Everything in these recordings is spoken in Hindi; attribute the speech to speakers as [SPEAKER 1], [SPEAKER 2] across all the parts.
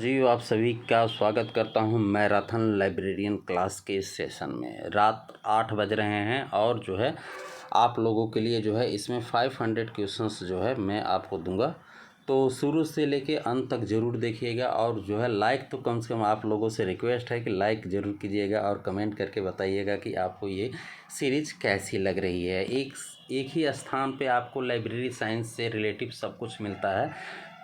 [SPEAKER 1] जी, आप सभी का स्वागत करता हूं मैराथन लाइब्रेरियन क्लास के इस सेशन में। रात 8 बज रहे हैं और जो है आप लोगों के लिए जो है इसमें 500 क्वेश्चंस जो है मैं आपको दूंगा। तो शुरू से लेके अंत तक ज़रूर देखिएगा और जो है लाइक तो कम से कम आप लोगों से रिक्वेस्ट है कि लाइक ज़रूर कीजिएगा और कमेंट करके बताइएगा कि आपको ये सीरीज़ कैसी लग रही है। एक ही स्थान पे आपको लाइब्रेरी साइंस से रिलेटिव सब कुछ मिलता है।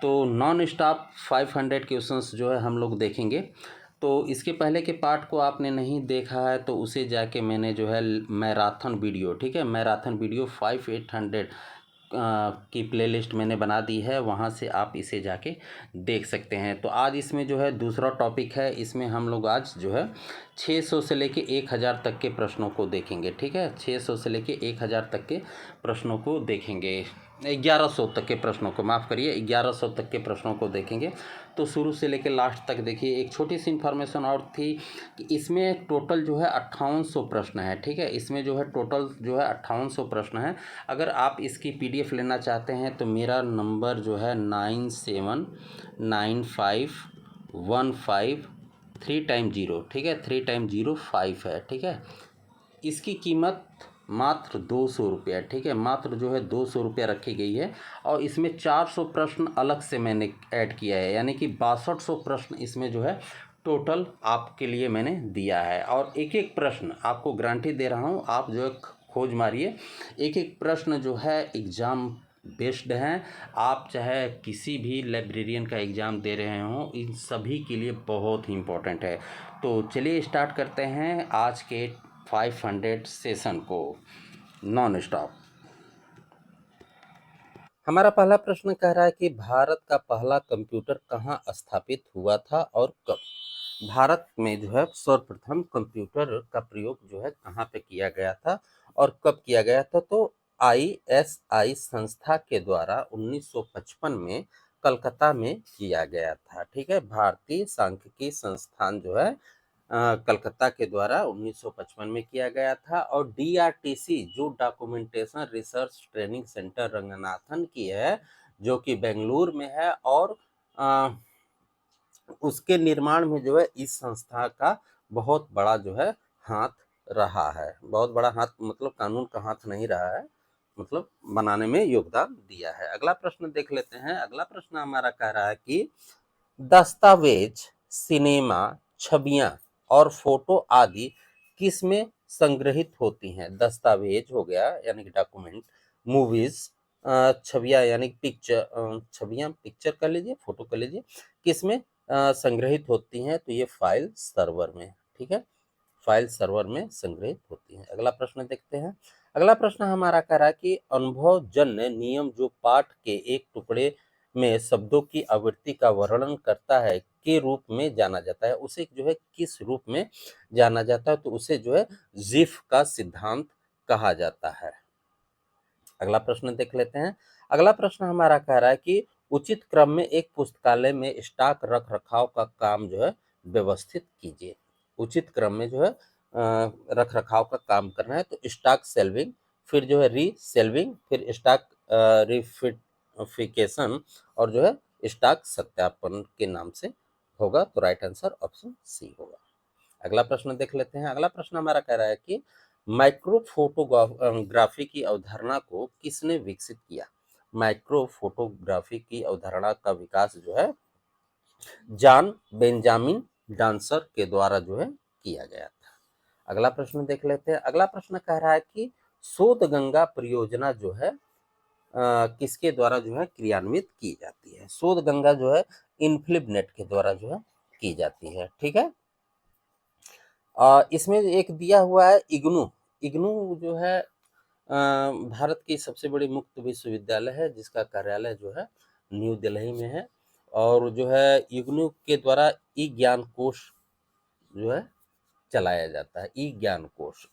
[SPEAKER 1] तो नॉन स्टॉप 500 क्वेश्चंस जो है हम लोग देखेंगे। तो इसके पहले के पार्ट को आपने नहीं देखा है तो उसे जाके मैंने जो है मैराथन वीडियो, ठीक है, मैराथन वीडियो 5800 की प्लेलिस्ट मैंने बना दी है, वहाँ से आप इसे जाके देख सकते हैं। तो आज इसमें जो है दूसरा टॉपिक है, इसमें हम लोग आज जो है 600 से लेके 1000 तक के प्रश्नों को देखेंगे, ठीक है। 600 से लेके 1000 तक के प्रश्नों को देखेंगे, 1100 तक के प्रश्नों को, माफ़ करिए, 1100 तक के प्रश्नों को देखेंगे। तो शुरू से लेकर लास्ट तक देखिए। एक छोटी सी इन्फॉर्मेशन और थी कि इसमें टोटल जो है 5800 प्रश्न है, ठीक है। इसमें जो है टोटल जो है 5800 प्रश्न है। अगर आप इसकी PDF लेना चाहते हैं तो मेरा नंबर जो है 979515 3 टाइम 0, ठीक है, 3 टाइम 0 5 है, ठीक है। इसकी कीमत मात्र 200 रुपया, ठीक है, मात्र जो है 200 रुपया रखी गई है। और इसमें 400 प्रश्न अलग से मैंने ऐड किया है, यानी कि 6200 प्रश्न इसमें जो है टोटल आपके लिए मैंने दिया है। और एक एक प्रश्न आपको गारंटी दे रहा हूँ, आप जो है खोज मारिए, एक एक प्रश्न जो है एग्ज़ाम बेस्ड हैं। आप चाहे किसी भी लाइब्रेरियन का एग्ज़ाम दे रहे हों, इन सभी के लिए बहुत ही इम्पोर्टेंट है। तो चलिए स्टार्ट करते हैं आज के 500 सेशन को नॉन स्टॉप। हमारा पहला प्रश्न कह रहा है कि भारत का पहला कंप्यूटर कहाँ स्थापित हुआ था और कब। भारत में जो है सर्वप्रथम कंप्यूटर का प्रयोग जो है कहाँ पे किया गया था और कब किया गया था। तो ISI संस्था के द्वारा 1955 में कलकत्ता में किया गया था, ठीक है। भारतीय सांख्यिकी संस्थान जो है कलकत्ता के द्वारा 1955 में किया गया था। और DRTC जो documentation research training centre Ranganathan की है, जो कि बेंगलुरु में है, और उसके निर्माण में जो है इस संस्था का बहुत बड़ा जो है हाथ रहा है। बहुत बड़ा हाथ मतलब कानून का हाथ नहीं रहा है, मतलब बनाने में योगदान दिया है। अगला प्रश्न देख लेते हैं। अगला प्रश्न हमारा कह रहा है कि दस्तावेज, सिनेमा, छवियां और फोटो आदि किस में संग्रहित होती हैं। दस्तावेज हो गया यानी कि डॉक्यूमेंट, मूवीज, छवियां यानी पिक्चर, छवियां पिक्चर कर लीजिए, फोटो कर लीजिए, किस में संग्रहित होती हैं। तो ये फाइल सर्वर में, ठीक है, फाइल सर्वर में संग्रहित होती हैं। अगला प्रश्न देखते हैं। अगला प्रश्न हमारा कह रहा है कि अनुभवजन्य नियम जो पाठ के एक टुकड़े में शब्दों की आवृत्ति का वर्णन करता है के रूप में जाना जाता है, उसे जो है किस रूप में जाना जाता है। तो उसे जो है जिफ का सिद्धांत कहा जाता है। अगला प्रश्न देख लेते हैं। अगला प्रश्न हमारा कह रहा है कि उचित क्रम में एक पुस्तकालय में स्टॉक रख रखाव का काम जो है व्यवस्थित कीजिए। उचित क्रम में जो है रख रखाव का काम करना है। तो स्टॉक सेल्विंग, फिर जो है रीसेल्विंग, फिर स्टॉक रिफिटिफिकेशन, और जो है स्टॉक सत्यापन के नाम से होगा। तो राइट आंसर ऑप्शन सी होगा। अगला प्रश्न देख लेते हैं। अगला प्रश्न हमारा कह रहा है कि माइक्रो फोटोग्राफी की अवधारणा को किसने विकसित किया। माइक्रो फोटोग्राफी की अवधारणा का विकास जो है जॉन बेंजामिन डांसर के द्वारा जो है किया गया था। अगला प्रश्न देख लेते हैं। अगला प्रश्न कह रहा है कि शोध गंगा परियोजना जो है किसके द्वारा जो है क्रियान्वित की जाती है। शोध गंगा जो है इनफ्लिबनेट के द्वारा जो है की जाती है, ठीक है। इसमें एक दिया हुआ है इग्नू। इग्नू जो है भारत की सबसे बड़ी मुक्त विश्वविद्यालय है, जिसका कार्यालय जो है न्यू दिल्ली में है। और जो है इग्नू के द्वारा ई ज्ञान कोश जो है चलाया जाता है, ई ज्ञान कोश।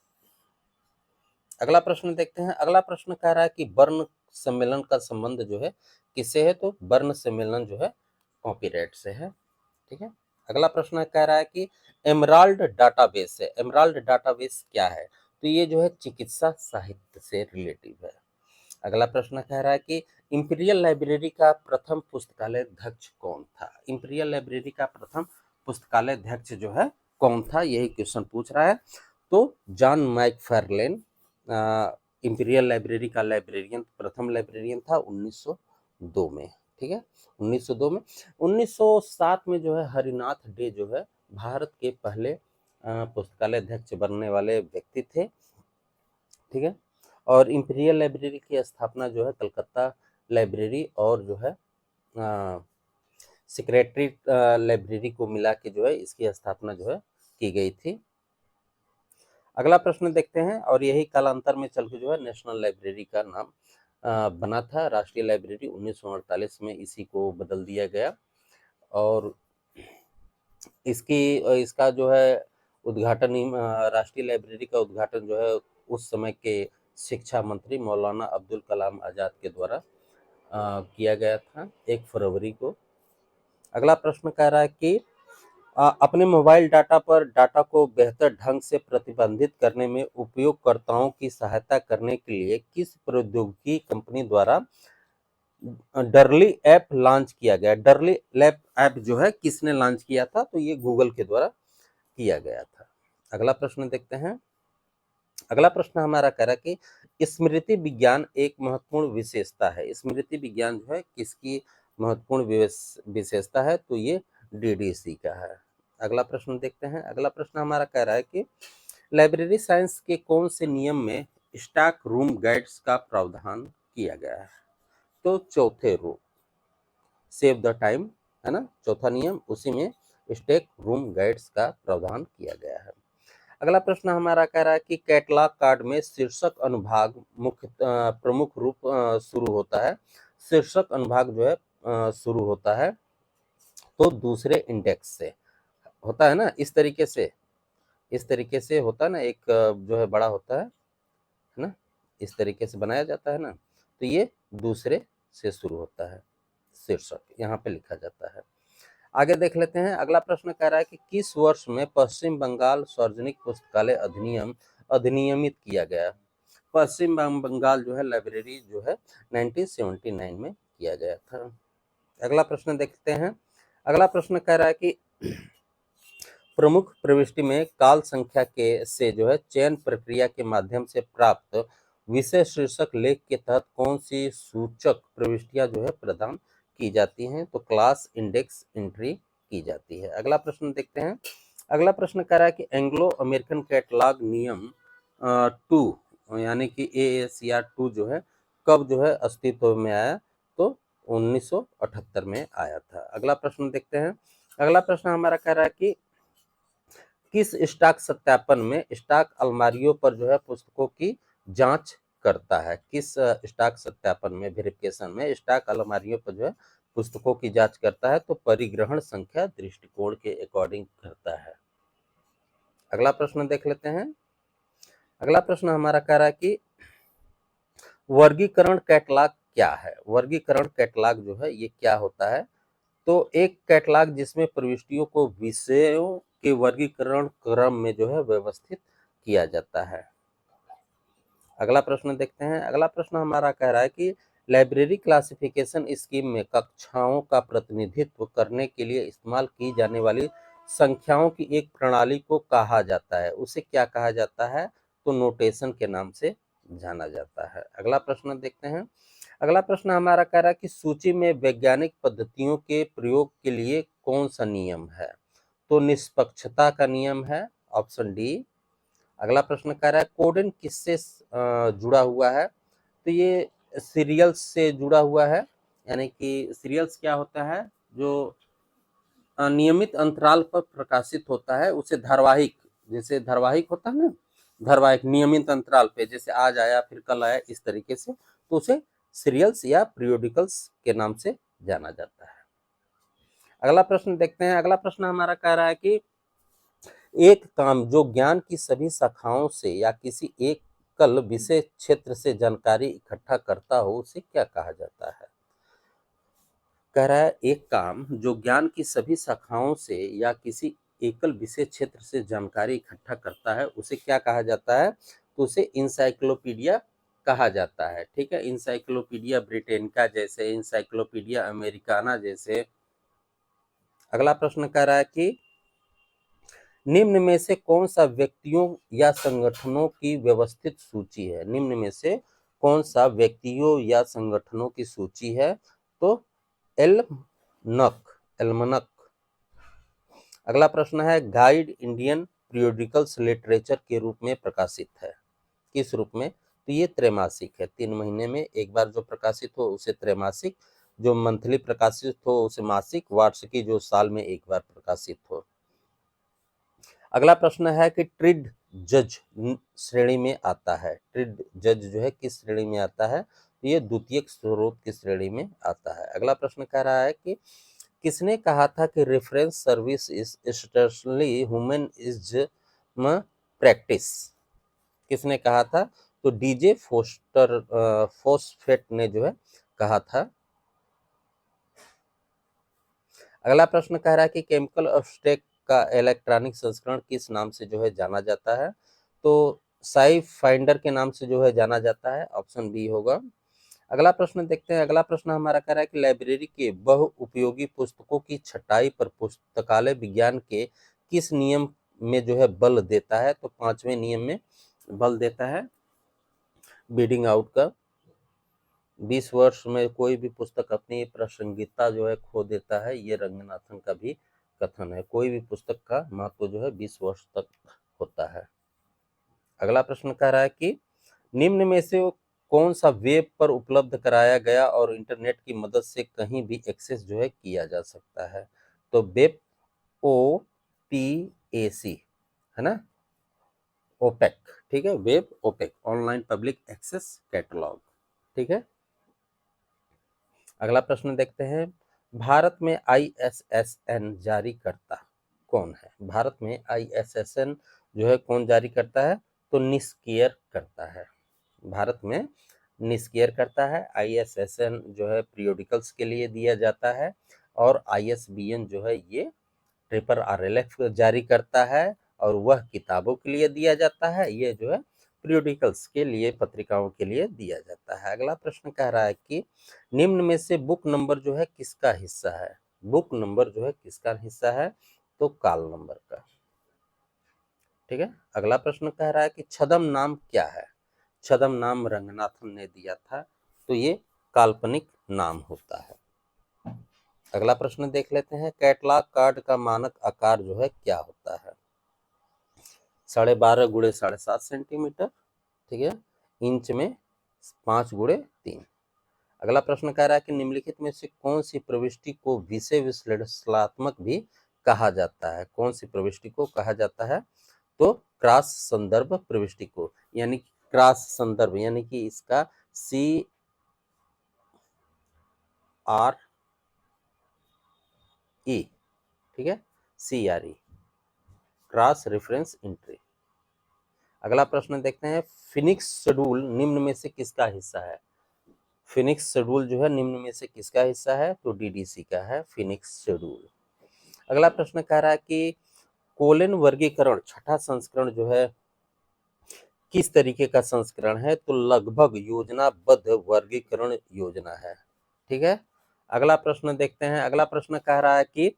[SPEAKER 1] अगला प्रश्न देखते हैं। अगला प्रश्न कह रहा है कि वर्ण सम्मेलन का संबंध जो है किससे है। तो वर्ण सम्मेलन जो है कॉपीराइट से है, ठीक है। अगला प्रश्न कह रहा है कि एमराल्ड डाटाबेस है। एमराल्ड डाटाबेस क्या है। तो ये जो है चिकित्सा साहित्य से रिलेटिव है। अगला प्रश्न कह रहा है कि इंपीरियल लाइब्रेरी का प्रथम पुस्तकालय अध्यक्ष कौन था। इंपीरियल लाइब्रेरी का प्रथम पुस्तकालय अध्यक्ष जो है कौन था, यही क्वेश्चन पूछ रहा है। तो जॉन मैकफार्लेन इंपीरियल लाइब्रेरी का लाइब्रेरियन, प्रथम लाइब्रेरियन था 1902 में। ठीक है, 1902 में। 1907 में जो है हरिनाथ डे जो है भारत के पहले पुस्तकालय अध्यक्ष बनने वाले व्यक्ति थे। ठीक है, और इंपीरियल लाइब्रेरी की स्थापना जो है कलकत्ता लाइब्रेरी और जो है सेक्रेटरी लाइब्रेरी को मिला के जो है इसकी स्थापना जो है की गई थी। अगला प्रश्न देखते हैं, और यही कालांतर में चल के जो है नेशनल लाइब्रेरी का नाम बना था। राष्ट्रीय लाइब्रेरी 1948 में इसी को बदल दिया गया, और इसका जो है उद्घाटन राष्ट्रीय लाइब्रेरी का उद्घाटन जो है उस समय के शिक्षा मंत्री मौलाना अब्दुल कलाम आज़ाद के द्वारा किया गया था 1 फरवरी को। अगला प्रश्न कह रहा है कि अपने मोबाइल डाटा पर डाटा को बेहतर ढंग से प्रतिबंधित करने में उपयोगकर्ताओं की सहायता करने के लिए किस प्रौद्योगिकी कंपनी द्वारा डर्ली ऐप लॉन्च किया गया। डर्ली ऐप जो है किसने लॉन्च किया था, तो ये गूगल के द्वारा किया गया था। अगला प्रश्न देखते हैं। अगला प्रश्न हमारा कह रहा है कि स्मृति विज्ञान एक महत्वपूर्ण विशेषता है। स्मृति विज्ञान जो है किसकी महत्वपूर्ण विशेषता है, तो ये डीडीसी का है। अगला प्रश्न देखते हैं। अगला प्रश्न हमारा कह रहा है कि लाइब्रेरी साइंस के कौन से नियम में स्टॉक रूम गाइड्स का प्रावधान किया गया है, तो चौथे रूम, सेव द टाइम है ना, चौथा नियम, उसी में स्टॉक रूम गाइड्स का प्रावधान किया गया है। अगला प्रश्न हमारा कह रहा है कि कैटलॉग कार्ड में शीर्षक अनुभाग प्रमुख रूप शुरू होता है। शीर्षक अनुभाग जो है शुरू होता है तो दूसरे इंडेक्स से होता है ना, इस तरीके से होता है ना, एक जो है बड़ा होता है ना, इस तरीके से बनाया जाता है ना, तो ये दूसरे से शुरू होता है, शीर्षक यहाँ पे लिखा जाता है। आगे देख लेते हैं। अगला प्रश्न कह रहा है कि किस वर्ष में पश्चिम बंगाल सार्वजनिक पुस्तकालय अधिनियम अधिनियमित किया गया। पश्चिम बंगाल जो है लाइब्रेरी जो है 1979 में किया गया था। अगला प्रश्न देखते हैं। अगला प्रश्न कह रहा है कि प्रमुख प्रविष्टि में काल संख्या के से जो है चयन प्रक्रिया के माध्यम से प्राप्त विषय शीर्षक लेख के तहत कौन सी सूचक प्रविष्टियां जो है प्रदान की जाती हैं, तो क्लास इंडेक्स एंट्री की जाती है। अगला प्रश्न देखते हैं। अगला प्रश्न कह रहा है कि एंग्लो अमेरिकन कैटलॉग नियम 2 यानी कि AACR 2 जो है कब जो है अस्तित्व में आया, तो 1978 में आया था। अगला प्रश्न देखते हैं। अगला प्रश्न हमारा कह रहा है कि किस स्टॉक सत्यापन में स्टॉक अलमारियों पर जो है पुस्तकों की जांच करता है। किस स्टॉक सत्यापन में, वेरिफिकेशन में स्टॉक अलमारियों पर जो है पुस्तकों की जांच करता है, तो परिग्रहण संख्या दृष्टिकोण के अकॉर्डिंग करता है। अगला प्रश्न देख लेते हैं। अगला प्रश्न हमारा कह रहा है कि वर्गीकरण कैटलॉग क्या है। वर्गीकरण कैटलॉग जो है ये क्या होता है, तो एक कैटलॉग जिसमें प्रविष्टियों को विषयों के वर्गीकरण क्रम में जो है व्यवस्थित किया जाता है। अगला प्रश्न देखते हैं। अगला प्रश्न हमारा कह रहा है कि लाइब्रेरी क्लासिफिकेशन स्कीम में कक्षाओं का प्रतिनिधित्व करने के लिए इस्तेमाल की जाने वाली संख्याओं की एक प्रणाली को कहा जाता है, उसे क्या कहा जाता है, तो नोटेशन के नाम से जाना जाता है। अगला प्रश्न देखते हैं। अगला प्रश्न हमारा कह रहा है कि सूची में वैज्ञानिक पद्धतियों के प्रयोग के लिए कौन सा नियम है, तो निष्पक्षता का नियम है, ऑप्शन डी। अगला प्रश्न कह रहा है कोडेन किससे जुड़ा हुआ है, तो ये सीरियल्स से जुड़ा हुआ है। यानी कि सीरियल्स क्या होता है, जो नियमित अंतराल पर प्रकाशित होता है, उसे धारावाहिक, जैसे धारावाहिक होता है ना, धारावाहिक नियमित अंतराल पे, जैसे आज आया फिर कल आया, इस तरीके से, तो उसे सीरियल्स या पीरियोडिकल्स के नाम से जाना जाता है। अगला प्रश्न देखते हैं। अगला प्रश्न हमारा कह रहा है कि एक काम जो ज्ञान की सभी शाखाओं से या किसी एक कल विषय क्षेत्र से जानकारी इकट्ठा करता हो, उसे क्या कहा जाता है। कह रहा है एक काम जो ज्ञान की सभी शाखाओं से या किसी एकल विषय क्षेत्र से जानकारी इकट्ठा करता है, उसे क्या कहा जाता है, तो उसे इंसाइक्लोपीडिया कहा जाता है। ठीक है, इंसाइक्लोपीडिया ब्रिटेनिका जैसे, इंसाइक्लोपीडिया अमेरिकाना जैसे। अगला प्रश्न कह रहा है कि निम्न में से कौन सा व्यक्तियों या संगठनों की व्यवस्थित सूची है? निम्न में से कौन सा व्यक्तियों या संगठनों की सूची है? तो एल्मनक। अगला प्रश्न है गाइड इंडियन पीरियोडिकल्स लिटरेचर के रूप में प्रकाशित है। किस रूप में? तो ये त्रैमासिक है, 3 महीने में एक बार जो प्रकाशित हो उसे त्रैमासिक, जो मंथली प्रकाशित हो उसे मासिक, वार्षिकी जो साल में एक बार प्रकाशित हो। अगला प्रश्न है कि ट्रिड जज श्रेणी में आता है। ट्रिड जज जो है किस श्रेणी में आता है? तो ये द्वितीयक स्रोत की श्रेणी में आता है। अगला प्रश्न कह रहा है कि किसने कहा था कि reference service is essentially humanism practice? किसने कहा था? तो डीजे फोस्फेट ने जो है कहा था। अगला प्रश्न कह रहा है कि केमिकल एब्स्ट्रैक्ट का इलेक्ट्रॉनिक संस्करण किस नाम से जो है जाना जाता है? तो साइफ फाइंडर के नाम से जो है जाना जाता है, ऑप्शन बी होगा। अगला प्रश्न देखते हैं। अगला प्रश्न हमारा कह रहा है कि लाइब्रेरी के बहुउपयोगी पुस्तकों की छटाई पर पुस्तकालय विज्ञान के किस नियम में जो है बल देता है? तो 5वें नियम में बल देता है, बीडिंग आउट का। 20 वर्ष में कोई भी पुस्तक अपनी प्रासंगिकता जो है खो देता है, ये रंगनाथन का भी कथन है। कोई भी पुस्तक का महत्व जो है 20 वर्ष तक होता है। अगला प्रश्न कह रहा है कि निम्न में से कौन सा वेब पर उपलब्ध कराया गया और इंटरनेट की मदद से कहीं भी एक्सेस जो है किया जा सकता है? तो वेब OPAC है ना, ओपेक। ठीक है, web OPAC, online public access catalog. ठीक है, अगला प्रश्न देखते हैं। भारत में ISSN जारी करता कौन है? भारत में ISSN जो है कौन जारी करता है? तो निस्कियर करता है। भारत में निस्कियर करता है। ISSN जो है पीरियोडिकल्स के लिए दिया जाता है और ISBN जो है ये RRLF जारी करता है और वह किताबों के लिए दिया जाता है, ये जो है पीरियोडिकल्स के लिए, पत्रिकाओं के लिए दिया जाता है। अगला प्रश्न कह रहा है कि निम्न में से बुक नंबर जो है किसका हिस्सा है? बुक नंबर जो है किसका हिस्सा है? तो काल नंबर का। ठीक है, अगला प्रश्न कह रहा है कि छद्म नाम क्या है? छद्म नाम रंगनाथन ने दिया था, तो ये काल्पनिक नाम होता है। अगला प्रश्न देख लेते हैं। कैटलॉग कार्ड का मानक आकार जो है क्या होता है? 12.5 गुणे 7.5 सेंटीमीटर। ठीक है, इंच में 5 गुणे 3। अगला प्रश्न कह रहा है कि निम्नलिखित में से कौन सी प्रविष्टि को विषय विश्लेषणात्मक भी कहा जाता है? कौन सी प्रविष्टि को कहा जाता है? तो क्रॉस संदर्भ प्रविष्टि को, यानी क्रॉस संदर्भ, यानी कि इसका CRE। ठीक है, CRE, क्रॉस रेफरेंस एंट्री। अगला प्रश्न देखते हैं। फिनिक्स शेड्यूल निम्न में से किसका हिस्सा है? फिनिक्स शेड्यूल जो है निम्न में से किसका हिस्सा है? तो DDC का है फिनिक्स शेड्यूल। अगला प्रश्न कह रहा है कि कोलेन वर्गीकरण छठा संस्करण जो है किस तरीके का संस्करण है? तो लगभग योजनाबद्ध वर्गीकरण योजना है। ठीक है, अगला प्रश्न देखते हैं। अगला प्रश्न कह रहा है कि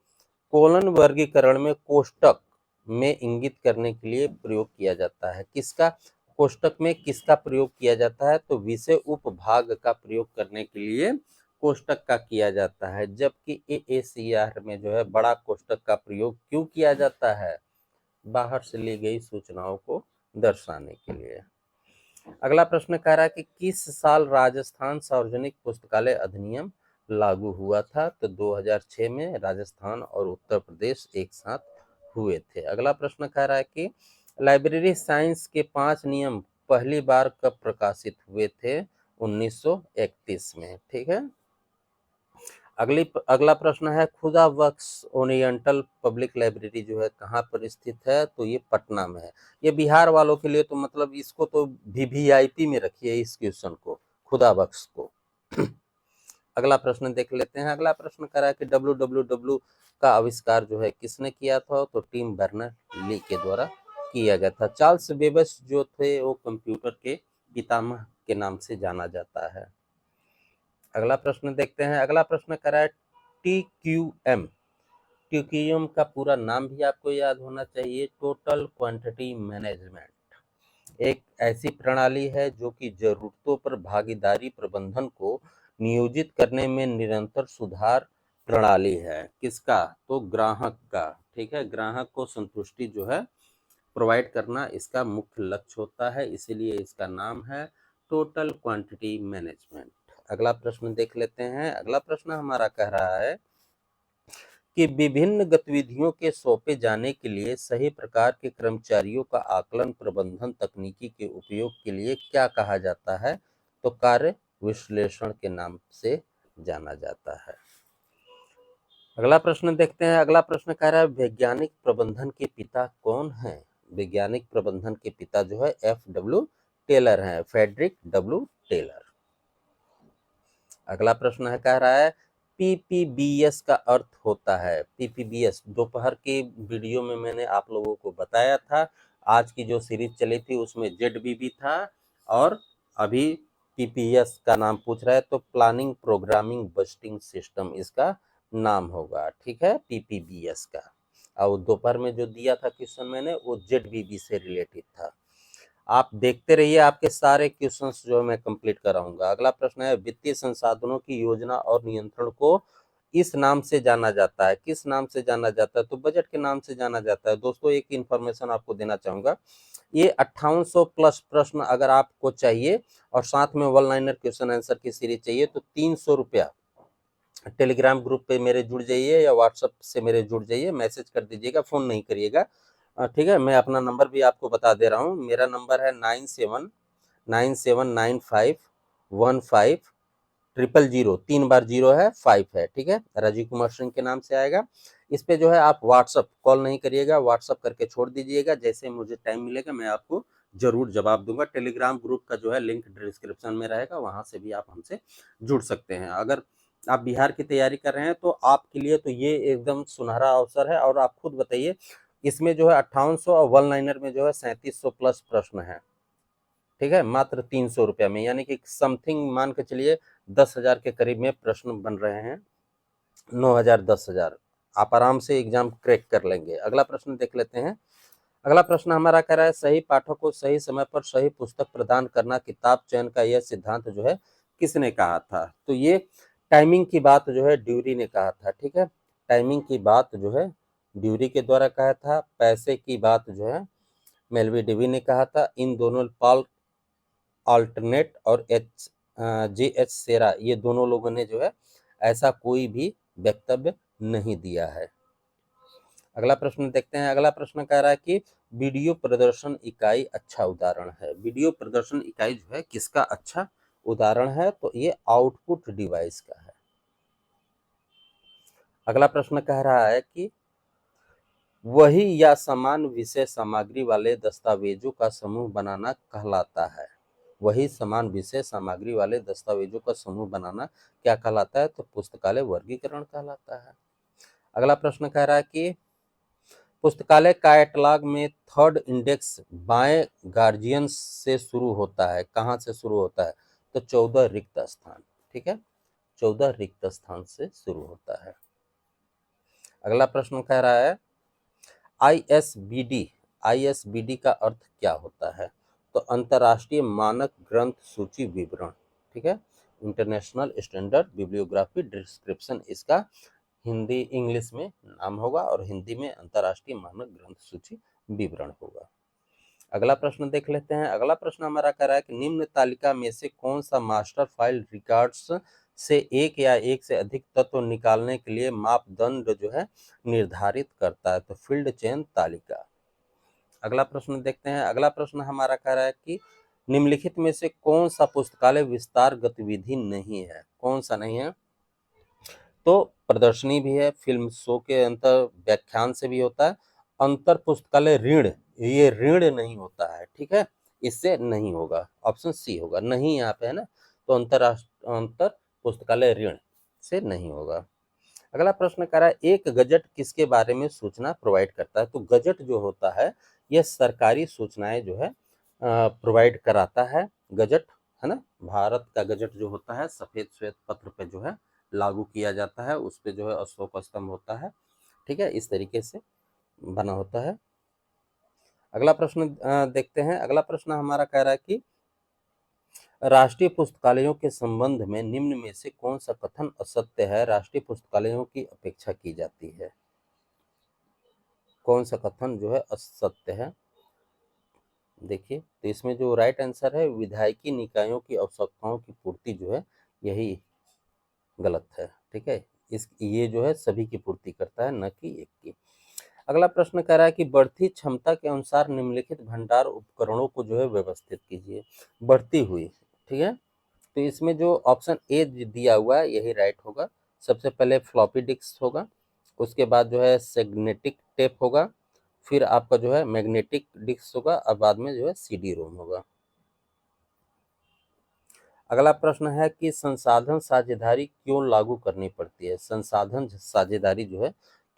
[SPEAKER 1] कोलन वर्गीकरण में कोष्टक में इंगित करने के लिए प्रयोग किया जाता है। किसका कोष्टक में किसका प्रयोग किया जाता है? तो विषय उपभाग का प्रयोग करने के लिए कोष्टक का किया जाता है, जबकि AACR में जो है बड़ा कोष्टक का प्रयोग क्यों किया जाता है? बाहर से ली गई सूचनाओं को दर्शाने के लिए। अगला प्रश्न कह रहा है कि किस साल राजस्थान सार्वजनिक पुस्तकालय अधिनियम लागू हुआ था? तो 2006 में राजस्थान और उत्तर प्रदेश एक साथ हुए थे। अगला प्रश्न कह रहा है कि लाइब्रेरी साइंस के 5 नियम पहली बार कब प्रकाशित हुए थे? 1931 में। ठीक है, अगला प्रश्न है खुदा बख्श ओरिएंटल पब्लिक लाइब्रेरी जो है कहाँ पर स्थित है? तो ये पटना में है। ये बिहार वालों के लिए तो मतलब इसको तो VVIP में रखिए इस क्वेश्चन को, खुदा बख्श को। अगला प्रश्न देख लेते हैं। अगला प्रश्न करा है कि WWW का आविष्कार जो है किसने किया था? तो टिम बर्नर-ली के द्वारा किया गया था। चार्ल्स बेबेज जो थे वो कंप्यूटर के पितामह के नाम से जाना जाता है। अगला प्रश्न देखते हैं। अगला प्रश्न करा है TQM। TQM का पूरा नाम भी आपको याद होना चाहिए, टोटल क्वांटिटी मैनेजमेंट। एक ऐसी प्रणाली है जो कि जरूरतों पर भागीदारी प्रबंधन को नियोजित करने में निरंतर सुधार प्रणाली है। किसका? तो ग्राहक का। ठीक है, ग्राहक को संतुष्टि जो है प्रोवाइड करना इसका मुख्य लक्ष्य होता है, इसीलिए इसका नाम है टोटल क्वांटिटी मैनेजमेंट। अगला प्रश्न देख लेते हैं। अगला प्रश्न हमारा कह रहा है कि विभिन्न गतिविधियों के सौंपे जाने के लिए सही प्रकार के कर्मचारियों का आकलन प्रबंधन तकनीकी के उपयोग के लिए क्या कहा जाता है? तो कार्य विश्लेषण के नाम से जाना जाता है। अगला प्रश्न देखते हैं। अगला प्रश्न कह रहा है वैज्ञानिक प्रबंधन के पिता कौन है? वैज्ञानिक प्रबंधन के पिता जो है FW टेलर हैं, फ्रेडरिक W टेलर। अगला प्रश्न है कह रहा है PPBS का अर्थ होता है। PPBS दोपहर के वीडियो में मैंने आप लोगों को बताया था। आज की जो सीरीज चली थी उसमें ZBB था और अभी PPS का नाम पूछ रहा है, तो प्लानिंग प्रोग्रामिंग बजटिंग सिस्टम इसका नाम होगा। ठीक है, PPBS का। और दोपहर में जो दिया था क्वेश्चन मैंने वो ZBB से रिलेटेड था। आप देखते रहिए, आपके सारे क्वेश्चंस जो मैं कंप्लीट कराऊंगा। अगला प्रश्न है वित्तीय संसाधनों की योजना और नियंत्रण को इस नाम से जाना जाता है। किस नाम से जाना जाता है? तो बजट के नाम से जाना जाता है। दोस्तों एक इंफॉर्मेशन आपको देना चाहूंगा, ये 5800 प्लस प्रश्न अगर आपको चाहिए और साथ में वन लाइनर क्वेश्चन आंसर की सीरीज चाहिए तो 300 रुपया टेलीग्राम ग्रुप पे मेरे जुड़ जाइए या व्हाट्सएप से मेरे जुड़ जाइए, मैसेज कर दीजिएगा, फोन नहीं करिएगा। ठीक है, मैं अपना नंबर भी आपको बता दे रहा हूँ। मेरा नंबर है 9797951500। 3 बार 0 है, 5 है। ठीक है, राजीव कुमार सिंह के नाम से आएगा। इस पे जो है आप व्हाट्सअप कॉल नहीं करिएगा, व्हाट्सअप करके छोड़ दीजिएगा। जैसे मुझे टाइम मिलेगा मैं आपको जरूर जवाब दूंगा। टेलीग्राम ग्रुप का जो है लिंक डिस्क्रिप्शन में रहेगा, वहां से भी आप हमसे जुड़ सकते हैं। अगर आप बिहार की तैयारी कर रहे हैं तो आपके लिए तो ये एकदम सुनहरा अवसर है। और आप खुद बताइए, इसमें जो है 5800 और वन लाइनर में जो है 3700 प्लस प्रश्न है। ठीक है, मात्र 300 रुपया में, यानी कि समथिंग मान के चलिए 10,000 के करीब में प्रश्न बन रहे हैं। 9,000 10,000 आप आराम से एग्जाम क्रैक कर लेंगे। अगला प्रश्न देख लेते हैं। अगला प्रश्न हमारा कह रहा है सही पाठक को सही समय पर सही पुस्तक प्रदान करना किताब चयन का यह सिद्धांत जो है किसने कहा था? तो ये टाइमिंग की बात जो है ड्यूरी ने कहा था। ठीक है, टाइमिंग की बात जो है ड्यूरी के द्वारा कहा था। पैसे की बात जो है मेलवी डेवी ने कहा था। इन दोनों पॉल अल्टरनेट और JH सेरा, ये दोनों लोगों ने जो है ऐसा कोई भी वक्तव्य नहीं दिया है। अगला प्रश्न देखते हैं। अगला प्रश्न कह रहा है कि वीडियो प्रदर्शन इकाई अच्छा उदाहरण है। वीडियो प्रदर्शन इकाई जो है किसका अच्छा उदाहरण है? तो ये आउटपुट डिवाइस का है। अगला प्रश्न कह रहा है कि वही या समान विषय सामग्री वाले दस्तावेजों का समूह बनाना कहलाता है। वही समान विषय सामग्री वाले दस्तावेजों का समूह बनाना क्या कहलाता है? तो पुस्तकालय वर्गीकरण कहलाता है। अगला प्रश्न कह रहा है कि पुस्तकालय कैटलॉग में थर्ड इंडेक्स बाएं गार्जियन से शुरू होता है। कहाँ से शुरू होता है? तो 14 रिक्त स्थान। ठीक है, 14 रिक्त स्थान से शुरू होता है। अगला प्रश्न कह रहा है ISBD का अर्थ क्या होता है? तो अंतरराष्ट्रीय मानक ग्रंथ सूची विवरण। ठीक है, इंटरनेशनल स्टैंडर्ड बिब्लियोग्राफी डिस्क्रिप्शन इसका हिंदी इंग्लिश में नाम होगा और हिंदी में अंतरराष्ट्रीय मानक ग्रंथ सूची विवरण होगा। अगला प्रश्न देख लेते हैं। अगला प्रश्न हमारा कह रहा है कि निम्न तालिका में से कौन सा मास्टर फाइल रिकॉर्ड्स से एक या एक से अधिक तत्व निकालने के लिए मापदंड जो है निर्धारित करता है? तो फील्ड चयन तालिका। अगला प्रश्न देखते हैं। अगला प्रश्न हमारा कह रहा है कि निम्नलिखित में से कौन सा पुस्तकालय विस्तार गतिविधि नहीं है? कौन सा नहीं है? तो प्रदर्शनी भी है, फिल्म शो के अंतर व्याख्यान से भी होता है। अंतर पुस्तकालय ऋण, ये ऋण नहीं होता है। ठीक है, इससे नहीं होगा, ऑप्शन सी होगा। नहीं यहाँ पे है ना, तो अंतर पुस्तकालय ऋण से नहीं होगा। अगला प्रश्न कर रहा है एक गजट किसके बारे में सूचना प्रोवाइड करता है? तो गजट जो होता है यह सरकारी सूचनाएं जो है प्रोवाइड कराता है। गजट है ना। भारत का गजट जो होता है सफेद श्वेत पत्र पे जो है लागू किया जाता है, उस पे जो है अशोक स्तंभ होता है, ठीक है, इस तरीके से बना होता है। अगला प्रश्न देखते हैं। अगला प्रश्न हमारा कह रहा है कि राष्ट्रीय पुस्तकालयों के संबंध में निम्न में से कौन सा कथन असत्य है, राष्ट्रीय पुस्तकालयों की अपेक्षा की जाती है। कौन सा कथन जो है असत्य है। देखिए, तो इसमें जो राइट आंसर है, विधायकी निकायों की आवश्यकताओं की पूर्ति जो है यही गलत है, ठीक है। ये जो है सभी की पूर्ति करता है, न कि एक की। अगला प्रश्न कह रहा है कि बढ़ती क्षमता के अनुसार निम्नलिखित भंडार उपकरणों को जो है व्यवस्थित कीजिए। बढ़ती हुई, ठीक है, तो इसमें जो ऑप्शन ए दिया हुआ है यही राइट होगा। सबसे पहले फ्लॉपी डिस्क होगा, उसके बाद जो है मैग्नेटिक टेप होगा, फिर आपका जो है मैग्नेटिक डिस्क होगा, और बाद में जो है सीडी रोम होगा। अगला प्रश्न है कि संसाधन साझेदारी क्यों लागू करनी पड़ती है। संसाधन साझेदारी जो है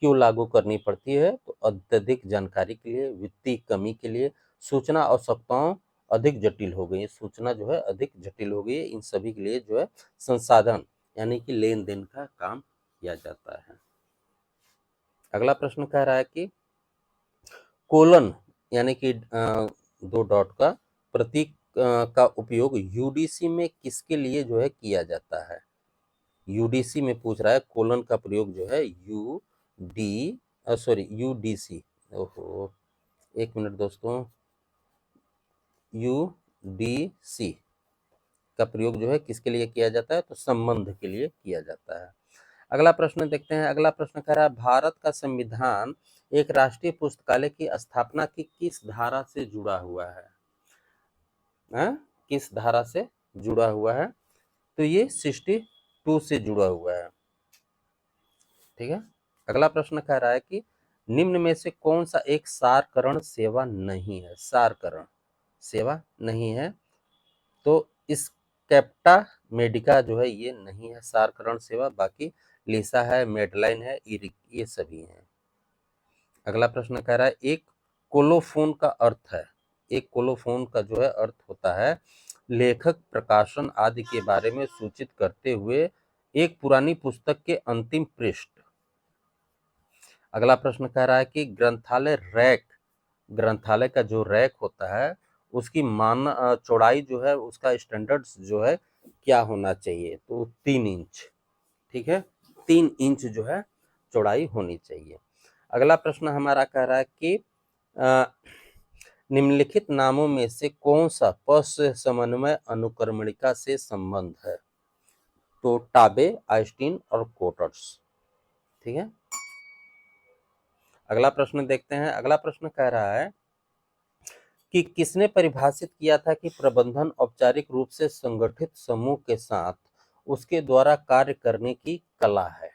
[SPEAKER 1] क्यों लागू करनी पड़ती है, तो अत्यधिक जानकारी के लिए, वित्तीय कमी के लिए, सूचना आवश्यकताओं अधिक जटिल हो गई है, सूचना जो है अधिक जटिल हो गई है, इन सभी के लिए जो है संसाधन यानी कि लेन देन का काम किया जाता है। अगला प्रश्न कह रहा है कि कोलन यानी कि दो डॉट का प्रतीक का उपयोग यूडीसी में किसके लिए जो है किया जाता है। यूडीसी में पूछ रहा है, कोलन का प्रयोग जो है यूडीसी, ओहो एक मिनट दोस्तों, यूडीसी का प्रयोग जो है किसके लिए किया जाता है, तो संबंध के लिए किया जाता है। अगला प्रश्न देखते हैं। अगला प्रश्न कह रहा है, भारत का संविधान एक राष्ट्रीय पुस्तकालय की स्थापना की किस धारा से जुड़ा हुआ है। किस धारा से जुड़ा हुआ है, तो ये 62 से जुड़ा हुआ है, ठीक है। अगला प्रश्न कह रहा है कि निम्न में से कौन सा एक सारकरण सेवा नहीं है। सारकरण सेवा नहीं है, तो इस कैप्टा मेडिका जो है ये नहीं है सारकरण सेवा, बाकी लिसा है, मेडलाइन है, इरिक, ये सभी हैं। अगला प्रश्न कह रहा है, एक कोलोफोन का अर्थ है, एक कोलोफोन का जो है अर्थ होता है लेखक, प्रकाशन आदि के बारे में सूचित करते हुए एक पुरानी पुस्तक के अंतिम पृष्ठ। अगला प्रश्न कह रहा है कि ग्रंथालय रैक, ग्रंथालय का जो रैक होता है उसकी चौड़ाई जो है, उसका स्टैंडर्ड जो है क्या होना चाहिए, तो 3 इंच, ठीक है, 3 इंच जो है चौड़ाई होनी चाहिए। अगला प्रश्न हमारा कह रहा है कि निम्नलिखित नामों में से कौन सा प से समन्वय अनुक्रमणिका से संबंध है, तो टाबे, आइंस्टीन और कोटर्स, ठीक है। अगला प्रश्न देखते हैं। अगला प्रश्न कह रहा है कि किसने परिभाषित किया था कि प्रबंधन औपचारिक रूप से संगठित समूह के साथ उसके द्वारा कार्य करने की कला है,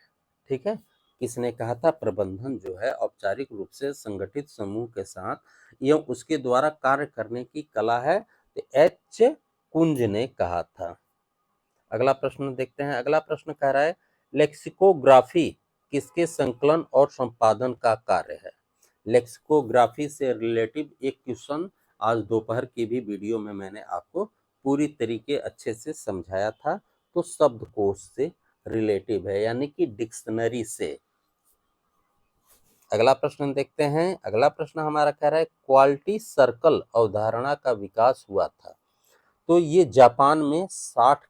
[SPEAKER 1] ठीक है। किसने कहा था प्रबंधन जो है औपचारिक रूप से संगठित समूह के साथ एवं उसके द्वारा कार्य करने की कला है, तो एच कुंज ने कहा था। अगला प्रश्न देखते हैं। अगला प्रश्न कह रहा है, लेक्सिकोग्राफी किसके संकलन और संपादन का कार्य है। लेक्सिकोग्राफी से रिलेटिव एक क्वेश्चन आज दोपहर की भी वीडियो में मैंने आपको पूरी तरीके अच्छे से समझाया था, तो शब्दकोश से रिलेटिव है, यानी कि डिक्शनरी से। अगला प्रश्न देखते हैं। अगला प्रश्न हमारा कह रहा है, क्वालिटी सर्कल अवधारणा का विकास हुआ था, तो ये जापान में 1960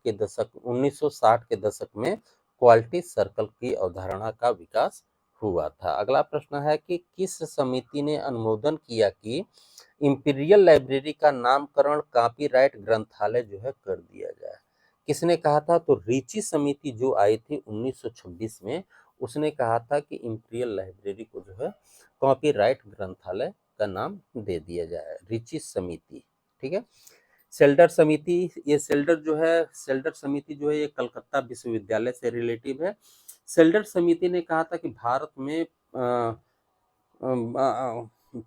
[SPEAKER 1] के दशक में क्वालिटी सर्कल की अवधारणा का विकास हुआ था। अगला प्रश्न है कि किस समिति ने अनुमोदन किया कि इंपीरियल लाइब्रेरी का नामकरण कॉपीराइट ग्रंथालय जो है कर दिया जाए। किसने कहा था, तो रीची समिति जो आई थी 1926 में, उसने कहा था कि इंपीरियल लाइब्रेरी को जो है कॉपीराइट ग्रंथालय का नाम दे दिया जाए, रीची समिति, ठीक है। सेल्डर समिति, ये सेल्डर समिति जो है ये कलकत्ता विश्वविद्यालय से रिलेटिव है। सेल्डर समिति ने कहा था कि भारत में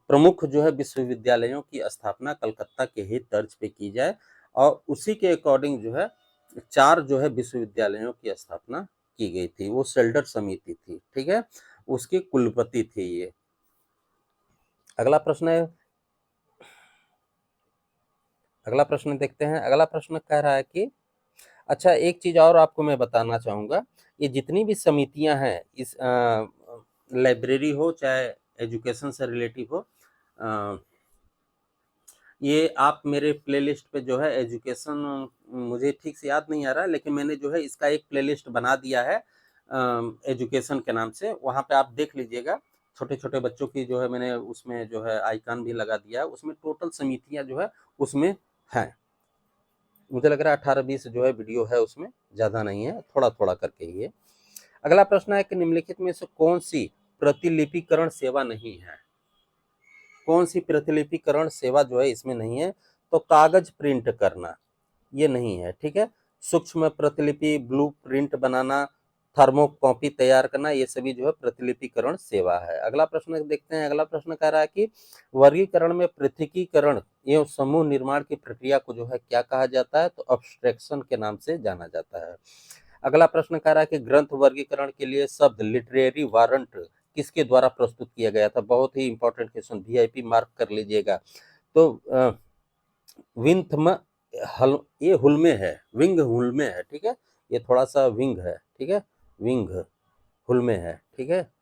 [SPEAKER 1] प्रमुख जो है विश्वविद्यालयों की स्थापना कलकत्ता के ही तर्ज पे की जाए, और उसी के अकॉर्डिंग जो है 4 जो है विश्वविद्यालयों की स्थापना की गई थी, वो सेल्डर समिति थी, ठीक है, उसके कुलपति थे ये। अगला प्रश्न है, अगला प्रश्न देखते हैं। अगला प्रश्न कह रहा है कि अच्छा, एक चीज़ और आपको मैं बताना चाहूँगा, ये जितनी भी समितियाँ हैं इस लाइब्रेरी हो चाहे एजुकेशन से रिलेटिव हो, अ, ये आप मेरे प्लेलिस्ट पे जो है एजुकेशन, मुझे ठीक से याद नहीं आ रहा है, लेकिन मैंने जो है इसका एक प्लेलिस्ट बना दिया है एजुकेशन के नाम से, वहाँ पे आप देख लीजिएगा। छोटे-छोटे बच्चों की जो है मैंने उसमें जो है आइकन भी लगा दिया है, उसमें टोटल समितियाँ जो है उसमें हैं। मुझे लग रहा है 18-20 जो है वीडियो है उसमें, ज़्यादा नहीं है, थोड़ा-थोड़ा करके ही है। अगला प्रश्न है कि निम्नलिखित में से कौन-सी प्रतिलिपिकरण सेवा नहीं है? कौन-सी प्रतिलिपिकरण सेवा जो है इसमें नहीं है? तो कागज़ प्रिंट करना, ये नहीं है, ठीक है? सूक्ष्म प्रतिलिपि, ब्लू प्रिंट बनाना, थर्मोकॉपी तैयार करना, ये सभी जो है प्रतिलिपिकरण सेवा है। अगला प्रश्न देखते हैं। अगला प्रश्न कह रहा है कि वर्गीकरण में पृथकीकरण एवं समूह निर्माण की प्रक्रिया को जो है क्या कहा जाता है? तो एब्स्ट्रैक्शन के नाम से जाना जाता है। अगला प्रश्न कह रहा है कि ग्रंथ वर्गीकरण के लिए शब्द लिटरेरी वारंट किसके द्वारा प्रस्तुत किया गया था? बहुत ही इंपॉर्टेंट क्वेश्चन, वीआईपी मार्क कर लीजिएगा। तो विंथम हल ये हुल्मे है, विंग हुल्मे है, ठीक है? ये थोड़ा सा विंग है, ठीक है? विंग हुल्मे है, ठीक है?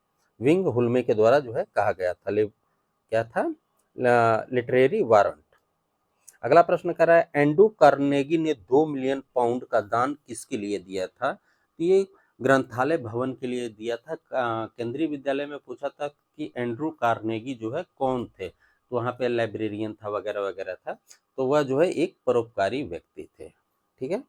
[SPEAKER 1] विंग हुल्मे के द्वारा जो है कहा गया था। क्या था? Literary warrant. अगला प्रश्न कर रहा है एंड्रू कार्नेगी ने 2 मिलियन पाउंड का दान किसके लिए दिया था? तो ये ग्रंथालय भवन के लिए दिया था। केंद्रीय विद्यालय में पूछा था कि एंड्रू कार्नेगी जो है कौन थे, तो वहाँ पे लाइब्रेरियन था वगैरह वगैरह था, तो वह जो है एक परोपकारी व्यक्ति थे, ठीक है?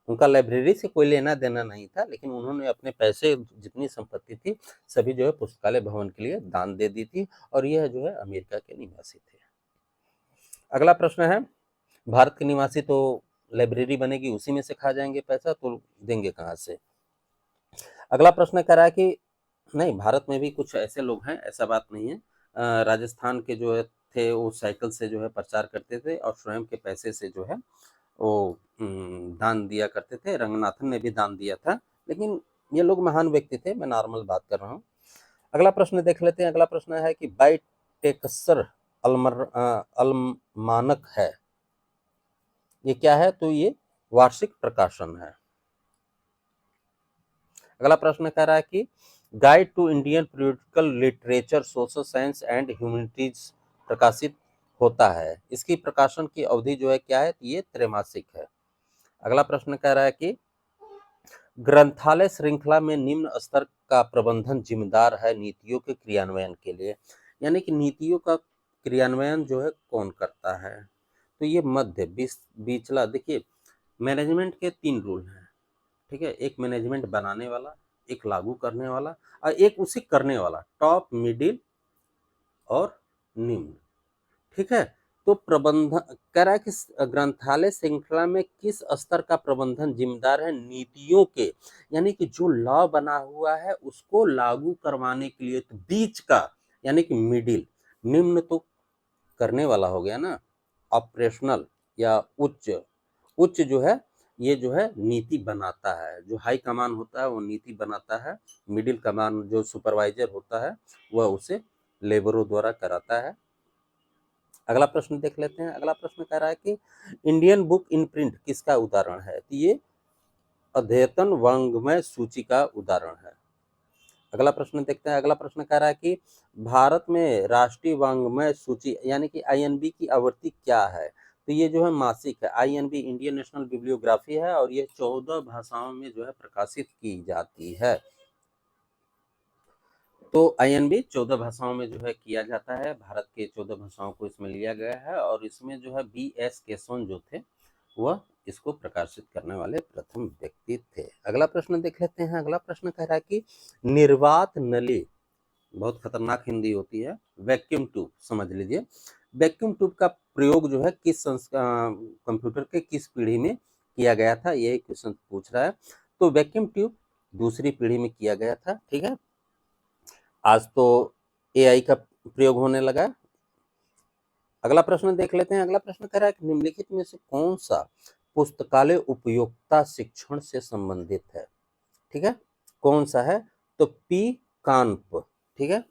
[SPEAKER 1] उनका लाइब्रेरी से कोई लेना देना नहीं था, लेकिन उन्होंने अपने पैसे जितनी संपत्ति थी सभी जो है पुस्तकालय भवन के लिए दान दे दी थी, और यह जो है अमेरिका के निवासी थे। अगला प्रश्न है भारत के निवासी तो लाइब्रेरी बनेगी उसी में से खा जाएंगे पैसा, तो देंगे कहाँ से? अगला प्रश्न कह रहा है कि नहीं, भारत में भी कुछ ऐसे लोग हैं, ऐसा बात नहीं है। राजस्थान के जो है थे वो साइकिल से जो है प्रचार करते थे और स्वयं के पैसे से जो है वो दान दिया करते थे। रंगनाथन ने भी दान दिया था, लेकिन ये लोग महान व्यक्ति थे, मैं नॉर्मल बात कर रहा हूँ। अगला प्रश्न देख लेते हैं। अगला प्रश्न है कि बाइटेक्सर अलमानक है, ये क्या है? तो ये वार्षिक प्रकाशन है। अगला प्रश्न कह रहा है कि guide to Indian political literature social science and humanities प्रकाशित होता है, इसकी प्रकाशन की अवधि जो है क्या है? ये त्रैमासिक है। अगला प्रश्न कह रहा है कि ग्रंथालय श्रृंखला में निम्न स्तर का प्रबंधन जिम्मेदार है नीतियों के क्रियान्वयन के लिए, यानी कि नीतियों का क्रियान्वयन जो है कौन करता है? तो ये मध्य बीचला, देखिए मैनेजमेंट के 3 रूल हैं, ठीक है? एक मैनेजमेंट बनाने वाला, एक लागू करने वाला और एक उसे करने वाला, टॉप, मिडिल और निम्न, ठीक है? तो प्रबंधन कह रहा है कि ग्रंथालय श्रृंखला में किस स्तर का प्रबंधन जिम्मेदार है? नीतियों के, यानी कि जो लॉ बना हुआ है उसको लागू करवाने के लिए, तो बीच का यानी कि मिडिल, निम्न तो करने वाला हो गया ना, ऑपरेशनल या उच्च। उच्च जो है ये जो है नीति बनाता है, जो हाई कमान होता है वो नीति बनाता है, मिडिल कमान जो सुपरवाइजर होता है वह उसे लेबरों द्वारा कराता है। अगला प्रश्न देख लेते हैं। अगला प्रश्न कह रहा है कि इंडियन बुक इन प्रिंट किसका उदाहरण है? तो ये अद्यतन वांग्मय सूची का उदाहरण है। अगला प्रश्न देखते हैं। अगला प्रश्न कह रहा है कि भारत में राष्ट्रीय वांग्मय सूची यानी कि आईएनबी की आवृत्ति क्या है? तो ये जो है मासिक है। आईएनबी इंडियन नेशनल बिब्लियोग्राफी है और ये 14 भाषाओं में जो है प्रकाशित की जाती है। तो आईएनबी 14 भाषाओं में जो है किया जाता है, भारत के 14 भाषाओं को इसमें लिया गया है और इसमें जो है बी.एस. केशवन जो थे वह इसको प्रकाशित करने वाले प्रथम व्यक्ति थे। अगला प्रश्न देख लेते हैं। अगला प्रश्न कह रहा है कि निर्वात नली, बहुत खतरनाक हिंदी होती है, वैक्यूम ट्यूब समझ लीजिए। वैक्यूम ट्यूब का प्रयोग जो है किस कंप्यूटर के किस पीढ़ी में किया गया था, ये क्वेश्चन पूछ रहा है। तो वैक्यूम ट्यूब दूसरी पीढ़ी में किया गया था, ठीक है? आज तो एआई का प्रयोग होने लगा। अगला प्रश्न देख लेते हैं। अगला प्रश्न कह रहा है कि निम्नलिखित में से कौन सा पुस्तकालय उपयोक्ता शिक्षण से संबंधित है? ठीक है, कौन सा है? तो पी कान्प, ठीक है,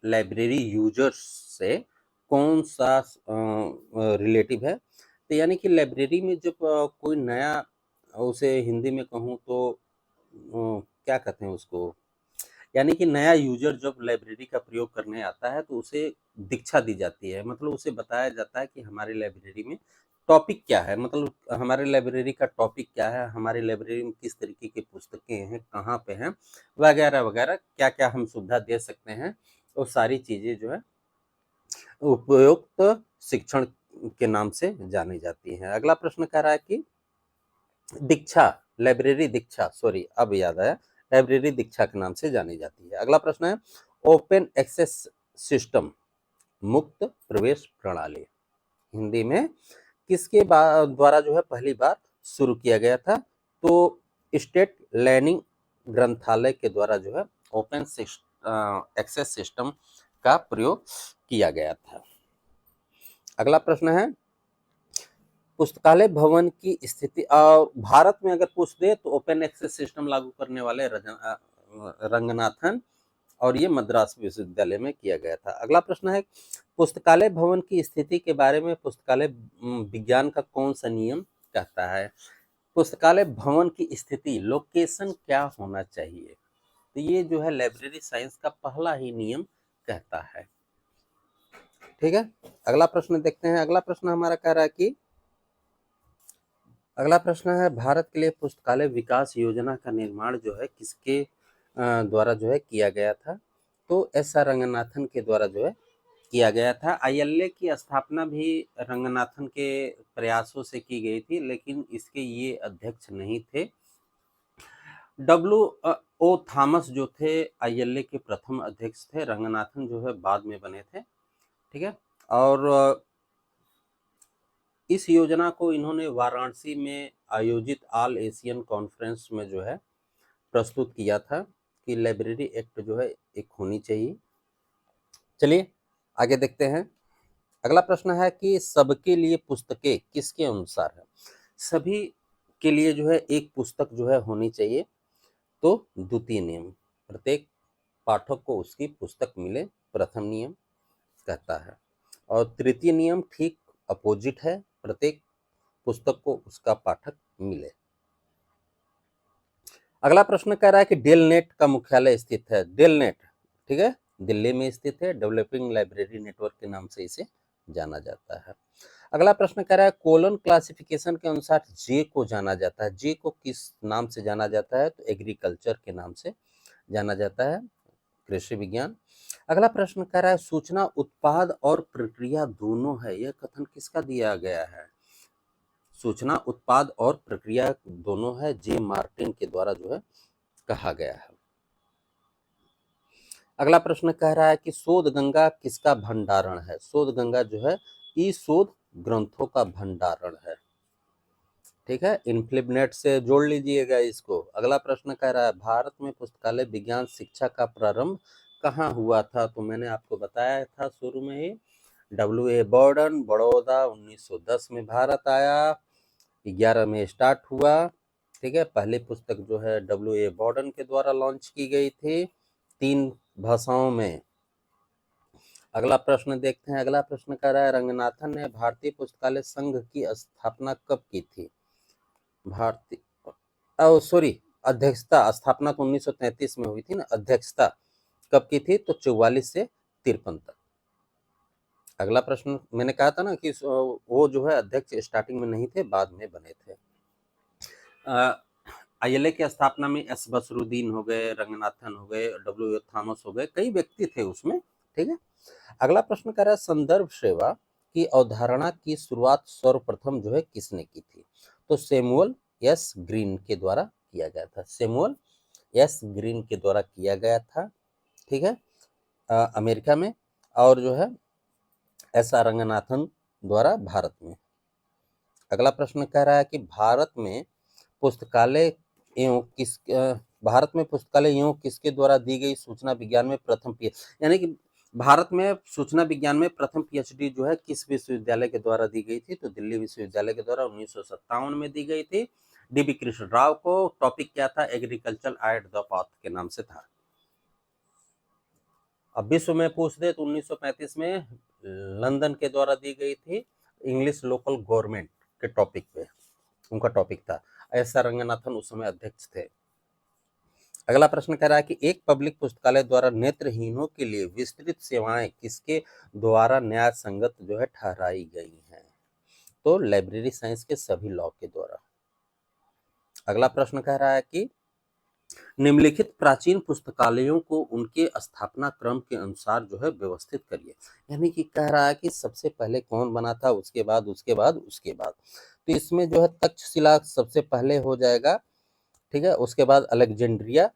[SPEAKER 1] लाइब्रेरी यूजर्स से कौन सा रिलेटिव है? तो यानी कि लाइब्रेरी में जब कोई नया, उसे हिंदी में कहूँ तो क्या कहते हैं उसको, यानी कि नया यूजर जब लाइब्रेरी का प्रयोग करने आता है तो उसे दीक्षा दी जाती है, मतलब उसे बताया जाता है कि हमारी लाइब्रेरी में टॉपिक क्या है, मतलब हमारी लाइब्रेरी का टॉपिक क्या है, हमारी लाइब्रेरी में किस तरीके की पुस्तकें हैं, कहाँ पे हैं, वगैरह वगैरह, क्या क्या हम सुविधा दे सकते हैं, वो सारी चीज़ें जो है उपयुक्त शिक्षण के नाम से जानी जाती हैं। अगला प्रश्न कह रहा है कि दीक्षा, लाइब्रेरी दीक्षा, सॉरी अब याद आया, लाइब्रेरी दीक्षा के नाम से जानी जाती है। अगला प्रश्न है ओपन एक्सेस सिस्टम, मुक्त प्रवेश प्रणाली, हिंदी में किसके द्वारा जो है पहली बार शुरू किया गया था? तो स्टेट लर्निंग ग्रंथालय के द्वारा जो है ओपन एक्सेस सिस्टम का प्रयोग किया गया था। अगला प्रश्न है पुस्तकालय भवन की स्थिति, भारत में अगर पूछ दे तो ओपन एक्सेस सिस्टम लागू करने वाले रंगनाथन और ये मद्रास विश्वविद्यालय में किया गया था। अगला प्रश्न है पुस्तकालय भवन की स्थिति के बारे में पुस्तकालय विज्ञान का कौन सा नियम कहता है? पुस्तकालय भवन की स्थिति, लोकेशन क्या होना चाहिए? तो ये जो है लाइब्रेरी साइंस का पहला ही नियम कहता है। ठीक है, अगला प्रश्न देखते हैं। अगला प्रश्न हमारा कह रहा है कि अगला प्रश्न है भारत के लिए पुस्तकालय विकास योजना का निर्माण जो है किसके द्वारा जो है किया गया था? तो एस आर रंगनाथन के द्वारा जो है किया गया था। आईएलए की स्थापना भी रंगनाथन के प्रयासों से की गई थी, लेकिन इसके ये अध्यक्ष नहीं थे। डब्ल्यू ओ थॉमस जो थे आईएलए के प्रथम अध्यक्ष थे, रंगनाथन जो है बाद में बने थे। ठीक है, और इस योजना को इन्होंने वाराणसी में आयोजित ऑल एशियन कॉन्फ्रेंस में जो है प्रस्तुत किया था कि लाइब्रेरी एक्ट जो है एक होनी चाहिए। चलिए आगे देखते हैं। अगला प्रश्न है कि सबके लिए पुस्तकें किसके अनुसार है? सभी के लिए जो है एक पुस्तक जो है होनी चाहिए। तो द्वितीय नियम, प्रत्येक पाठक को उसकी पुस्तक मिले, प्रथम नियम कहता है। और तृतीय नियम ठीक अपोजिट है, प्रत्येक पुस्तक को उसका पाठक मिले। अगला प्रश्न कह रहा है कि डेलनेट का मुख्यालय स्थित है। डेलनेट, ठीक है, दिल्ली में स्थित है, डेवलपिंग लाइब्रेरी नेटवर्क के नाम से इसे जाना जाता है। अगला प्रश्न कह रहा है कोलन क्लासिफिकेशन के अनुसार जे को जाना जाता है। जे को किस नाम से जाना जाता है? तो एग्रीकल्चर के नाम से जाना जाता है, कृषि विज्ञान। अगला प्रश्न कह रहा है सूचना उत्पाद और प्रक्रिया दोनों है, यह कथन किसका दिया गया है? सूचना उत्पाद और प्रक्रिया दोनों है, जे मार्टिन के द्वारा जो है कहा गया है। अगला प्रश्न कह रहा है कि शोध गंगा किसका भंडारण है? शोध गंगा जो है ई शोध ग्रंथों का भंडारण है। ठीक है, इनफ्लिबनेट से जोड़ लीजिएगा इसको। अगला प्रश्न कह रहा है भारत में पुस्तकालय विज्ञान शिक्षा का प्रारंभ कहाँ हुआ था? तो मैंने आपको बताया था शुरू में ही, डब्ल्यू ए बॉर्डन, बड़ौदा, 1910 में भारत आया, 11 में स्टार्ट हुआ। ठीक है, पहली पुस्तक जो है डब्ल्यू ए बॉर्डन के द्वारा लॉन्च की गई थी 3 भाषाओं में। अगला प्रश्न देखते हैं। अगला प्रश्न कह रहा है रंगनाथन ने भारतीय पुस्तकालय संघ की स्थापना कब की थी? भारतीय सॉरी अध्यक्षता, स्थापना तो 1933 में हुई थी ना, अध्यक्षता कब की थी? तो 44 से 53 तक। अगला प्रश्न मैंने कहा था ना कि वो जो है अध्यक्ष स्टार्टिंग में नहीं थे, बाद में बने थे। आईएलए की स्थापना में एस बसरुद्दीन हो गए, रंगनाथन हो गए, डब्ल्यू थॉमस हो गए, कई व्यक्ति थे उसमें। ठीक है, अगला प्रश्न कह रहा है संदर्भ सेवा की अवधारणा की शुरुआत सर्वप्रथम जो है किसने की थी? तो सैमुअल एस ग्रीन के द्वारा किया गया था। सैमुअल एस ग्रीन के द्वारा किया गया था। ठीक है, अमेरिका में, और जो है एस आर रंगनाथन द्वारा भारत में। अगला प्रश्न कह रहा है कि भारत में पुस्तकालय एवं भारत में पुस्तकालय एवं किसके द्वारा दी गई सूचना विज्ञान में प्रथम यानी कि भारत में सूचना विज्ञान में प्रथम पीएचडी जो है किस विश्वविद्यालय के द्वारा दी गई थी? तो दिल्ली विश्वविद्यालय के द्वारा 1957 में दी गई थी, डीबी कृष्ण राव को। टॉपिक क्या था? एग्रीकल्चर एट द पाथ के नाम से था। अब विश्व में पूछ दे तो 1935 में लंदन के द्वारा दी गई थी, इंग्लिश लोकल गवर्नमेंट के टॉपिक पे उनका टॉपिक था। एस आर रंगनाथन उस समय अध्यक्ष थे। अगला प्रश्न कह रहा है कि एक पब्लिक पुस्तकालय द्वारा नेत्रहीनों के लिए विस्तृत सेवाएं किसके द्वारा न्याय संगत जो है ठहराई गई हैं? तो लाइब्रेरी साइंस के सभी लॉ के द्वारा। अगला प्रश्न कह रहा है कि निम्नलिखित प्राचीन पुस्तकालयों को उनके स्थापना क्रम के अनुसार जो है व्यवस्थित करिए। यानी कि कह रहा है कि सबसे पहले कौन बना था, उसके बाद उसके बाद उसके बाद। तो इसमें जो है तक्षशिला सबसे पहले हो जाएगा, ठीक है। उसके बाद अलेक्जेंड्रिया,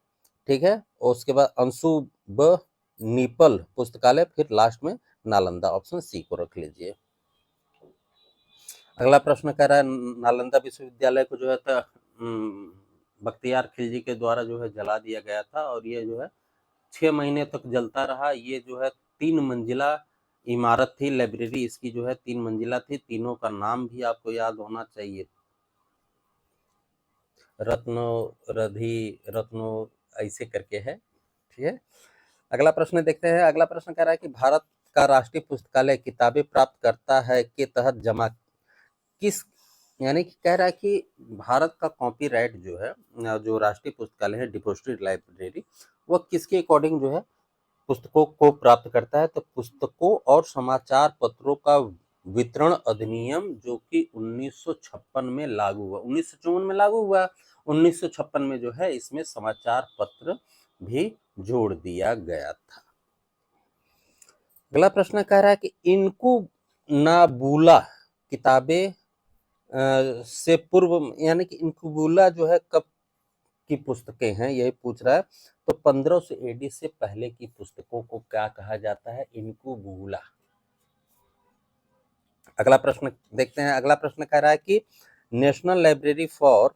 [SPEAKER 1] ठीक है। और उसके बाद अंशुबनिपल पुस्तकालय, फिर लास्ट में नालंदा। ऑप्शन सी को रख लीजिए। अगला प्रश्न कह रहा है नालंदा विश्वविद्यालय को जो है बख्तियार खिलजी के द्वारा जो है जला दिया गया था, और ये जो है 6 महीने तक जलता रहा। ये जो है 3 मंजिला इमारत थी। लाइब्रेरी इसकी जो है 3 मंजिला थी। तीनों का नाम भी आपको याद होना चाहिए, रत्नो, रधि, रत्नो, ऐसे करके है, ठीक है। अगला प्रश्न देखते हैं। अगला प्रश्न कह रहा है कि भारत का राष्ट्रीय पुस्तकालय किताबें प्राप्त करता है के तहत जमा किस, यानी कि कह रहा है कि भारत का कॉपीराइट जो है, जो राष्ट्रीय पुस्तकालय है डिपोजिटरी लाइब्रेरी, वह किसके अकॉर्डिंग जो है पुस्तकों को प्राप्त करता है? तो पुस्तकों और समाचार पत्रों का वितरण अधिनियम, जो कि 1956 में लागू हुआ। 1954 में लागू हुआ, 1956 में जो है इसमें समाचार पत्र भी जोड़ दिया गया था। अगला प्रश्न कह रहा है कि इनकुनाबुला किताबें से पूर्व, यानी कि इनकुबुला जो है कब की पुस्तकें हैं, यही पूछ रहा है। तो 1500 एडी से पहले की पुस्तकों को क्या कहा जाता है? इनकुबुला। अगला प्रश्न देखते हैं। अगला प्रश्न कह रहा है कि national library for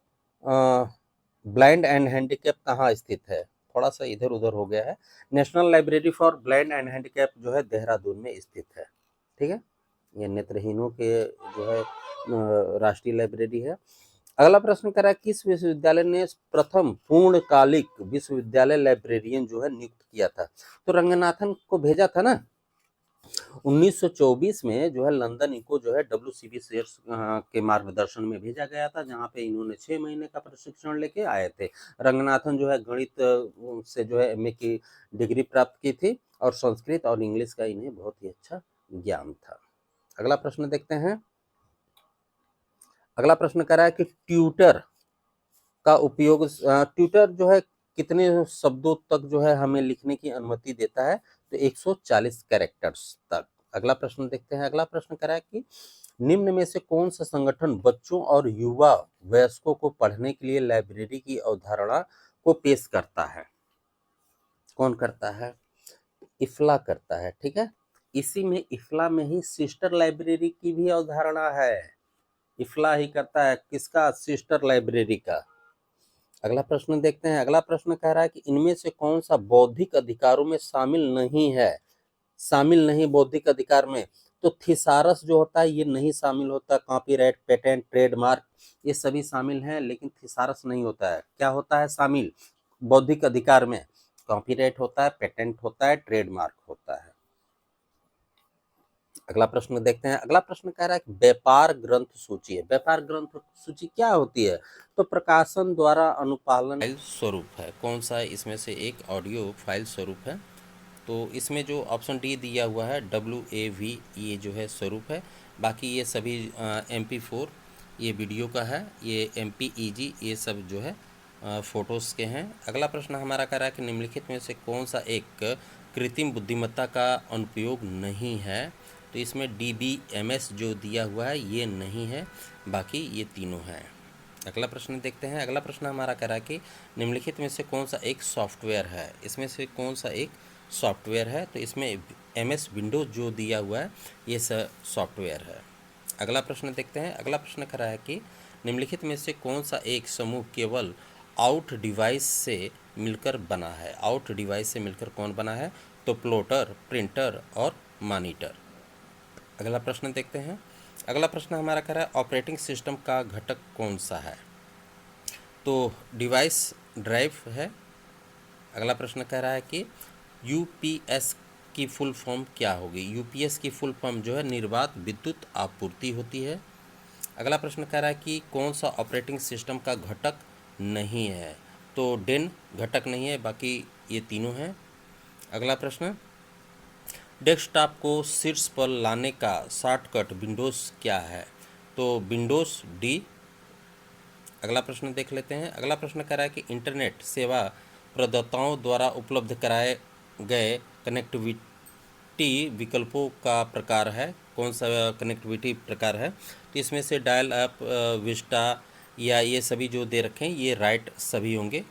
[SPEAKER 1] blind and handicap कहाँ स्थित है? थोड़ा सा इधर उधर हो गया है। National library for blind and handicap जो है देहरादून में स्थित है, ठीक है। ये नेत्रहीनों के जो है राष्ट्रीय लाइब्रेरी है। अगला प्रश्न कह रहा है किस विश्वविद्यालय ने प्रथम पूर्णकालिक विश्वविद्यालय लाइब्रेरियन जो है नियुक्त किया था? तो रंगनाथन को भेजा था ना। 1924 में जो है लंदन इनको जो है WCB शेयर्स के मार्गदर्शन में भेजा गया था, जहां पे इन्होंने 6 महीने का प्रशिक्षण लेके आए थे। रंगनाथन जो है गणित से जो है MA की डिग्री प्राप्त की थी, और संस्कृत और इंग्लिश का इन्हें बहुत ही अच्छा ज्ञान था। अगला प्रश्न देखते हैं। अगला प्रश्न कर रहा है कि ट्यूटर का उपयोग, ट्यूटर जो है कितने शब्दों तक जो है हमें लिखने की अनुमति देता है? तो 140 कैरेक्टर्स तक। अगला प्रश्न देखते हैं। अगला प्रश्न कह रहा है कि निम्न में से कौन सा संगठन बच्चों और युवा वयस्कों को पढ़ने के लिए लाइब्रेरी की अवधारणा को पेश करता है? कौन करता है? इफ्ला करता है, ठीक है। इसी में इफ्ला में ही सिस्टर लाइब्रेरी की भी अवधारणा है। इफ्ला ही करता है, किसका? सिस्टर लाइब्रेरी का। अगला प्रश्न देखते हैं। अगला प्रश्न कह रहा है कि इनमें से कौन सा बौद्धिक अधिकारों में शामिल नहीं है? शामिल नहीं बौद्धिक अधिकार में। तो थिसारस जो होता है ये नहीं शामिल होता। कॉपीराइट, पेटेंट, ट्रेडमार्क ये सभी शामिल हैं, लेकिन थिसारस नहीं होता है। क्या होता है शामिल बौद्धिक अधिकार में? कॉपीराइट होता है, पेटेंट होता है, ट्रेडमार्क होता है। अगला प्रश्न देखते हैं। अगला प्रश्न कह रहा है कि व्यापार ग्रंथ सूची है। व्यापार ग्रंथ सूची क्या होती है? तो प्रकाशन द्वारा अनुपालन फाइल स्वरूप है। कौन सा है इसमें से? एक ऑडियो फाइल स्वरूप है। तो इसमें जो ऑप्शन डी दिया हुआ है WAV, ये जो है स्वरूप है। बाकी ये सभी MP4 ये वीडियो का है, ये MPEG ये सब जो है फ़ोटोज़ के हैं। अगला प्रश्न हमारा कह रहा है कि निम्नलिखित में से कौन सा एक कृत्रिम बुद्धिमत्ता का अनुप्रयोग नहीं है? तो इसमें DBMS जो दिया हुआ है ये नहीं है, बाकी ये तीनों हैं। अगला प्रश्न देखते हैं। अगला प्रश्न हमारा कह रहा है कि निम्नलिखित में से कौन सा एक सॉफ्टवेयर है? इसमें से कौन सा एक सॉफ्टवेयर है? तो इसमें MS विंडोज जो दिया हुआ है ये सॉफ्टवेयर है। अगला प्रश्न देखते हैं। अगला प्रश्न कह रहा है कि निम्नलिखित में से कौन सा एक समूह केवल आउट डिवाइस से मिलकर बना है? आउट डिवाइस से मिलकर कौन बना है? तो प्लॉटर, प्रिंटर और मॉनिटर। अगला प्रश्न देखते हैं। अगला प्रश्न हमारा कह रहा है ऑपरेटिंग सिस्टम का घटक कौन सा है? तो डिवाइस ड्राइव है। अगला प्रश्न कह रहा है कि UPS की फुल फॉर्म क्या होगी? यूपीएस की फुल फॉर्म जो है निर्बाध विद्युत आपूर्ति होती है। अगला प्रश्न कह रहा है कि कौन सा ऑपरेटिंग सिस्टम का घटक नहीं है? तो डेन घटक नहीं है, बाकी ये तीनों हैं। अगला प्रश्न, डेस्कटॉप को शीर्ष पर लाने का शॉर्टकट विंडोज़ क्या है? तो विंडोज़ डी। अगला प्रश्न देख लेते हैं। अगला प्रश्न कह रहा है कि इंटरनेट सेवा प्रदाताओं द्वारा उपलब्ध कराए गए कनेक्टिविटी विकल्पों का प्रकार है, कौन सा कनेक्टिविटी प्रकार है? तो इसमें से डायल अप, विस्टा या ये सभी जो दे रखे हैं ये राइट सभी होंगे।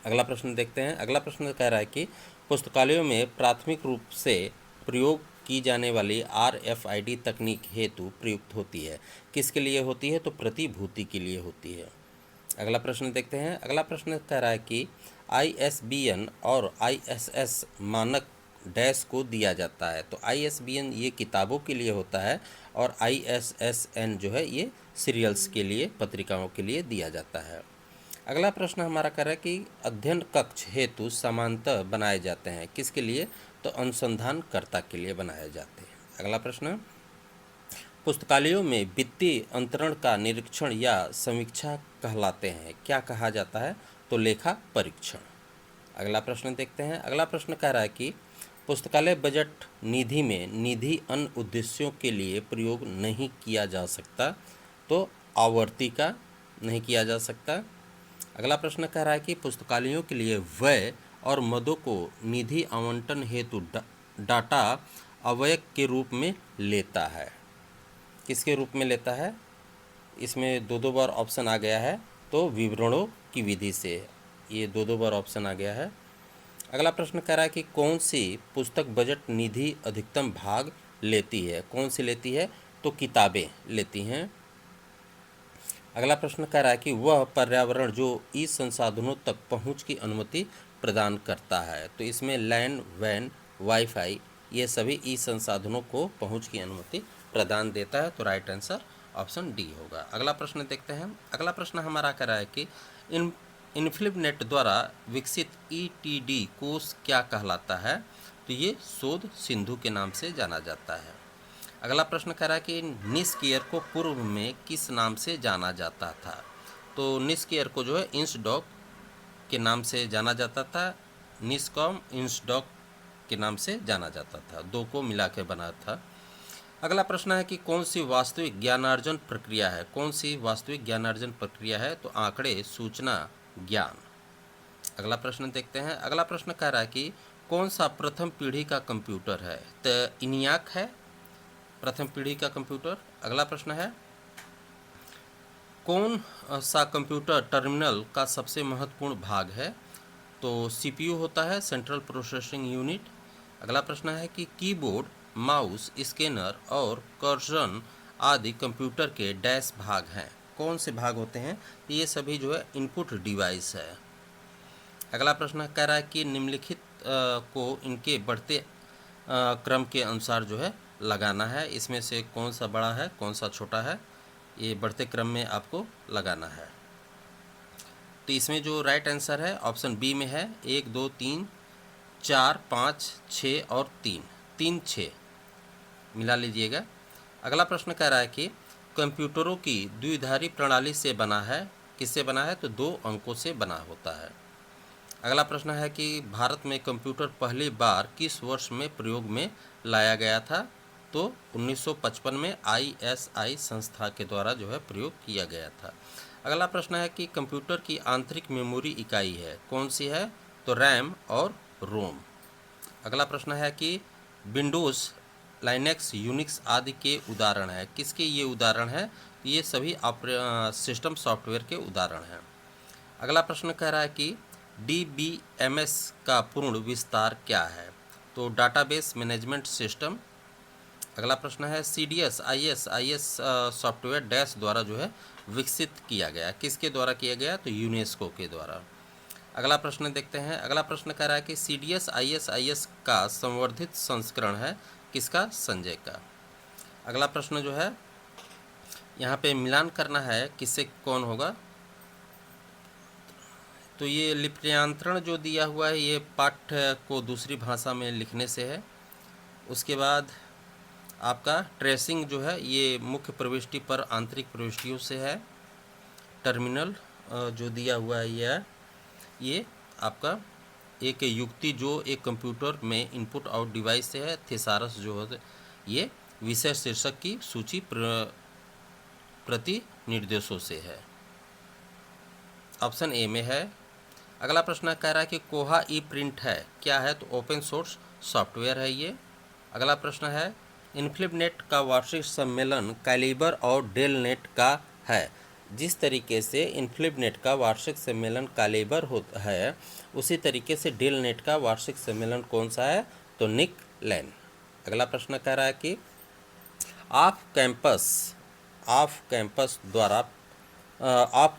[SPEAKER 1] अगला प्रश्न देखते हैं। अगला प्रश्न कह रहा है कि पुस्तकालयों में प्राथमिक रूप से प्रयोग की जाने वाली RFID तकनीक हेतु प्रयुक्त होती है, किसके लिए होती है? तो प्रतिभूति के लिए होती है। अगला प्रश्न देखते हैं। अगला प्रश्न कह रहा है कि ISBN और ISS मानक डैश को दिया जाता है। तो ISBN ये किताबों के लिए होता है और ISSN जो है ये सीरियल्स के लिए, पत्रिकाओं के लिए दिया जाता है। अगला प्रश्न हमारा कह रहा है कि अध्ययन कक्ष हेतु समानांतर बनाए जाते हैं, किसके लिए? तो अनुसंधानकर्ता के लिए बनाए जाते हैं। अगला प्रश्न, पुस्तकालयों में वित्तीय अंतरण का निरीक्षण या समीक्षा कहलाते हैं, क्या कहा जाता है? तो लेखा परीक्षण। अगला प्रश्न देखते हैं। अगला प्रश्न कह रहा है कि पुस्तकालय बजट निधि में निधि अन्य उद्देश्यों के लिए प्रयोग नहीं किया जा सकता, तो आवर्ती का नहीं किया जा सकता। अगला प्रश्न कह रहा है कि पुस्तकालयों के लिए व्यय और मदों को निधि आवंटन हेतु डाटा अवयव के रूप में लेता है, किसके रूप में लेता है? इसमें दो बार ऑप्शन आ गया है, तो विवरणों की विधि से, ये दो बार ऑप्शन आ गया है। अगला प्रश्न कह रहा है कि कौन सी पुस्तक बजट निधि अधिकतम भाग लेती है? कौन सी लेती है? तो किताबें लेती हैं। अगला प्रश्न कह रहा है कि वह पर्यावरण जो ई संसाधनों तक पहुंच की अनुमति प्रदान करता है, तो इसमें लैंड, वैन, वाईफाई ये सभी ई संसाधनों को पहुंच की अनुमति प्रदान देता है, तो राइट आंसर ऑप्शन डी होगा। अगला प्रश्न देखते हैं। अगला प्रश्न हमारा कह रहा है कि इन्फिनिनेट द्वारा विकसित ETD कोष क्या कहलाता है? तो ये शोध सिंधु के नाम से जाना जाता है। अगला प्रश्न कह रहा है कि निस्कियर को पूर्व में किस नाम से जाना जाता था? तो निस्कियर को जो है इंसडॉक के नाम से जाना जाता था, निस्कॉम इंसडॉक के नाम से जाना जाता था, दो को मिला के बना था। अगला प्रश्न है कि कौन सी वास्तविक ज्ञानार्जन प्रक्रिया है? कौन सी वास्तविक ज्ञानार्जन प्रक्रिया है? तो आंकड़े, सूचना, ज्ञान। अगला प्रश्न देखते हैं। अगला प्रश्न कह रहा है कि कौन सा प्रथम पीढ़ी का कंप्यूटर है? तो इनियाक है प्रथम पीढ़ी का कंप्यूटर। अगला प्रश्न है, कौन सा कंप्यूटर टर्मिनल का सबसे महत्वपूर्ण भाग है? तो CPU होता है, सेंट्रल प्रोसेसिंग यूनिट। अगला प्रश्न है कि कीबोर्ड, माउस, स्कैनर और कर्सर आदि कंप्यूटर के डैश भाग हैं, कौन से भाग होते हैं? ये सभी जो है इनपुट डिवाइस है। अगला प्रश्न कह रहा है कि निम्नलिखित को इनके बढ़ते क्रम के अनुसार जो है लगाना है, इसमें से कौन सा बड़ा है, कौन सा छोटा है, ये बढ़ते क्रम में आपको लगाना है। तो इसमें जो राइट आंसर है ऑप्शन बी में है, 1 2 3 4 5 6 और 3 3 6 मिला लीजिएगा। अगला प्रश्न कह रहा है कि कंप्यूटरों की द्विधारी प्रणाली से बना है, किससे बना है? तो 2 अंकों से बना होता है। अगला प्रश्न है कि भारत में कंप्यूटर पहली बार किस वर्ष में प्रयोग में लाया गया था? तो 1955 में ISI संस्था के द्वारा जो है प्रयोग किया गया था। अगला प्रश्न है कि कंप्यूटर की आंतरिक मेमोरी इकाई है, कौन सी है? तो रैम और रोम। अगला प्रश्न है कि विंडोज़, लाइनेक्स, यूनिक्स आदि के उदाहरण है, किसके ये उदाहरण है? ये सभी सिस्टम सॉफ्टवेयर के उदाहरण हैं। अगला प्रश्न कह रहा है कि DBMS का पूर्ण विस्तार क्या है? तो डाटाबेस मैनेजमेंट सिस्टम। अगला प्रश्न है CDS IS सॉफ्टवेयर डैश द्वारा जो है विकसित किया गया, किसके द्वारा किया गया? तो यूनेस्को के द्वारा। अगला प्रश्न देखते हैं। अगला प्रश्न कह रहा है कि CDS IS का संवर्धित संस्करण है, किसका? संजय का। अगला प्रश्न जो है यहाँ पे मिलान करना है, किससे कौन होगा?
[SPEAKER 2] तो ये लिप्यंतरण जो दिया हुआ है ये पाठ्य को दूसरी भाषा में लिखने से है। उसके बाद आपका ट्रेसिंग जो है ये मुख्य प्रविष्टि पर आंतरिक प्रविष्टियों से है। टर्मिनल जो दिया हुआ है ये आपका एक युक्ति जो एक कंप्यूटर में इनपुट आउट डिवाइस से है। थेसारस जो है ये विषय शीर्षक की सूची प्रति निर्देशों से है। ऑप्शन ए में है। अगला प्रश्न कह रहा है कि कोहा ई प्रिंट है, क्या है? तो ओपन सोर्स सॉफ्टवेयर है ये। अगला प्रश्न है इन्फ्लिपनेट का वार्षिक सम्मेलन कैलिबर और डेल नेट का है। जिस तरीके से इन्फ्लिपनेट का वार्षिक सम्मेलन कैलिबर होता है उसी तरीके से डेल नेट का वार्षिक सम्मेलन कौन सा है? तो निक लैन। अगला प्रश्न कह रहा है कि ऑफ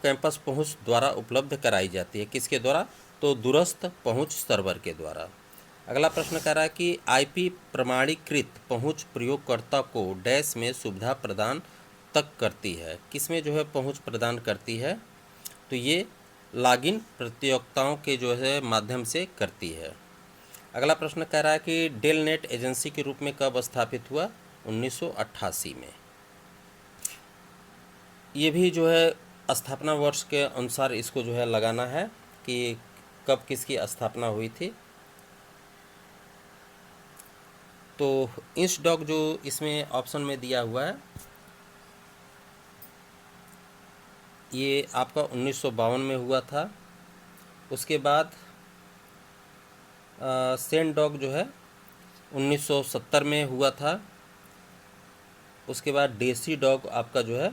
[SPEAKER 2] कैंपस पहुंच द्वारा उपलब्ध कराई जाती है, किसके द्वारा? तो दूरस्थ पहुंच सर्वर के द्वारा। अगला प्रश्न कह रहा है कि आईपी प्रमाणीकृत पहुंच प्रयोगकर्ता को डैश में सुविधा प्रदान तक करती है, किसमें जो है पहुंच प्रदान करती है? तो ये लॉगिन प्रतियोगिताओं के जो है माध्यम से करती है। अगला प्रश्न कह रहा है कि डेल नेट एजेंसी के रूप में कब स्थापित हुआ? 1988 में। ये भी जो है स्थापना वर्ष के अनुसार इसको जो है लगाना है कि कब किसकी स्थापना हुई थी। तो इंच डॉग जो इसमें ऑप्शन में दिया हुआ है ये आपका 1952 में हुआ था। उसके बाद सेंट डॉग जो है 1970 में हुआ था। उसके बाद देसी डॉग आपका जो है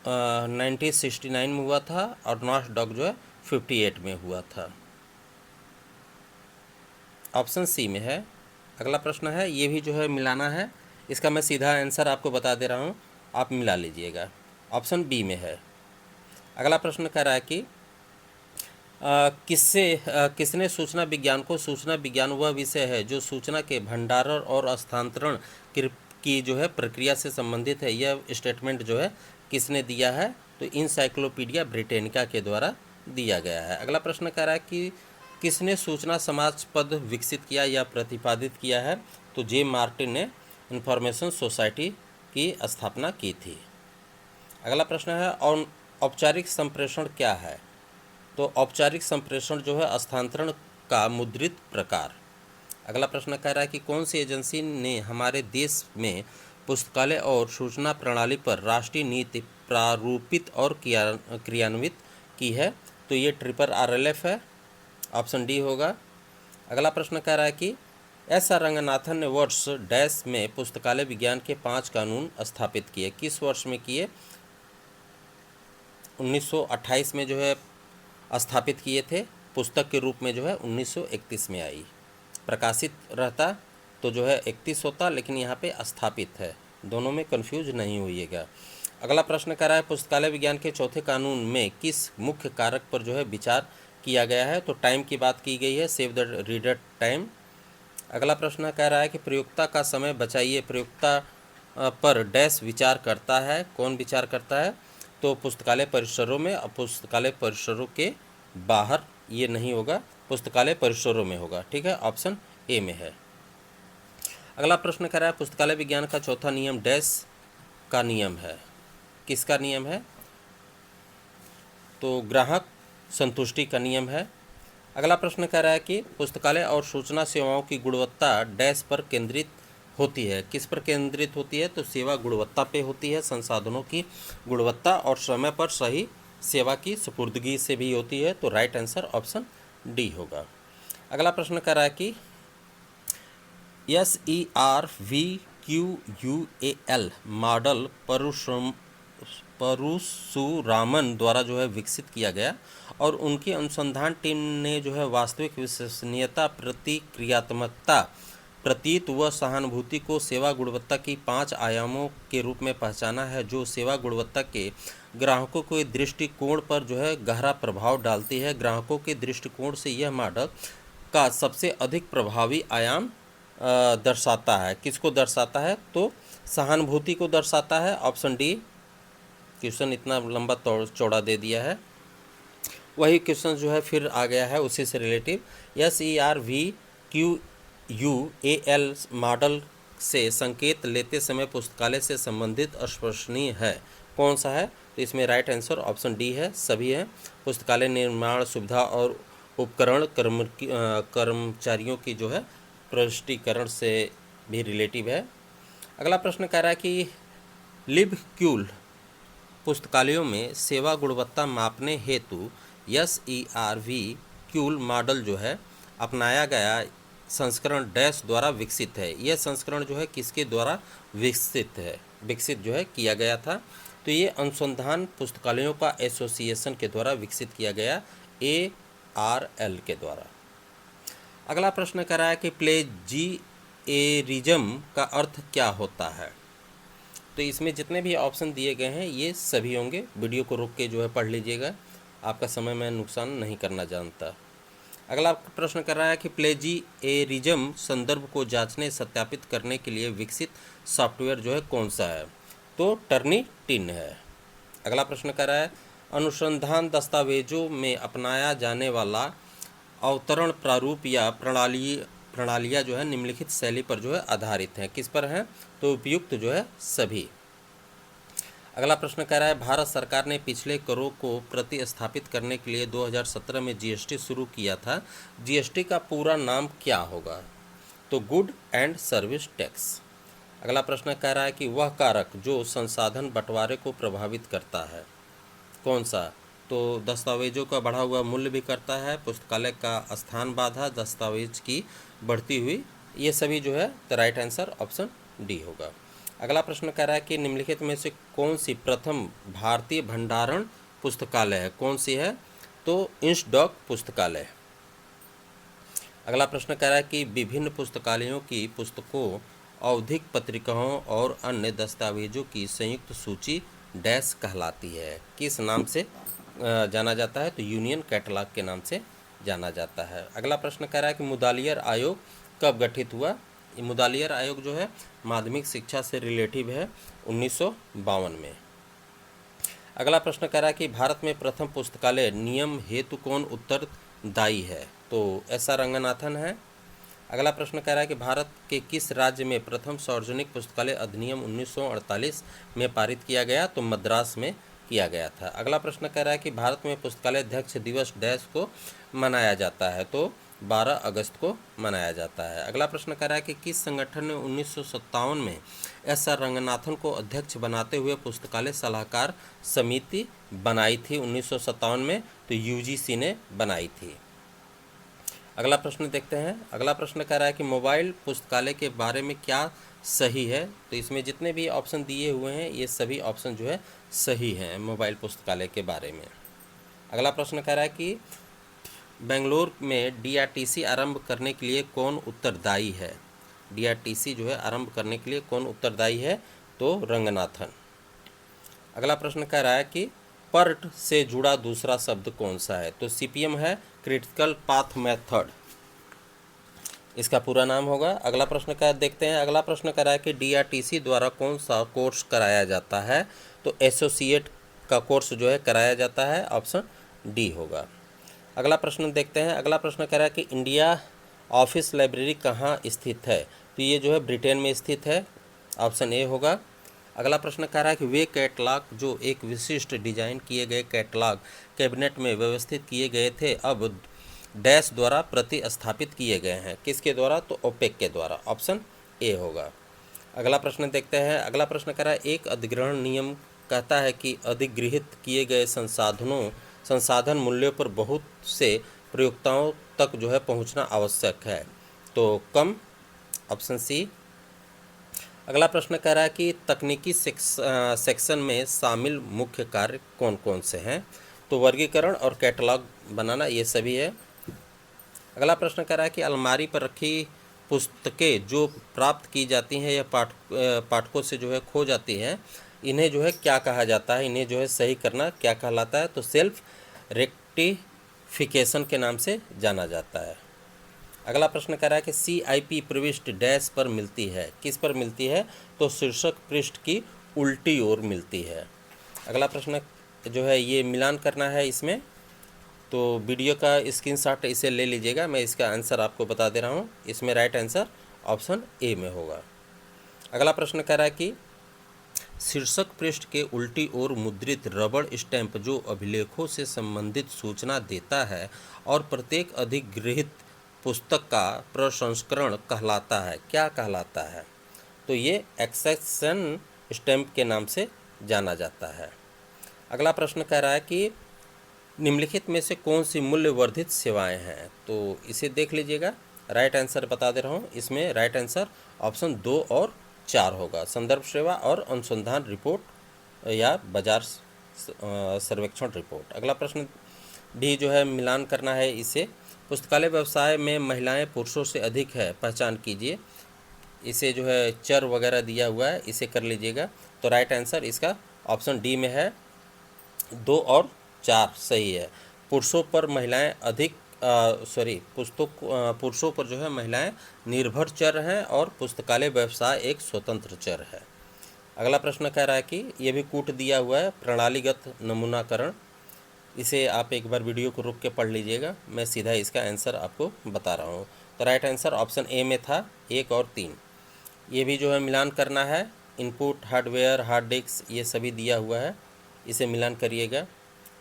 [SPEAKER 2] 1969 में हुआ था और नॉर्थ डॉग जो है 58 में हुआ था। ऑप्शन सी में है। अगला प्रश्न है ये भी जो है मिलाना है, इसका मैं सीधा आंसर आपको बता दे रहा हूँ, आप मिला लीजिएगा। ऑप्शन बी में है। अगला प्रश्न कह रहा है कि किसने सूचना विज्ञान को सूचना विज्ञान वह विषय है जो सूचना के भंडारण और हस्तांतरण की जो है प्रक्रिया से संबंधित है, यह स्टेटमेंट जो है किसने दिया है? तो इनसाइक्लोपीडिया ब्रिटेनिका के द्वारा दिया गया है। अगला प्रश्न कह रहा है कि किसने सूचना समाज पद विकसित किया या प्रतिपादित किया है? तो जे मार्टिन ने इंफॉर्मेशन सोसाइटी की स्थापना की थी। अगला प्रश्न है और औपचारिक संप्रेषण क्या है? तो औपचारिक संप्रेषण जो है स्थानांतरण का मुद्रित प्रकार। अगला प्रश्न कह रहा है कि कौन सी एजेंसी ने हमारे देश में पुस्तकालय और सूचना प्रणाली पर राष्ट्रीय नीति प्रारूपित और क्रियान्वित की है? तो ये RRF है, ऑप्शन डी होगा। अगला प्रश्न कह रहा है कि एस आर रंगनाथन ने वर्ष डैश में पुस्तकालय विज्ञान के 5 कानून स्थापित किए, किस वर्ष में किए? 1928 में जो है स्थापित किए थे। पुस्तक के रूप में जो है 1931 में आई। प्रकाशित रहता तो जो है 31 होता, लेकिन यहाँ पे स्थापित है, दोनों में कंफ्यूज नहीं होइएगा। अगला प्रश्न कर रहा है पुस्तकालय विज्ञान के चौथे कानून में किस मुख्य कारक पर जो है विचार किया गया है? तो टाइम की बात की गई है, सेव द रीडर टाइम। अगला प्रश्न कह रहा है कि प्रयोक्ता का समय बचाइए, प्रयोक्ता पर डैश विचार करता है, कौन विचार करता है? तो पुस्तकालय परिसरों में, पुस्तकालय परिसरों के बाहर ये नहीं होगा, पुस्तकालय परिसरों में होगा। ठीक है, ऑप्शन ए में है। अगला प्रश्न कह रहा है पुस्तकालय विज्ञान का चौथा नियम डैश का नियम है, किसका नियम है? तो ग्राहक संतुष्टि का नियम है। अगला प्रश्न कह रहा है कि पुस्तकालय और सूचना सेवाओं की गुणवत्ता डैश पर केंद्रित होती है, किस पर केंद्रित होती है? तो सेवा गुणवत्ता पे होती है, संसाधनों की गुणवत्ता और समय पर सही सेवा की सुपुर्दगी से भी होती है। तो राइट आंसर ऑप्शन डी होगा। अगला प्रश्न कह रहा है कि SERVQUAL मॉडल परशुरामन द्वारा जो है विकसित किया गया और उनकी अनुसंधान टीम ने जो है वास्तविक विश्वसनीयता, प्रतिक्रियात्मकता, प्रतीत व सहानुभूति को सेवा गुणवत्ता की 5 आयामों के रूप में पहचाना है, जो सेवा गुणवत्ता के ग्राहकों के दृष्टिकोण पर जो है गहरा प्रभाव डालती है। ग्राहकों के दृष्टिकोण से यह मॉडल का सबसे अधिक प्रभावी आयाम दर्शाता है, किसको दर्शाता है? तो सहानुभूति को दर्शाता है, ऑप्शन डी। क्वेश्चन इतना लंबा चौड़ा दे दिया है। वही क्वेश्चन जो है फिर आ गया है उसी से रिलेटिव। SERVQUAL मॉडल से संकेत लेते समय पुस्तकालय से संबंधित अस्पृशनीय है, कौन सा है? तो इसमें राइट आंसर ऑप्शन डी है, सभी है। पुस्तकालय निर्माण सुविधा और उपकरण कर्मचारियों की जो है प्रविष्टीकरण से भी रिलेटिव है। अगला प्रश्न कह रहा है कि लिबक्यूल पुस्तकालयों में सेवा गुणवत्ता मापने हेतु SERVQUAL मॉडल जो है अपनाया गया संस्करण डैश द्वारा विकसित है। यह संस्करण जो है किसके द्वारा विकसित जो है किया गया था? तो ये अनुसंधान पुस्तकालयों का एसोसिएशन के द्वारा विकसित किया गया, ARL के द्वारा। अगला प्रश्न कर रहा है कि प्लेजिएरिज्म का अर्थ क्या होता है? तो इसमें जितने भी ऑप्शन दिए गए हैं ये सभी होंगे, वीडियो को रोक के जो है पढ़ लीजिएगा, आपका समय मैं नुकसान नहीं करना जानता। अगला प्रश्न कर रहा है कि प्लेजिएरिज्म संदर्भ को जांचने सत्यापित करने के लिए विकसित सॉफ्टवेयर जो है कौन सा है? तो टर्निटिन है। अगला प्रश्न कर रहा है अनुसंधान दस्तावेजों में अपनाया जाने वाला अवतरण प्रारूप या प्रणालियाँ जो है निम्नलिखित शैली पर जो है आधारित हैं, किस पर हैं? तो उपयुक्त जो है सभी। अगला प्रश्न कह रहा है भारत सरकार ने पिछले करों को प्रतिस्थापित करने के लिए 2017 में GST शुरू किया था, GST का पूरा नाम क्या होगा? तो गुड एंड सर्विस टैक्स। अगला प्रश्न कह रहा है कि वह कारक जो संसाधन बंटवारे को प्रभावित करता है, कौन सा? तो दस्तावेजों का बढ़ा हुआ मूल्य भी करता है, पुस्तकालय का स्थान बाधा, दस्तावेज की बढ़ती हुई, ये सभी जो है तो राइट आंसर ऑप्शन डी होगा। अगला प्रश्न कह रहा है कि निम्नलिखित में से कौन सी प्रथम भारतीय भंडारण पुस्तकालय है, कौन सी है? तो इंसडॉक पुस्तकालय। अगला प्रश्न कह रहा है कि विभिन्न पुस्तकालयों की पुस्तकों, आवधिक पत्रिकाओं और अन्य दस्तावेजों की संयुक्त सूची डैश कहलाती है, किस नाम से जाना जाता है? तो यूनियन कैटलॉग के नाम से जाना जाता है। अगला प्रश्न कह रहा है कि मुदालियर आयोग कब गठित हुआ? ये मुदालियर आयोग जो है माध्यमिक शिक्षा से रिलेटिव है, 1952 में। अगला प्रश्न कह रहा है कि भारत में प्रथम पुस्तकालय नियम हेतु कौन उत्तरदायी है? तो SR रंगनाथन है। अगला प्रश्न कह रहा है कि भारत के किस राज्य में प्रथम सार्वजनिक पुस्तकालय अधिनियम 1948 में पारित किया गया? तो मद्रास में किया गया था। अगला प्रश्न कह रहा है कि भारत में पुस्तकालय अध्यक्ष दिवस डैश को मनाया जाता है? तो 12 अगस्त को मनाया जाता है। अगला प्रश्न कह रहा है कि किस संगठन ने 1957 में SR रंगनाथन को अध्यक्ष बनाते हुए पुस्तकालय सलाहकार समिति बनाई थी 1957 में? तो UGC ने बनाई थी। अगला प्रश्न देखते हैं। अगला प्रश्न कह रहा है कि मोबाइल पुस्तकालय के बारे में क्या सही है? तो इसमें जितने भी ऑप्शन दिए हुए हैं ये सभी ऑप्शन जो है सही हैं मोबाइल पुस्तकालय के बारे में। अगला प्रश्न कह रहा है कि बेंगलोर में DRTC आरंभ करने के लिए कौन उत्तरदायी है? DRTC जो है आरंभ करने के लिए कौन उत्तरदायी है? तो रंगनाथन। अगला प्रश्न कह रहा है कि PERT से जुड़ा दूसरा शब्द कौन सा है? तो CPM है, क्रिटिकल पाथ मेथड, इसका पूरा नाम होगा। अगला प्रश्न का देखते हैं। अगला प्रश्न कह रहा है कि DRTC द्वारा कौन सा कोर्स कराया जाता है? तो एसोसिएट का कोर्स जो है कराया जाता है, ऑप्शन डी होगा। अगला प्रश्न देखते हैं। अगला प्रश्न कह रहा है कि इंडिया ऑफिस लाइब्रेरी कहाँ स्थित है? तो ये जो है ब्रिटेन में स्थित है, ऑप्शन ए होगा। अगला प्रश्न कह रहा है कि वे कैटलॉग जो एक विशिष्ट डिजाइन किए गए कैटलॉग कैबिनेट में व्यवस्थित किए गए थे अब डैश द्वारा प्रतिस्थापित किए गए हैं, किसके द्वारा? तो ओपेक के द्वारा, ऑप्शन ए होगा। अगला प्रश्न देखते हैं। अगला प्रश्न कह रहा है एक अधिग्रहण नियम कहता है कि अधिगृहित किए गए संसाधन मूल्यों पर बहुत से प्रयोक्ताओं तक जो है पहुंचना आवश्यक है, तो कम, ऑप्शन सी। अगला प्रश्न कह रहा है कि तकनीकी सेक्शन में शामिल मुख्य कार्य कौन कौन से हैं? तो वर्गीकरण और कैटलॉग बनाना, ये सभी है। अगला प्रश्न कह रहा है कि अलमारी पर रखी पुस्तकें जो प्राप्त की जाती हैं या पाठकों से जो है खो जाती हैं, इन्हें जो है क्या कहा जाता है? इन्हें जो है सही करना क्या कहलाता है? तो सेल्फ रेक्टिफिकेशन के नाम से जाना जाता है। अगला प्रश्न कह रहा है कि CIP प्रविष्टि डैश पर मिलती है, किस पर मिलती है? तो शीर्षक पृष्ठ की उल्टी ओर मिलती है। अगला प्रश्न जो है ये मिलान करना है इसमें, तो वीडियो का स्क्रीनशॉट इसे ले लीजिएगा। मैं इसका आंसर आपको बता दे रहा हूँ। इसमें राइट आंसर ऑप्शन ए में होगा। अगला प्रश्न कह रहा है कि शीर्षक पृष्ठ के उल्टी ओर मुद्रित रबड़ स्टैंप जो अभिलेखों से संबंधित सूचना देता है और प्रत्येक अधिगृहित पुस्तक का प्रसंस्करण कहलाता है, क्या कहलाता है? तो ये एक्सेशन स्टैंप के नाम से जाना जाता है। अगला प्रश्न कह रहा है कि निम्नलिखित में से कौन सी मूल्य वर्धित सेवाएं हैं? तो इसे देख लीजिएगा। राइट आंसर बता दे रहा हूँ। इसमें राइट आंसर ऑप्शन 2 और 4 होगा। संदर्भ सेवा और अनुसंधान रिपोर्ट या बाजार सर्वेक्षण रिपोर्ट। अगला प्रश्न भी जो है मिलान करना है इसे। पुस्तकालय व्यवसाय में महिलाएं पुरुषों से अधिक है, पहचान कीजिए। इसे जो है चर वगैरह दिया हुआ है, इसे कर लीजिएगा। तो राइट आंसर इसका ऑप्शन डी में है। 2 और 4 सही है। पुरुषों पर महिलाएं अधिक पुरुषों पर जो है महिलाएं निर्भर चर हैं और पुस्तकालय व्यवसाय एक स्वतंत्र चर है। अगला प्रश्न कह रहा है कि ये भी कूट दिया हुआ है, प्रणालीगत नमूनाकरण। इसे आप एक बार वीडियो को रुक के पढ़ लीजिएगा, मैं सीधा इसका आंसर आपको बता रहा हूँ। तो राइट आंसर ऑप्शन ए में था, 1 और 3। ये भी जो है मिलान करना है। इनपुट हार्डवेयर, हार्ड डिस्क, ये सभी दिया हुआ है, इसे मिलान करिएगा।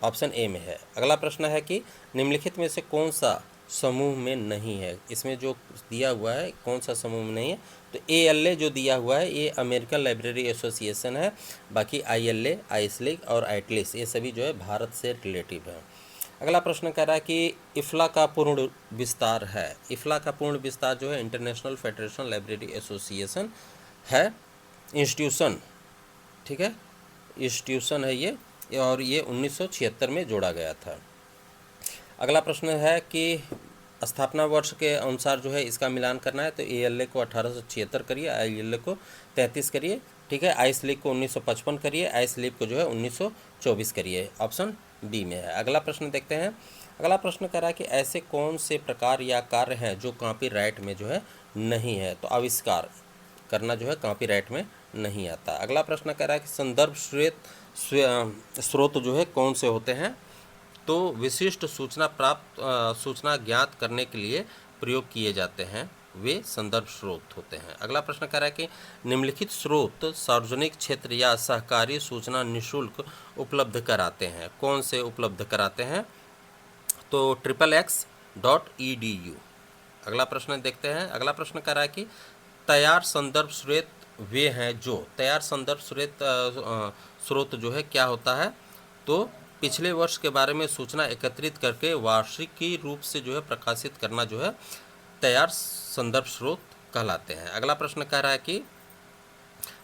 [SPEAKER 2] ऑप्शन ए में है। अगला प्रश्न है कि निम्नलिखित में से कौन सा समूह में नहीं है? इसमें जो दिया हुआ है कौन सा समूह में नहीं है? तो ALA जो दिया हुआ है ये अमेरिकन लाइब्रेरी एसोसिएशन है। बाकी ILA, आइसलिक और आइटलिस ये सभी जो है भारत से रिलेटिव है। अगला प्रश्न कह रहा है कि इफ्ला का पूर्ण विस्तार है। इफ्ला का पूर्ण विस्तार जो है इंटरनेशनल फेडरेशन लाइब्रेरी एसोसिएशन है, इंस्टीट्यूशन, ठीक है, इंस्टीट्यूशन है ये, और ये 1976 में जोड़ा गया था। अगला प्रश्न है कि स्थापना वर्ष के अनुसार जो है इसका मिलान करना है। तो ALA को 1876 करिए, ILA को 33 करिए, ठीक है, आइसलिक को 1955 करिए, आइसलिप को जो है 1924 करिए। ऑप्शन डी में है। अगला प्रश्न देखते हैं। अगला प्रश्न कह रहा है कि ऐसे कौन से प्रकार या कार्य हैं जो कॉपीराइट में जो है नहीं है? तो आविष्कार करना जो है कॉपीराइट में नहीं आता। अगला प्रश्न कह रहा है कि संदर्भ स्रोत जो है कौन से होते हैं? तो विशिष्ट सूचना ज्ञात करने के लिए प्रयोग किए जाते हैं, वे संदर्भ स्रोत होते हैं। अगला प्रश्न कह रहा है कि निम्नलिखित स्रोत सार्वजनिक क्षेत्र या सहकारी सूचना निःशुल्क उपलब्ध कराते हैं, कौन से उपलब्ध कराते हैं? तो XXX.edu। अगला प्रश्न देखते हैं। अगला प्रश्न कह रहा है कि तैयार संदर्भ स्रोत वे हैं जो, तैयार संदर्भ स्रोत जो है क्या होता है? तो पिछले वर्ष के बारे में सूचना एकत्रित करके वार्षिकी रूप से जो है प्रकाशित करना जो है तैयार संदर्भ स्रोत कहलाते हैं। अगला प्रश्न कह रहा है कि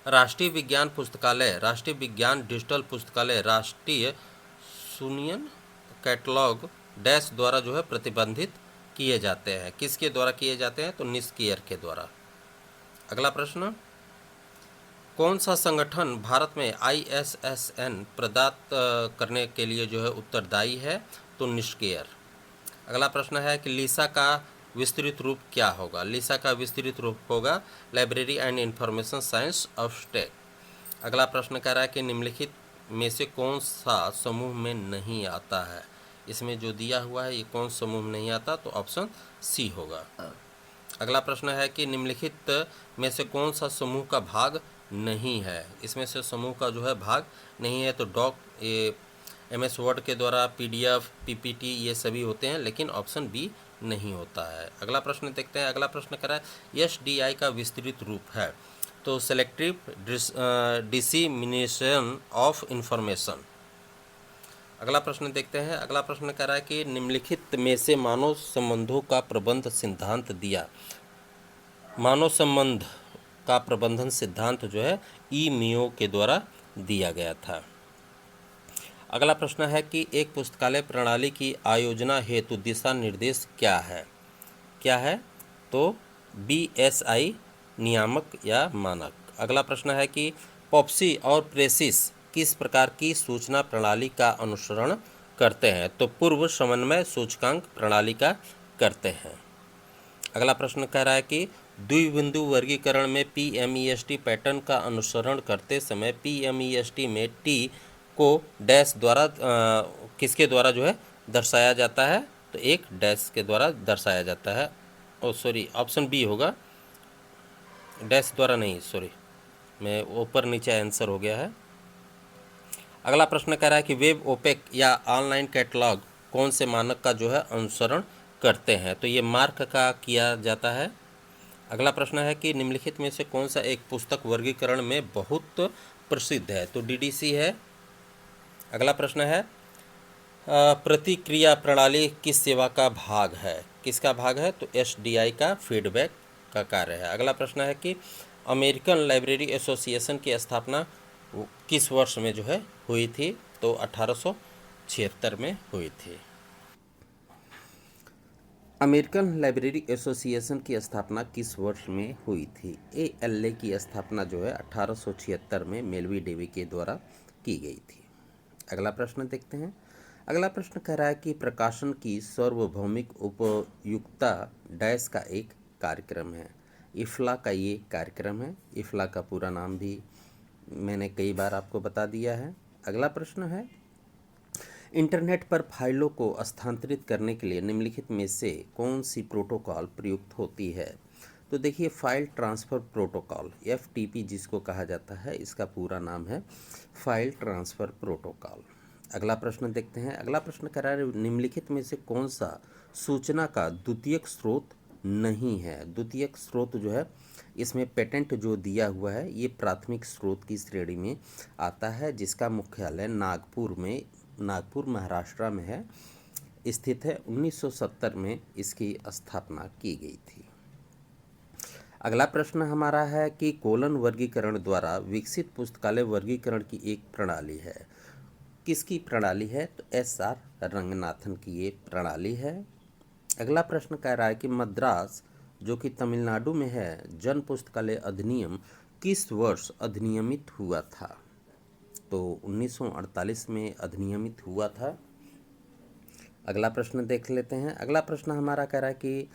[SPEAKER 2] राष्ट्रीय विज्ञान पुस्तकालय, राष्ट्रीय विज्ञान डिजिटल पुस्तकालय, राष्ट्रीय सुनियन कैटलॉग डैश द्वारा जो है प्रतिबंधित किए जाते हैं। किसके द्वारा किए जाते हैं? तो निष्क्रियर के द्वारा। अगला प्रश्न, कौन सा संगठन भारत में ISSN प्रदान करने के लिए जो है उत्तरदायी है? तो निष्क्रियर। अगला प्रश्न है कि लिसा का विस्तृत रूप क्या होगा? लिसा का विस्तृत रूप होगा library and information science of state. अगला प्रश्न कह रहा है कि निम्नलिखित में से कौन सा समूह में नहीं आता है? इसमें जो दिया हुआ है ये कौन समूह में नहीं आता? तो ऑप्शन सी होगा। अगला प्रश्न है कि निम्नलिखित में से कौन सा समूह का भाग नहीं है? इसमें से समूह का जो है भाग नहीं है। तो डॉक, ये MS वर्ड के द्वारा PDF, PPT ये सभी होते हैं, लेकिन ऑप्शन बी नहीं होता है। अगला प्रश्न देखते हैं। अगला प्रश्न कह रहा है SDI का विस्तृत रूप है। तो सेलेक्टिव डिसेमिनेशन ऑफ इंफॉर्मेशन। अगला प्रश्न देखते हैं। अगला प्रश्न कह रहा है कि निम्नलिखित में से मानव संबंधों का प्रबंध सिद्धांत दिया। मानव संबंध का प्रबंधन सिद्धांत जो है मियो के द्वारा दिया गया था। अगला प्रश्न है कि एक पुस्तकालय प्रणाली की आयोजना हेतु दिशा निर्देश क्या है? क्या है? तो BSI नियामक या मानक। अगला प्रश्न है कि पॉप्सी और प्रेसिस किस प्रकार की सूचना प्रणाली का अनुसरण करते हैं? तो पूर्व समन्वय सूचकांक प्रणाली का करते हैं। अगला प्रश्न कह रहा है कि द्विबिंदु वर्गीकरण में PMEST पैटर्न का अनुसरण करते समय PMEST में T को डैश द्वारा किसके द्वारा जो है दर्शाया जाता है? तो एक डैश के द्वारा दर्शाया जाता है। ओ सॉरी, ऑप्शन बी होगा, डैश द्वारा नहीं, सॉरी, मैं ऊपर नीचे आंसर हो गया है। अगला प्रश्न कह रहा है कि वेब ओपेक या ऑनलाइन कैटलॉग कौन से मानक का जो है अनुसरण करते हैं? तो ये मार्क का किया जाता है। अगला प्रश्न है कि निम्नलिखित में से कौन सा एक पुस्तक वर्गीकरण में बहुत प्रसिद्ध है? तो डीडीसी है। अगला प्रश्न है प्रतिक्रिया प्रणाली किस सेवा का भाग है? किसका भाग है? तो एसडीआई का फीडबैक का कार्य है। अगला प्रश्न है कि अमेरिकन लाइब्रेरी एसोसिएशन की स्थापना किस वर्ष में जो है हुई थी? तो 1876 में हुई थी। अमेरिकन लाइब्रेरी एसोसिएशन की स्थापना किस वर्ष में हुई थी? एएलए की स्थापना जो है 1876 में मेलवी डेवी के द्वारा की गई थी। अगला प्रश्न देखते हैं। अगला प्रश्न कह रहा है कि प्रकाशन की सार्वभौमिक उपयुक्तता डैश का एक कार्यक्रम है। इफ्ला का ये कार्यक्रम है। इफ्ला का पूरा नाम भी मैंने कई बार आपको बता दिया है। अगला प्रश्न है इंटरनेट पर फाइलों को स्थानांतरित करने के लिए निम्नलिखित में से कौन सी प्रोटोकॉल प्रयुक्त होती है? तो देखिए, फाइल ट्रांसफ़र प्रोटोकॉल, एफटीपी जिसको कहा जाता है, इसका पूरा नाम है फाइल ट्रांसफ़र प्रोटोकॉल। अगला प्रश्न देखते हैं। अगला प्रश्न कह रहा है निम्नलिखित में से कौन सा सूचना का द्वितीयक स्रोत नहीं है? द्वितीयक स्रोत जो है, इसमें पेटेंट जो दिया हुआ है ये प्राथमिक स्रोत की श्रेणी में आता है, जिसका मुख्यालय नागपुर महाराष्ट्र में है, स्थित है। 1970 में इसकी स्थापना की गई थी। अगला प्रश्न हमारा है कि कोलन वर्गीकरण द्वारा विकसित पुस्तकालय वर्गीकरण की एक प्रणाली है। किसकी प्रणाली है? तो एसआर रंगनाथन की ये प्रणाली है। अगला प्रश्न कह रहा है कि मद्रास जो कि तमिलनाडु में है, जन पुस्तकालय अधिनियम किस वर्ष अधिनियमित हुआ था? तो 1948 में अधिनियमित हुआ था। अगला प्रश्न देख लेते हैं। अगला प्रश्न हमारा कह रहा है कि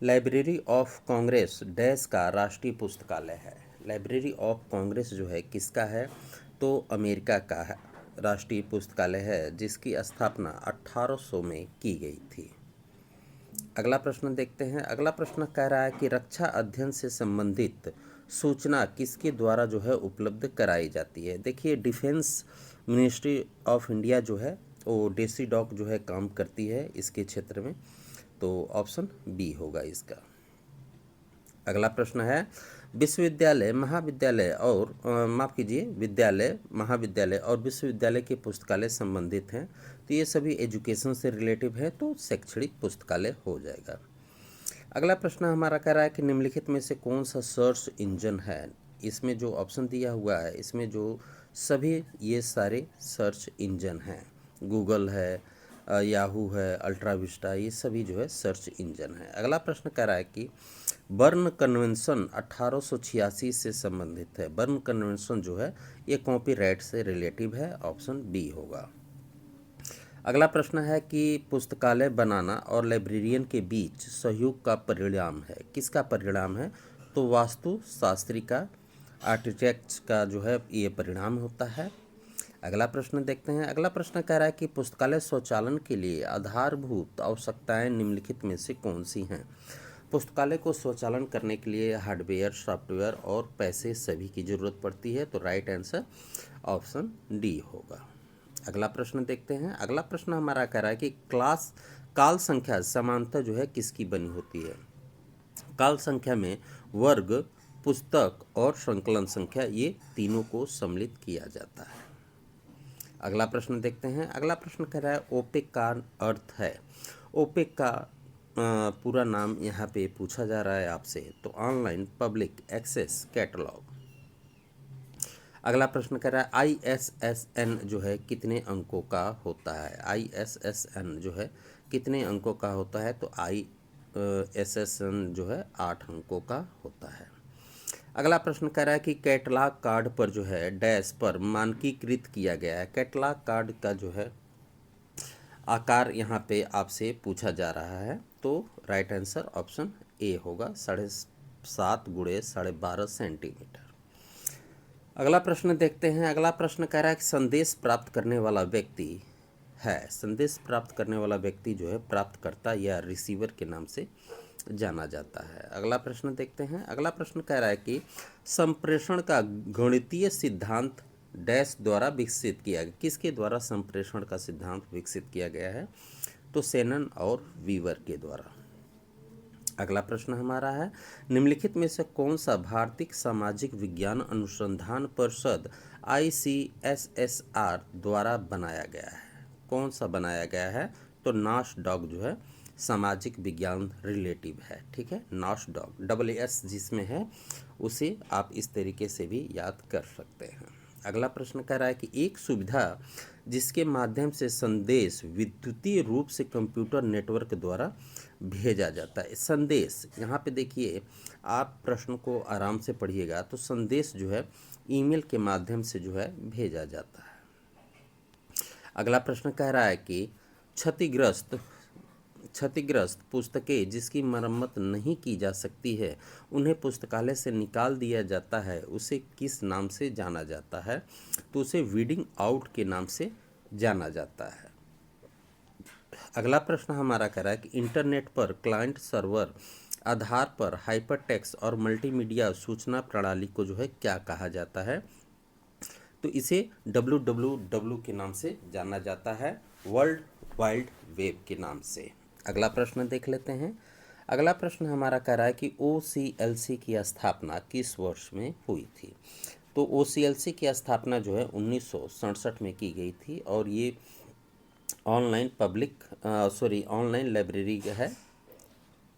[SPEAKER 2] लाइब्रेरी ऑफ कांग्रेस डैश का राष्ट्रीय पुस्तकालय है। लाइब्रेरी ऑफ कांग्रेस जो है किसका है? तो अमेरिका का है, राष्ट्रीय पुस्तकालय है, जिसकी स्थापना 1800 में की गई थी। अगला प्रश्न देखते हैं। अगला प्रश्न कह रहा है कि रक्षा अध्ययन से संबंधित सूचना किसके द्वारा जो है उपलब्ध कराई जाती है? देखिए, डिफेंस मिनिस्ट्री ऑफ इंडिया जो है वो डेसीडॉक जो है काम करती है इसके क्षेत्र में, तो ऑप्शन बी होगा इसका। अगला प्रश्न है विश्वविद्यालय महाविद्यालय और विद्यालय महाविद्यालय और विश्वविद्यालय के पुस्तकालय संबंधित हैं, तो ये सभी एजुकेशन से रिलेटिव है, तो शैक्षणिक पुस्तकालय हो जाएगा। अगला प्रश्न हमारा कह रहा है कि निम्नलिखित में से कौन सा सर्च इंजन है? इसमें जो ऑप्शन दिया हुआ है इसमें जो सभी ये सारे सर्च इंजन हैं, गूगल है, याहू है, अल्ट्रा विस्टा, ये सभी जो है सर्च इंजन है। अगला प्रश्न कह रहा है कि बर्न कन्वेंशन 1886 से संबंधित है। बर्न कन्वेंशन जो है ये कॉपीराइट से रिलेटिव है, ऑप्शन बी होगा। अगला प्रश्न है कि पुस्तकालय बनाना और लाइब्रेरियन के बीच सहयोग का परिणाम है। किसका परिणाम है? तो वास्तु शास्त्री का, आर्किटेक्ट्स का जो है ये परिणाम होता है। अगला प्रश्न देखते हैं। अगला प्रश्न कह रहा है कि पुस्तकालय स्वचालन के लिए आधारभूत आवश्यकताएं निम्नलिखित में से कौन सी हैं? पुस्तकालय को स्वचालन करने के लिए हार्डवेयर, सॉफ्टवेयर और पैसे सभी की ज़रूरत पड़ती है, तो राइट आंसर ऑप्शन डी होगा। अगला प्रश्न देखते हैं। अगला प्रश्न हमारा कह रहा है कि काल संख्या समानता जो है किसकी बनी होती है? काल संख्या में वर्ग, पुस्तक और संकलन संख्या, ये तीनों को सम्मिलित किया जाता है। अगला प्रश्न देखते हैं। अगला प्रश्न कह रहा है ओपेक का अर्थ है। ओपेक का पूरा नाम यहाँ पे पूछा जा रहा है आपसे, तो ऑनलाइन पब्लिक एक्सेस कैटलॉग। अगला प्रश्न कह रहा है ISSN जो है कितने अंकों का होता है? ISSN जो है कितने अंकों का होता है? तो ISSN जो है 8 अंकों का होता है। अगला प्रश्न कह रहा है कि कैटलॉग कार्ड पर जो है डैश पर मानकीकृत किया गया है। कैटलॉग कार्ड का जो है आकार यहाँ पे आपसे पूछा जा रहा है, तो राइट आंसर ऑप्शन ए होगा, 7.5 × 12.5 सेंटीमीटर। अगला प्रश्न देखते हैं। अगला प्रश्न कह रहा है कि संदेश प्राप्त करने वाला व्यक्ति है। संदेश प्राप्त करने वाला व्यक्ति जो है प्राप्तकर्ता या रिसीवर के नाम से जाना जाता है। अगला प्रश्न देखते हैं। अगला प्रश्न कह रहा है कि संप्रेषण का गणितीय सिद्धांत डैश द्वारा विकसित किया गया। किसके द्वारा संप्रेषण का सिद्धांत विकसित किया गया है? तो शेनन और वीवर के द्वारा। अगला प्रश्न हमारा है, निम्नलिखित में से कौन सा भारतीय सामाजिक विज्ञान अनुसंधान परिषद ICSSR द्वारा बनाया गया है? कौन सा बनाया गया है? तो नाश डॉग जो है सामाजिक विज्ञान रिलेटिव है। ठीक है, नाश डॉग SS जिसमें है उसे आप इस तरीके से भी याद कर सकते हैं। अगला प्रश्न कह रहा है कि एक सुविधा जिसके माध्यम से संदेश विद्युतीय रूप से कंप्यूटर नेटवर्क द्वारा भेजा जाता है। संदेश, यहाँ पे देखिए आप प्रश्न को आराम से पढ़िएगा। तो संदेश जो है ईमेल के माध्यम से जो है भेजा जाता है। अगला प्रश्न कह रहा है कि क्षतिग्रस्त पुस्तकें जिसकी मरम्मत नहीं की जा सकती है उन्हें पुस्तकालय से निकाल दिया जाता है, उसे किस नाम से जाना जाता है? तो उसे वीडिंग आउट के नाम से जाना जाता है। अगला प्रश्न हमारा कह रहा है कि इंटरनेट पर क्लाइंट सर्वर आधार पर हाइपरटेक्स्ट और मल्टीमीडिया सूचना प्रणाली को जो है क्या कहा जाता है? तो इसे WWW के नाम से जाना जाता है, वर्ल्ड वाइड वेब के नाम से। अगला प्रश्न देख लेते हैं। अगला प्रश्न हमारा कह रहा है कि OCLC की स्थापना किस वर्ष में हुई थी? तो OCLC की स्थापना जो है 1967 में की गई थी और ये ऑनलाइन लाइब्रेरी है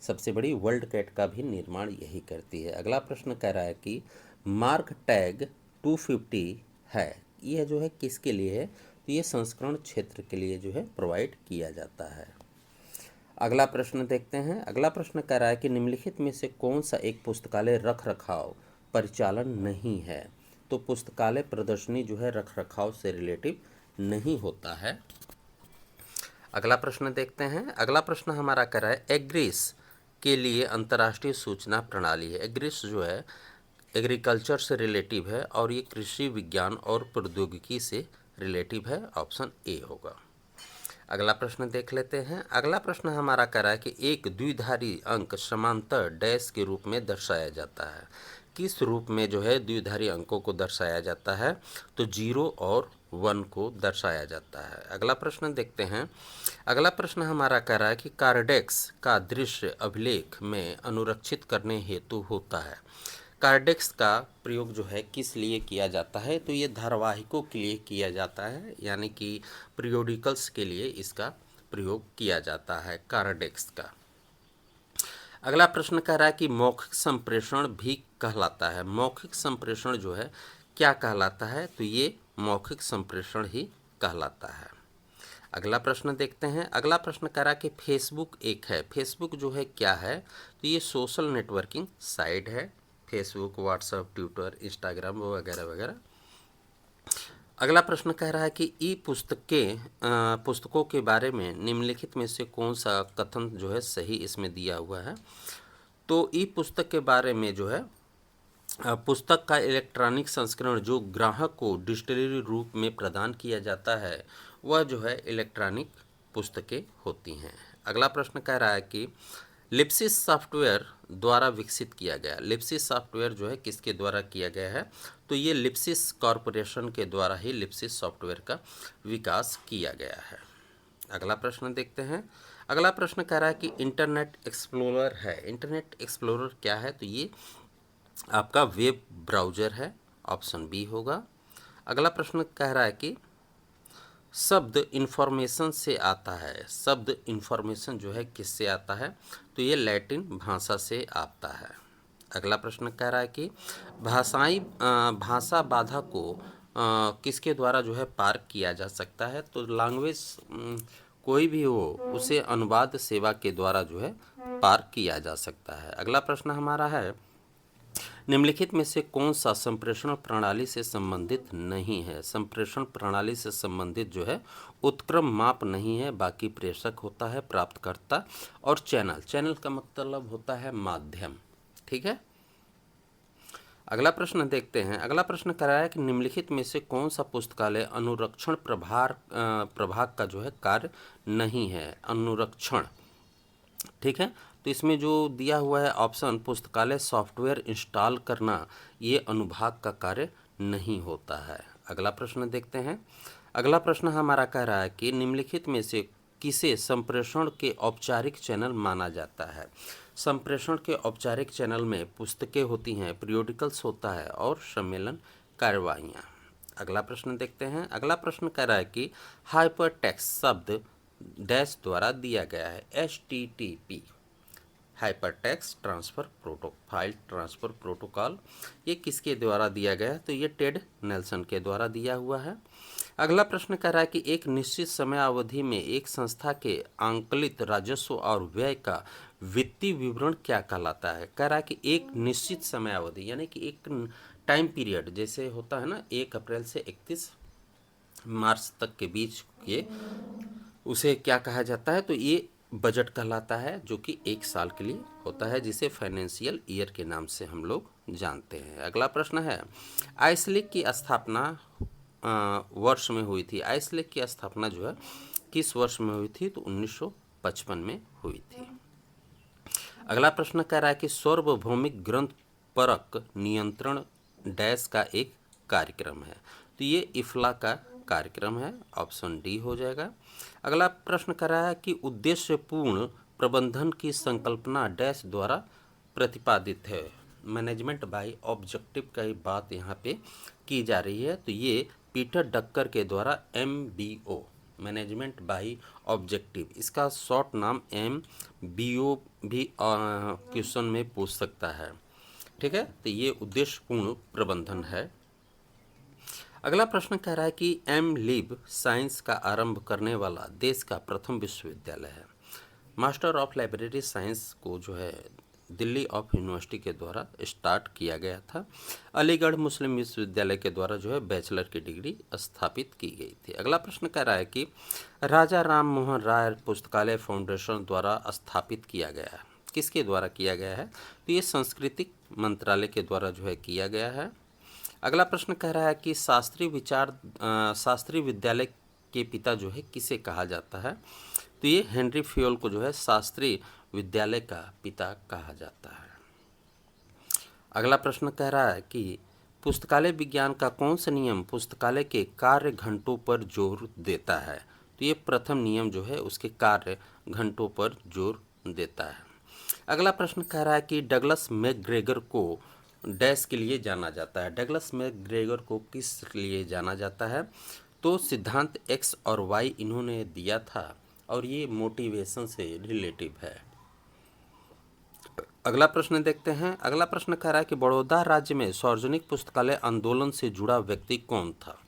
[SPEAKER 2] सबसे बड़ी। वर्ल्ड कैट का भी निर्माण यही करती है। अगला प्रश्न कह रहा है कि मार्क टैग 250 है, यह जो है किसके लिए है? तो ये संस्करण क्षेत्र के लिए जो है प्रोवाइड किया जाता है। अगला प्रश्न देखते हैं। अगला प्रश्न कह रहा है कि निम्नलिखित में से कौन सा एक पुस्तकालय रख रखाव परिचालन नहीं है? तो पुस्तकालय प्रदर्शनी जो है रख रखाव से रिलेटिव नहीं होता है। अगला प्रश्न देखते हैं। अगला प्रश्न हमारा कह रहा है एग्रीस के लिए अंतर्राष्ट्रीय सूचना प्रणाली है। एग्रीस जो है एग्रीकल्चर से रिलेटिव है और ये कृषि विज्ञान और प्रौद्योगिकी से रिलेटिव है। ऑप्शन ए होगा। अगला प्रश्न देख लेते हैं। अगला प्रश्न हमारा कह रहा है कि एक द्विधारी अंक समांतर डैश के रूप में दर्शाया जाता है। किस रूप में जो है द्विधारी अंकों को दर्शाया जाता है? तो 0 और 1 को दर्शाया जाता है। अगला प्रश्न देखते हैं। अगला प्रश्न हमारा कह रहा है कि कार्डेक्स का दृश्य अभिलेख में अनुरक्षित करने हेतु होता है। कार्डेक्स का प्रयोग जो है किस लिए किया जाता है? तो ये धारावाहिकों के लिए किया जाता है, यानी कि पीरियोडिकल्स के लिए इसका प्रयोग किया जाता है कार्डेक्स का। अगला प्रश्न कह रहा है कि मौखिक संप्रेषण भी कहलाता है। मौखिक संप्रेषण जो है क्या कहलाता है? तो ये मौखिक संप्रेषण ही कहलाता है। अगला प्रश्न देखते हैं। अगला प्रश्न कह रहा है कि फेसबुक एक है। फेसबुक जो है क्या है? तो ये सोशल नेटवर्किंग साइट है। फेसबुक, व्हाट्सएप, ट्विटर, इंस्टाग्राम वगैरह वगैरह। अगला प्रश्न कह रहा है कि पुस्तकों के बारे में निम्नलिखित में से कौन सा कथन जो है सही इसमें दिया हुआ है? तो ई पुस्तक के बारे में जो है पुस्तक का इलेक्ट्रॉनिक संस्करण जो ग्राहक को डिजिटली रूप में प्रदान किया जाता है वह जो है इलेक्ट्रॉनिक पुस्तकें होती हैं। अगला प्रश्न कह रहा है कि लिप्सिस सॉफ्टवेयर द्वारा विकसित किया गया। लिप्सिस सॉफ्टवेयर जो है किसके द्वारा किया गया है? तो ये लिप्सिस कॉरपोरेशन के द्वारा ही लिप्सिस सॉफ्टवेयर का विकास किया गया है। अगला प्रश्न देखते हैं। अगला प्रश्न कह रहा है कि इंटरनेट एक्सप्लोरर है। इंटरनेट एक्सप्लोरर क्या है? तो ये आपका वेब ब्राउज़र है। ऑप्शन बी होगा। अगला प्रश्न कह रहा है कि शब्द इन्फॉर्मेशन से आता है। शब्द इन्फॉर्मेशन जो है किससे आता है? तो ये लैटिन भाषा से आता है। अगला प्रश्न कह रहा है कि भाषा बाधा को किसके द्वारा जो है पार किया जा सकता है? तो लैंग्वेज कोई भी हो उसे अनुवाद सेवा के द्वारा जो है पार किया जा सकता है। अगला प्रश्न हमारा है निम्नलिखित में से कौन सा संप्रेषण प्रणाली से संबंधित नहीं है? संप्रेषण प्रणाली से संबंधित जो है उत्क्रम माप नहीं है, बाकी प्रेषक होता है, प्राप्तकर्ता और चैनल। चैनल का मतलब होता है माध्यम। ठीक है। अगला प्रश्न देखते हैं। अगला प्रश्न कह रहा है कि निम्नलिखित में से कौन सा पुस्तकालय अनुरक्षण प्रभाग का जो है कार्य नहीं है। अनुरक्षण, ठीक है। तो इसमें जो दिया हुआ है ऑप्शन पुस्तकालय सॉफ्टवेयर इंस्टॉल करना, ये अनुभाग का कार्य नहीं होता है। अगला प्रश्न देखते हैं। अगला प्रश्न हमारा कह रहा है कि निम्नलिखित में से किसे संप्रेषण के औपचारिक चैनल माना जाता है। संप्रेषण के औपचारिक चैनल में पुस्तकें होती हैं, पीरियोडिकल्स होता है और सम्मेलन कार्यवाहियाँ। अगला प्रश्न देखते हैं। अगला प्रश्न कह रहा है कि हाइपरटेक्स्ट शब्द डैश द्वारा दिया गया है। HTTP, hypertext transfer file transfer protocol, ये किसके द्वारा दिया गया है? तो ये टेड नेल्सन के द्वारा दिया हुआ है। अगला प्रश्न कह रहा है कि एक निश्चित समय अवधि में एक संस्था के आंकलित राजस्व और व्यय का वित्तीय विवरण क्या कहलाता है। कह रहा है कि एक निश्चित समय अवधि यानी कि एक टाइम पीरियड, जैसे होता है ना 1 अप्रैल से 31 मार्च तक के बीच के, उसे क्या कहा जाता है? तो ये बजट कहलाता है, जो कि 1 साल के लिए होता है, जिसे फाइनेंशियल ईयर के नाम से हम लोग जानते हैं। अगला प्रश्न है आइसलैंड की स्थापना वर्ष में हुई थी। आइसलैंड की स्थापना जो है किस वर्ष में हुई थी? तो 1955 में हुई थी। अगला प्रश्न कह रहा है कि सार्वभौमिक ग्रंथ परक नियंत्रण डैश का एक कार्यक्रम है। तो ये इफ्ला का कार्यक्रम है, ऑप्शन डी हो जाएगा। अगला प्रश्न कर रहा है कि उद्देश्यपूर्ण प्रबंधन की संकल्पना डैश द्वारा प्रतिपादित है। मैनेजमेंट बाय ऑब्जेक्टिव का ही बात यहाँ पे की जा रही है। तो ये पीटर डक्कर के द्वारा MBO, मैनेजमेंट बाय ऑब्जेक्टिव, इसका शॉर्ट नाम MBO भी क्वेश्चन में पूछ सकता है, ठीक है। तो ये उद्देश्यपूर्ण प्रबंधन है। अगला प्रश्न कह रहा है कि MLib साइंस का आरंभ करने वाला देश का प्रथम विश्वविद्यालय है। मास्टर ऑफ लाइब्रेरी साइंस को जो है दिल्ली ऑफ यूनिवर्सिटी के द्वारा स्टार्ट किया गया था। अलीगढ़ मुस्लिम विश्वविद्यालय के द्वारा जो है बैचलर की डिग्री स्थापित की गई थी। अगला प्रश्न कह रहा है कि राजा राम मोहन राय पुस्तकालय फाउंडेशन द्वारा स्थापित किया गया है। किसके द्वारा किया गया है? तो ये सांस्कृतिक मंत्रालय के द्वारा जो है किया गया है। अगला प्रश्न कह रहा है कि शास्त्रीय विद्यालय के पिता जो है किसे कहा जाता है? तो ये हेनरी फ्योल को जो है शास्त्रीय विद्यालय का पिता कहा जाता है। अगला प्रश्न कह रहा है कि पुस्तकालय विज्ञान का कौन सा नियम पुस्तकालय के कार्य घंटों पर जोर देता है? तो ये प्रथम नियम जो है उसके कार्य घंटों पर जोर देता है। अगला प्रश्न कह रहा है कि डगलस मैकग्रेगर को डैश के लिए जाना जाता है। डगलस मैकग्रेगर को किस लिए जाना जाता है? तो सिद्धांत X और Y इन्होंने दिया था और ये मोटिवेशन से रिलेटिव है। अगला प्रश्न देखते हैं। अगला प्रश्न कह रहा है कि बड़ौदा राज्य में सार्वजनिक पुस्तकालय आंदोलन से जुड़ा व्यक्ति कौन था?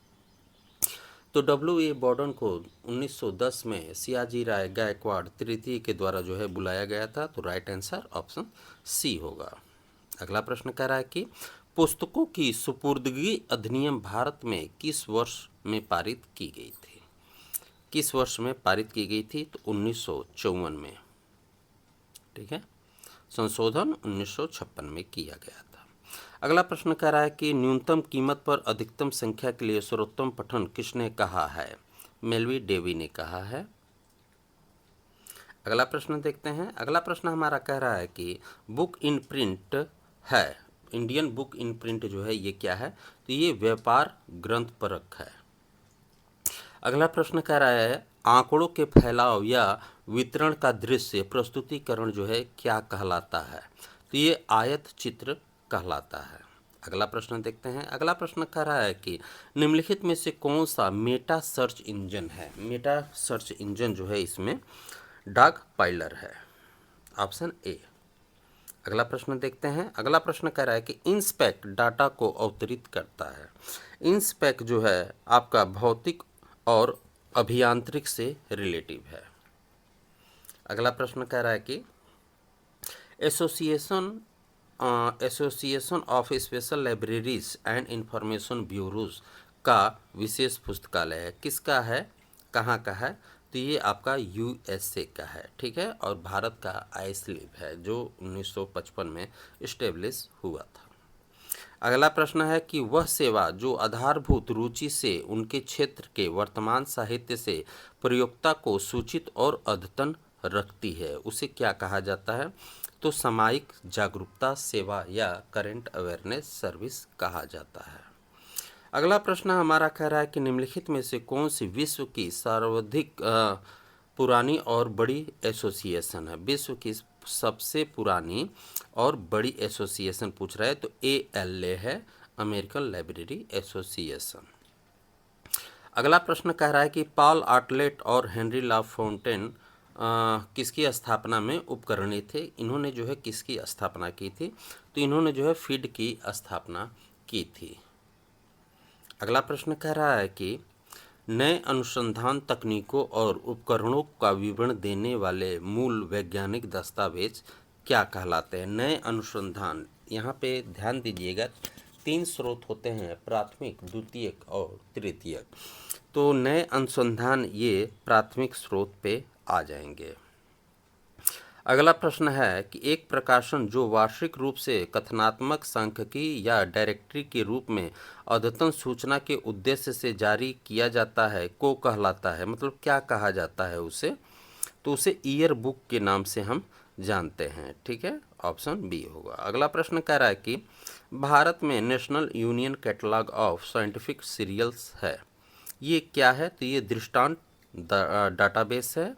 [SPEAKER 2] तो W.A. बॉर्डन को 1910 में सियाजी राय गायकवाड़ तृतीय के द्वारा जो है बुलाया गया था। तो राइट आंसर ऑप्शन सी होगा। अगला प्रश्न कह रहा है कि पुस्तकों की सुपुर्दगी अधिनियम भारत में किस वर्ष में पारित की गई थी? किस वर्ष में पारित की गई थी? तो 1954 में, ठीक है। संशोधन 1956 में किया गया था। अगला प्रश्न कह रहा है कि न्यूनतम कीमत पर अधिकतम संख्या के लिए सर्वोत्तम पठन किसने कहा है? मेलवी डेवी ने कहा है। अगला प्रश्न देखते हैं। अगला प्रश्न हमारा कह रहा है कि बुक इन प्रिंट है, इंडियन बुक इन प्रिंट जो है ये क्या है? तो ये व्यापार ग्रंथ परक है। अगला प्रश्न कह रहा है आंकड़ों के फैलाव या वितरण का दृश्य प्रस्तुतिकरण जो है क्या कहलाता है? तो ये आयत चित्र कहलाता है। अगला प्रश्न देखते हैं। अगला प्रश्न कह रहा है कि निम्नलिखित में से कौन सा मेटा सर्च इंजन है? मेटा सर्च इंजन जो है इसमें डॉग पाइलर है, ऑप्शन ए। अगला प्रश्न देखते हैं। अगला प्रश्न कह रहा है कि इंस्पेक्ट डाटा को अवतरित करता है। इंस्पेक्ट जो है आपका भौतिक और अभियांत्रिक से रिलेटिव है। अगला प्रश्न कह रहा है कि association of special libraries and information bureaus का विशेष पुस्तकालय है। किसका है, कहाँ का है? तो ये आपका USA का है, ठीक है। और भारत का आइसलैंड है जो 1955 में इस्टेब्लिश हुआ था। अगला प्रश्न है कि वह सेवा जो आधारभूत रुचि से उनके क्षेत्र के वर्तमान साहित्य से प्रयोक्ता को सूचित और अद्यतन रखती है, उसे क्या कहा जाता है? तो सामायिक जागरूकता सेवा या करेंट अवेयरनेस सर्विस कहा जाता है। अगला प्रश्न हमारा कह रहा है कि निम्नलिखित में से कौन सी विश्व की सर्वाधिक पुरानी और बड़ी एसोसिएशन है? विश्व की सबसे पुरानी और बड़ी एसोसिएशन पूछ रहा है, तो ALA है, अमेरिकन लाइब्रेरी एसोसिएशन। अगला प्रश्न कह रहा है कि पॉल आर्टलेट और हेनरी लाफोंटेन किसकी स्थापना में उपकरणी थे? इन्होंने जो है किसकी स्थापना की थी? तो इन्होंने जो है फीड की स्थापना की थी। अगला प्रश्न कह रहा है कि नए अनुसंधान तकनीकों और उपकरणों का विवरण देने वाले मूल वैज्ञानिक दस्तावेज क्या कहलाते हैं? नए अनुसंधान, यहाँ पे ध्यान दीजिएगा, 3 स्रोत होते हैं, प्राथमिक, द्वितीयक और तृतीयक। तो नए अनुसंधान ये प्राथमिक स्रोत पे आ जाएंगे। अगला प्रश्न है कि एक प्रकाशन जो वार्षिक रूप से कथनात्मक सांख्यिकी या डायरेक्टरी के रूप में अद्यतन सूचना के उद्देश्य से जारी किया जाता है को कहलाता है, मतलब क्या कहा जाता है उसे? तो उसे ईयर बुक के नाम से हम जानते हैं। ठीक है, ऑप्शन बी होगा। अगला प्रश्न कह रहा है कि भारत में national union catalog of scientific serials है, ये क्या है? तो ये दृष्टांत डाटाबेस है।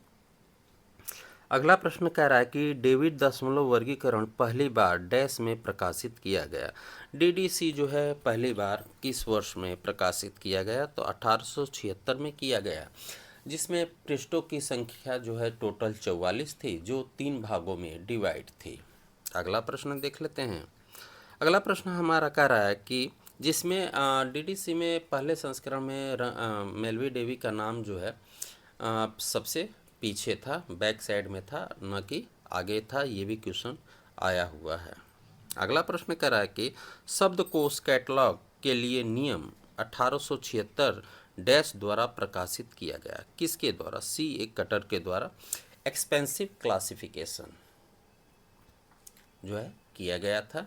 [SPEAKER 2] अगला प्रश्न कह रहा है कि डेविड दशमलव वर्गीकरण पहली बार डैश में प्रकाशित किया गया। DDC जो है पहली बार किस वर्ष में प्रकाशित किया गया? तो 1876 में किया गया, जिसमें पृष्ठों की संख्या जो है टोटल 44 थी, जो 3 भागों में डिवाइड थी। अगला प्रश्न देख लेते हैं। अगला प्रश्न हमारा कह रहा है कि जिसमें DDC में पहले संस्करण में मेलवी डेवी का नाम जो है सबसे पीछे था, बैक साइड में था, न कि आगे था, ये भी क्वेश्चन आया हुआ है। अगला प्रश्न कह रहा है कि शब्दकोश कैटलॉग के लिए नियम 1876 डैश द्वारा प्रकाशित किया गया, किसके द्वारा? C.A. कटर के द्वारा एक्सपेंसिव क्लासिफिकेशन जो है किया गया था।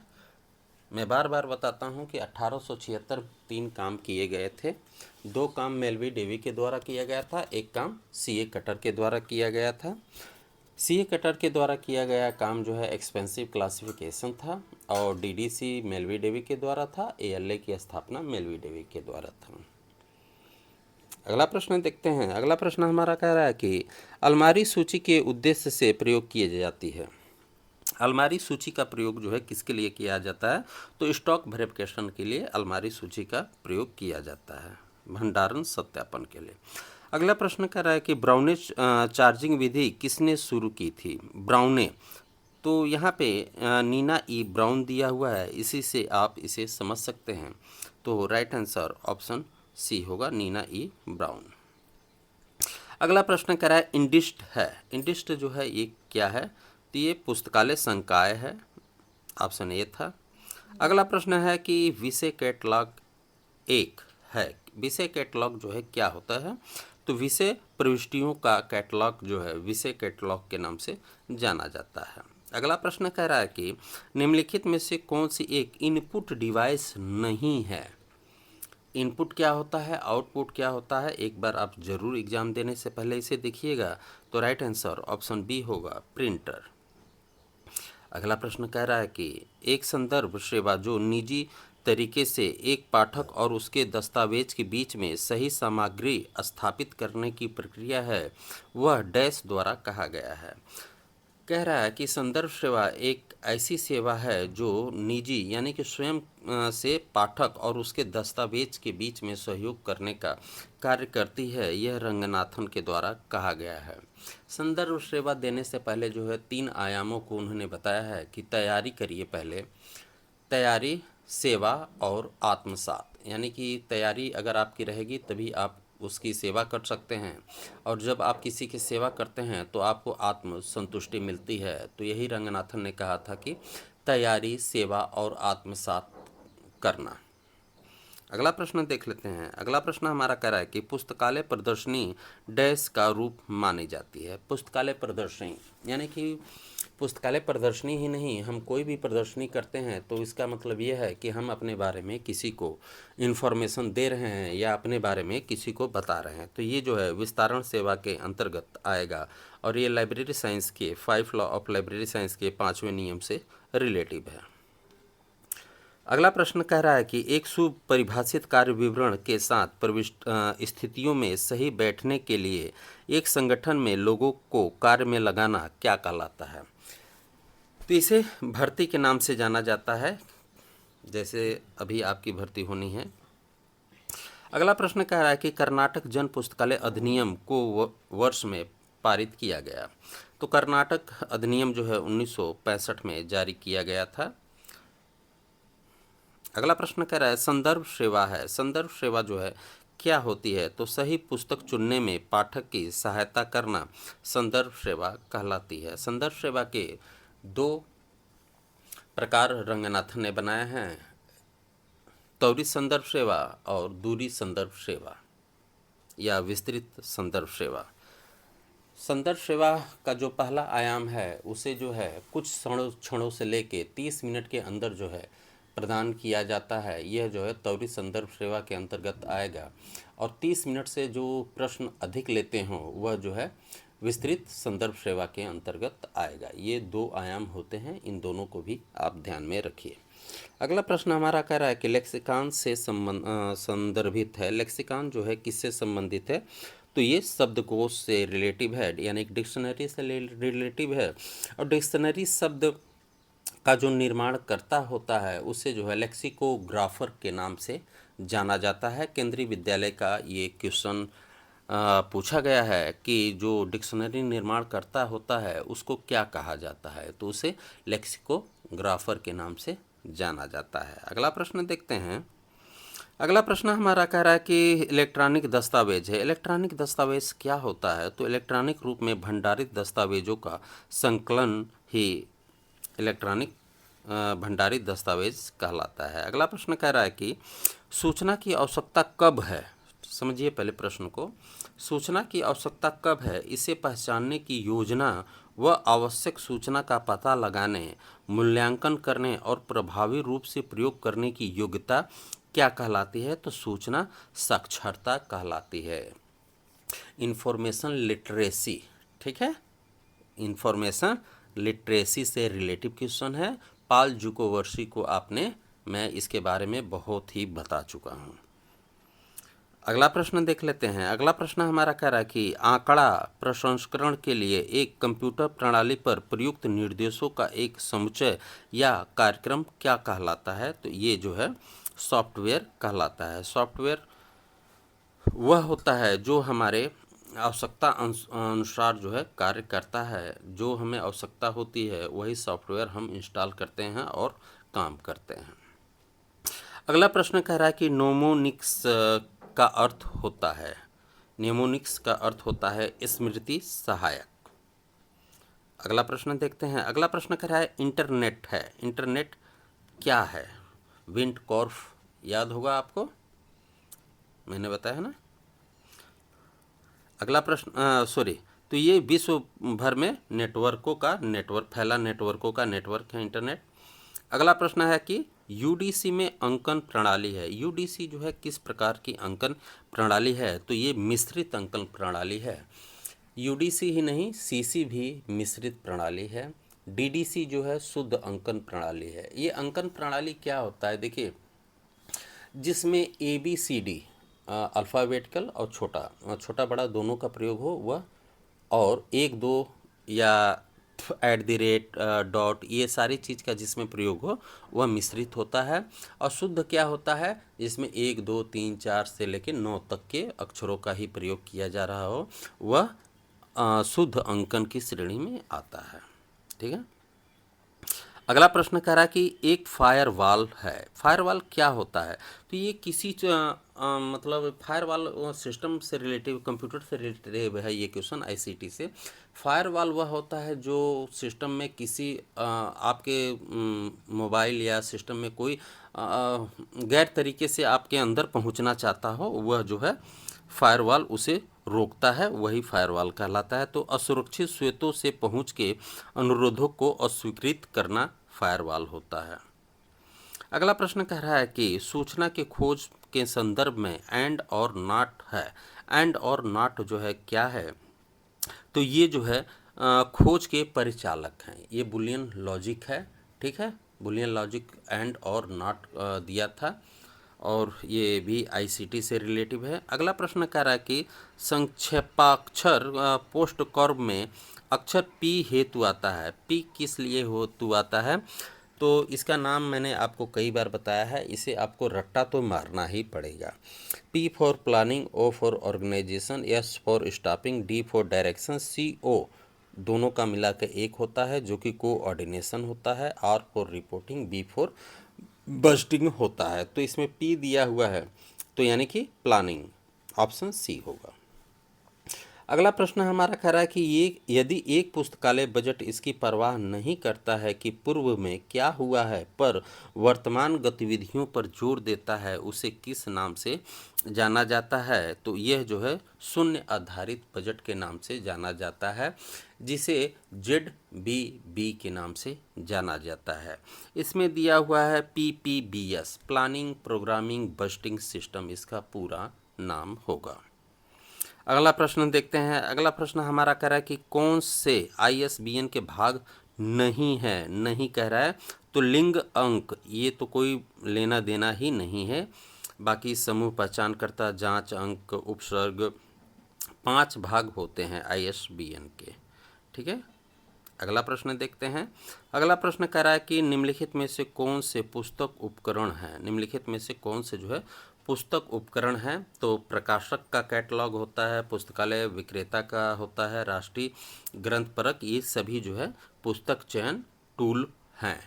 [SPEAKER 2] मैं बार बार बताता हूं कि 1876 3 काम किए गए थे। 2 काम मेलवी डेवी के द्वारा किया गया था, एक काम C.A. कटर के द्वारा किया गया था। C.A. कटर के द्वारा किया गया काम जो है एक्सपेंसिव क्लासिफिकेशन था, और DDC मेलवी डेवी के द्वारा था, ALA की स्थापना मेलवी डेवी के द्वारा था। अगला प्रश्न देखते हैं। अगला प्रश्न हमारा कह रहा है कि अलमारी सूची के उद्देश्य से प्रयोग की जाती है। अलमारी सूची का प्रयोग जो है किसके लिए किया जाता है? तो स्टॉक वेरिफिकेशन के लिए अलमारी सूची का प्रयोग किया जाता है, भंडारण सत्यापन के लिए। अगला प्रश्न कर रहा है कि ब्राउनिश चार्जिंग विधि किसने शुरू की थी? ब्राउने। तो यहाँ पे नीना ई ब्राउन दिया हुआ है, इसी से आप इसे समझ सकते हैं। तो राइट आंसर ऑप्शन सी होगा, नीना ई ब्राउन। अगला प्रश्न कर रहा है इंडिस्ट है। इंडिस्ट जो है ये क्या है? तो ये पुस्तकालय संकाय है, ऑप्शन ए था। अगला प्रश्न है कि विषय कैटलॉग एक है। विषय कैटलॉग जो है क्या होता है? तो विषय प्रविष्टियों का कैटलॉग जो है विषय कैटलॉग के नाम से जाना जाता है। अगला प्रश्न कह रहा है कि निम्नलिखित में से कौन सी एक इनपुट डिवाइस नहीं है? इनपुट क्या होता है, आउटपुट क्या होता है, एक बार आप जरूर एग्जाम देने से पहले इसे देखिएगा। तो राइट आंसर ऑप्शन बी होगा, प्रिंटर। अगला प्रश्न कह रहा है कि एक संदर्भ सेवा जो निजी तरीके से एक पाठक और उसके दस्तावेज के बीच में सही सामग्री स्थापित करने की प्रक्रिया है, वह डैश द्वारा कहा गया है। कह रहा है कि संदर्भ सेवा एक ऐसी सेवा है जो निजी यानी कि स्वयं से पाठक और उसके दस्तावेज के बीच में सहयोग करने का कार्य करती है, यह रंगनाथन के द्वारा कहा गया है। संदर्भ सेवा देने से पहले जो है 3 आयामों को उन्होंने बताया है कि तैयारी करिए, पहले तैयारी, सेवा और आत्मसात। यानी कि तैयारी अगर आपकी रहेगी तभी आप उसकी सेवा कर सकते हैं, और जब आप किसी की सेवा करते हैं तो आपको आत्म संतुष्टि मिलती है। तो यही रंगनाथन ने कहा था कि तैयारी, सेवा और आत्मसात करना। अगला प्रश्न देख लेते हैं। अगला प्रश्न हमारा कह रहा है कि पुस्तकालय प्रदर्शनी डैश का रूप मानी जाती है। पुस्तकालय प्रदर्शनी यानी कि पुस्तकालय प्रदर्शनी ही नहीं, हम कोई भी प्रदर्शनी करते हैं तो इसका मतलब ये है कि हम अपने बारे में किसी को इन्फॉर्मेशन दे रहे हैं या अपने बारे में किसी को बता रहे हैं। तो ये जो है विस्तारण सेवा के अंतर्गत आएगा और ये लाइब्रेरी साइंस के 5 लॉ ऑफ लाइब्रेरी साइंस के 5वें नियम से रिलेटिव है। अगला प्रश्न कह रहा है कि एक सुपरिभाषित कार्य विवरण के साथ प्रविष्ट स्थितियों में सही बैठने के लिए एक संगठन में लोगों को कार्य में लगाना क्या कहलाता है? तो इसे भर्ती के नाम से जाना जाता है, जैसे अभी आपकी भर्ती होनी है। अगला प्रश्न कह रहा है कि कर्नाटक जन पुस्तकालय अधिनियम को वर्ष में पारित किया गया। तो कर्नाटक अधिनियम जो है 1965 में जारी किया गया था। अगला प्रश्न कह रहा है संदर्भ सेवा है। संदर्भ सेवा जो है क्या होती है? तो सही पुस्तक चुनने में पाठक की सहायता करना संदर्भ सेवा कहलाती है। संदर्भ सेवा के 2 प्रकार रंगनाथन ने बनाए हैं, त्वरित संदर्भ सेवा और दूरी संदर्भ सेवा या विस्तृत संदर्भ सेवा। संदर्भ सेवा का जो पहला आयाम है उसे जो है कुछ क्षणों से लेके 30 मिनट के अंदर जो है प्रदान किया जाता है। यह जो है त्वरित संदर्भ सेवा के अंतर्गत आएगा और 30 मिनट से जो प्रश्न अधिक लेते हों वह जो है विस्तृत संदर्भ सेवा के अंतर्गत आएगा। ये 2 आयाम होते हैं, इन दोनों को भी आप ध्यान में रखिए। अगला प्रश्न हमारा कह रहा है कि लेक्सिकॉन से संदर्भित है। लेक्सिकॉन जो है किससे संबंधित है? तो ये शब्दकोश से रिलेटिव है, यानी कि डिक्शनरी से रिलेटिव है। और डिक्शनरी शब्द का जो निर्माण करता होता है उसे जो है लेक्सिकोग्राफर के नाम से जाना जाता है। केंद्रीय विद्यालय का ये क्वेश्चन पूछा गया है कि जो डिक्शनरी निर्माण करता होता है उसको क्या कहा जाता है? तो उसे लेक्सिकोग्राफर के नाम से जाना जाता है। अगला प्रश्न देखते हैं। अगला प्रश्न हमारा कह रहा है कि इलेक्ट्रॉनिक दस्तावेज है। इलेक्ट्रॉनिक दस्तावेज क्या होता है? तो इलेक्ट्रॉनिक रूप में भंडारित दस्तावेजों का संकलन ही इलेक्ट्रॉनिक भंडारित दस्तावेज कहलाता है। अगला प्रश्न कह रहा है कि सूचना की आवश्यकता कब है? समझिए पहले प्रश्न को। सूचना की आवश्यकता कब है, इसे पहचानने की योजना व आवश्यक सूचना का पता लगाने, मूल्यांकन करने और प्रभावी रूप से प्रयोग करने की योग्यता क्या कहलाती है? तो सूचना साक्षरता कहलाती है। इंफॉर्मेशन लिटरेसी, ठीक है, इंफॉर्मेशन लिटरेसी से रिलेटिव क्वेश्चन है। पाल जुकोवर्सी को मैं इसके बारे में बहुत ही बता चुका हूँ। अगला प्रश्न देख लेते हैं। अगला प्रश्न हमारा कह रहा है कि आंकड़ा प्रसंस्करण के लिए एक कंप्यूटर प्रणाली पर प्रयुक्त निर्देशों का एक समुच्चय या कार्यक्रम क्या कहलाता है? तो ये जो है सॉफ्टवेयर कहलाता है। सॉफ्टवेयर वह होता है जो हमारे आवश्यकता अनुसार जो है कार्य करता है। जो हमें आवश्यकता होती है वही सॉफ्टवेयर हम इंस्टॉल करते हैं और काम करते हैं। अगला प्रश्न कह रहा है कि निमोनिक्स का अर्थ होता है, निमोनिक्स का अर्थ होता है स्मृति सहायक। अगला प्रश्न देखते हैं। अगला प्रश्न कह रहा है इंटरनेट है। इंटरनेट क्या है? विंट कॉर्फ याद होगा आपको, मैंने बताया है ना। अगला प्रश्न तो ये विश्व भर में फैला नेटवर्कों का नेटवर्क है इंटरनेट। अगला प्रश्न है कि यूडीसी में अंकन प्रणाली है। यूडीसी जो है किस प्रकार की अंकन प्रणाली है? तो ये मिश्रित अंकन प्रणाली है। यूडीसी ही नहीं, सीसी भी मिश्रित प्रणाली है। डीडीसी जो है शुद्ध अंकन प्रणाली है। ये अंकन प्रणाली क्या होता है? देखिए, जिसमें ABCD अल्फ़ाबेटिकल और छोटा बड़ा दोनों का प्रयोग हो वह, और 1 2 या @ डॉट, ये सारी चीज़ का जिसमें प्रयोग हो वह मिश्रित होता है। और शुद्ध क्या होता है? जिसमें 1 2 3 4 से लेकर 9 तक के अक्षरों का ही प्रयोग किया जा रहा हो वह शुद्ध अंकन की श्रेणी में आता है। ठीक है। अगला प्रश्न कह रहा है कि एक फायरवॉल है। फायरवॉल क्या होता है? तो ये किसी मतलब फायरवॉल सिस्टम से रिलेटिव, कंप्यूटर से रिलेटिव है ये क्वेश्चन ICT से। फायरवॉल वह होता है जो सिस्टम में किसी आपके मोबाइल या सिस्टम में कोई गैर तरीके से आपके अंदर पहुंचना चाहता हो, वह जो है फायरवॉल उसे रोकता है, वही फायरवॉल कहलाता है। तो असुरक्षित स्रोतों से पहुंच के अनुरोधों को अस्वीकृत करना फायरवॉल होता है। अगला प्रश्न कह रहा है कि सूचना के खोज के संदर्भ में एंड और नॉट है। एंड और नॉट जो है क्या है, तो ये जो है खोज के परिचालक हैं। ये बुलियन लॉजिक है, ठीक है। बुलियन लॉजिक एंड और नॉट दिया था, और ये भी आईसीटी से रिलेटिव है। अगला प्रश्न कह रहा है कि संक्षेपाक्षर पोस्ट कॉर्ब में अक्षर पी हेतु आता है। पी किस लिए हेतु आता है, तो इसका नाम मैंने आपको कई बार बताया है, इसे आपको रट्टा तो मारना ही पड़ेगा। P for planning, O for organization, S for staffing, D for direction, CO दोनों का मिला के एक होता है जो कि कोऑर्डिनेशन होता है, R for reporting, B for busting होता है। तो इसमें P दिया हुआ है, तो यानी कि प्लानिंग, ऑप्शन सी होगा। अगला प्रश्न हमारा कह रहा है कि ये यदि एक पुस्तकालय बजट इसकी परवाह नहीं करता है कि पूर्व में क्या हुआ है, पर वर्तमान गतिविधियों पर जोर देता है, उसे किस नाम से जाना जाता है, तो यह जो है शून्य आधारित बजट के नाम से जाना जाता है, जिसे ZBB के नाम से जाना जाता है। इसमें दिया हुआ है PPBS, planning programming budgeting system, इसका पूरा नाम होगा। अगला प्रश्न देखते हैं। अगला प्रश्न हमारा कह रहा है कि कौन से ISBN के भाग नहीं है, नहीं कह रहा है, तो लिंग अंक ये तो कोई लेना देना ही नहीं है। बाकी समूह पहचानकर्ता, जांच अंक, उपसर्ग, 5 भाग होते हैं ISBN के, ठीक है। अगला प्रश्न देखते हैं। अगला प्रश्न कह रहा है कि निम्नलिखित में से कौन से पुस्तक उपकरण हैं, निम्नलिखित में से कौन से जो है पुस्तक उपकरण हैं, तो प्रकाशक का कैटलॉग होता है, पुस्तकालय विक्रेता का होता है, राष्ट्रीय ग्रंथपरक, ये सभी जो है पुस्तक चयन टूल हैं।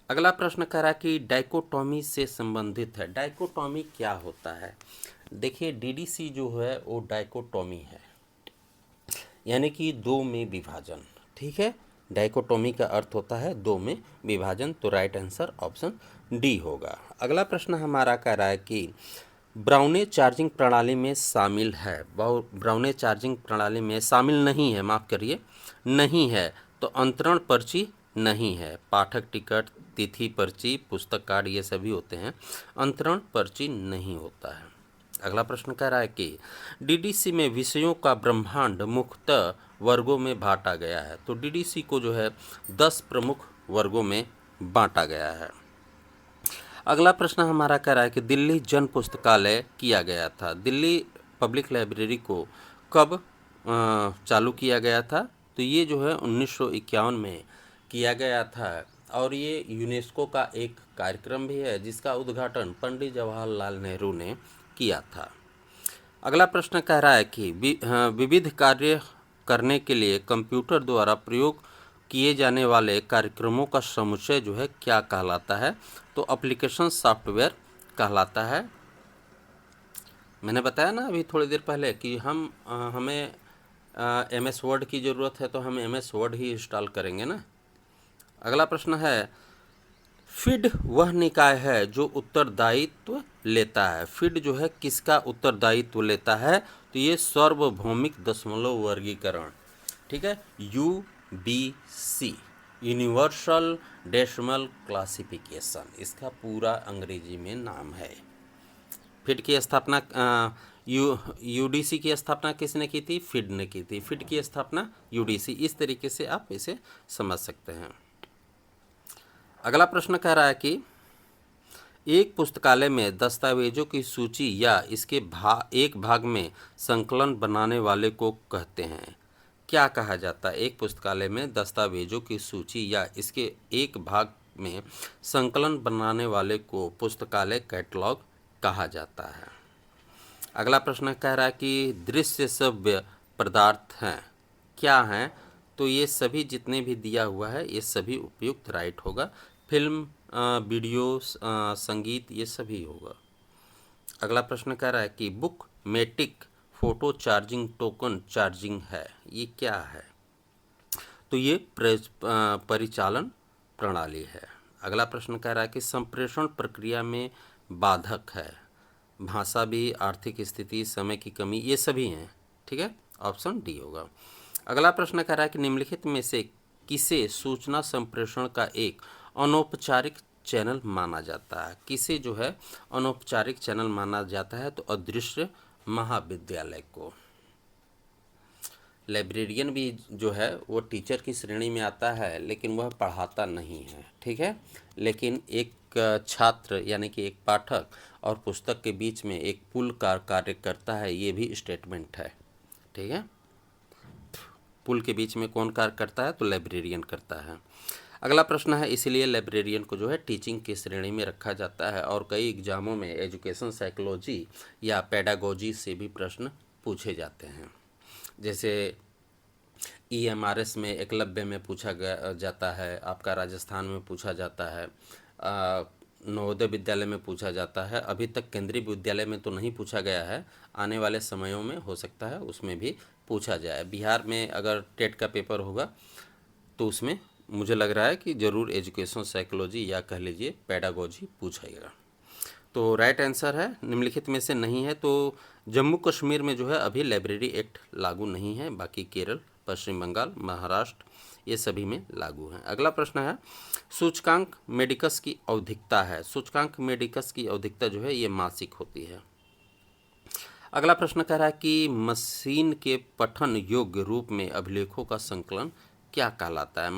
[SPEAKER 2] अगला प्रश्न कह रहा है कि डाइकोटॉमी से संबंधित है। डाइकोटॉमी क्या होता है, देखिए DDC जो है वो डाइकोटॉमी है, यानी कि दो में विभाजन, ठीक है। डाइकोटोमी का अर्थ होता है दो में विभाजन, तो राइट आंसर ऑप्शन डी होगा। अगला प्रश्न हमारा कह रहा है कि ब्राउने चार्जिंग प्रणाली में शामिल है, ब्राउने चार्जिंग प्रणाली में शामिल नहीं है, माफ़ करिए नहीं है, तो अंतरण पर्ची नहीं है। पाठक टिकट, तिथि पर्ची, पुस्तक कार्ड ये सभी होते हैं, अंतरण पर्ची नहीं होता है। अगला प्रश्न कह रहा है कि DDC में विषयों का ब्रह्मांड मुख्यतः वर्गों में बांटा गया है, तो DDC को जो है 10 प्रमुख वर्गों में बांटा गया है। अगला प्रश्न हमारा कह रहा है कि दिल्ली जन पुस्तकालय किया गया था, दिल्ली पब्लिक लाइब्रेरी को कब चालू किया गया था, तो ये जो है 1951 में किया गया था, और ये यूनेस्को का एक कार्यक्रम भी है जिसका उद्घाटन पंडित जवाहरलाल नेहरू ने किया था। अगला प्रश्न कह रहा है कि विविध कार्य करने के लिए कंप्यूटर द्वारा प्रयोग किए जाने वाले कार्यक्रमों का समुच्चय जो है क्या कहलाता है, तो एप्लीकेशन सॉफ्टवेयर कहलाता है। मैंने बताया ना अभी थोड़ी देर पहले कि हमें MS वर्ड की ज़रूरत है, तो हम MS वर्ड ही इंस्टॉल करेंगे ना। अगला प्रश्न है, फिड वह निकाय है जो उत्तरदायित्व लेता है। फिड जो है किसका उत्तरदायित्व लेता है, तो ये सार्वभौमिक दशमलव वर्गीकरण, ठीक है, UBC, यूनिवर्सल डेसिमल क्लासिफिकेशन, इसका पूरा अंग्रेजी में नाम है। फिड की स्थापना UDC की स्थापना किसने की थी, फिड ने की थी। फिड की स्थापना UDC, इस तरीके से आप इसे समझ सकते हैं। अगला प्रश्न कह रहा है कि एक पुस्तकालय में दस्तावेजों की सूची या इसके एक भाग में संकलन बनाने वाले को कहते हैं, क्या कहा जाता है। एक पुस्तकालय में दस्तावेजों की सूची या इसके एक भाग में संकलन बनाने वाले को पुस्तकालय कैटलॉग कहा जाता है। अगला प्रश्न कह रहा है कि दृश्य श्रव्य पदार्थ हैं, क्या हैं, तो ये सभी जितने भी दिया हुआ है ये सभी उपयुक्त राइट होगा। फिल्म, वीडियो, संगीत, ये सभी होगा। अगला प्रश्न कह रहा है कि book matic photo charging token charging है, ये क्या है, तो ये परिचालन प्रणाली है। अगला प्रश्न कह रहा है कि संप्रेषण प्रक्रिया में बाधक है। भाषा भी, आर्थिक स्थिति, समय की कमी, ये सभी हैं। ठीक है, ऑप्शन डी होगा। अगला प्रश्न कह रहा है कि निम्नलिखित में से किसे सूचना संप्रेषण का एक अनौपचारिक चैनल माना जाता है? किसे जो है अनौपचारिक चैनल माना जाता है? तो अदृश्य महाविद्यालय को। लाइब्रेरियन भी जो है वो टीचर की श्रेणी में आता है, लेकिन वह पढ़ाता नहीं है। ठीक है, लेकिन एक छात्र यानी कि एक पाठक और पुस्तक के बीच में एक पुल का कार्य करता है, ये भी स्टेटमेंट है। ठीक है, पुल के बीच में कौन कार्य करता है? तो लाइब्रेरियन करता है। अगला प्रश्न है, इसीलिए लाइब्रेरियन को जो है टीचिंग की श्रेणी में रखा जाता है और कई एग्जामों में एजुकेशन साइकोलॉजी या पेडागोजी से भी प्रश्न पूछे जाते हैं। जैसे EMRS में एकलव्य में पूछा जाता है, आपका राजस्थान में पूछा जाता है, नवोदय विद्यालय में पूछा जाता है। अभी तक केंद्रीय विद्यालय में तो नहीं पूछा गया है, आने वाले समयों में हो सकता है उसमें भी पूछा जाए। बिहार में अगर टेट का पेपर होगा तो उसमें मुझे लग रहा है कि ज़रूर एजुकेशन साइकोलॉजी या कह लीजिए पेडागोजी पूछेगा। तो राइट आंसर है निम्नलिखित में से नहीं है। तो जम्मू कश्मीर में जो है अभी लाइब्रेरी एक्ट लागू नहीं है, बाकी केरल, पश्चिम बंगाल, महाराष्ट्र ये सभी में लागू है। अगला प्रश्न है, सूचकांक मेडिकस की औधिकता है। सूचकांक मेडिकस की औधिकता जो है ये मासिक होती है। अगला प्रश्न कह रहा है कि मशीन के पठन योग्य रूप में अभिलेखों का संकलन क्या कहलाता है?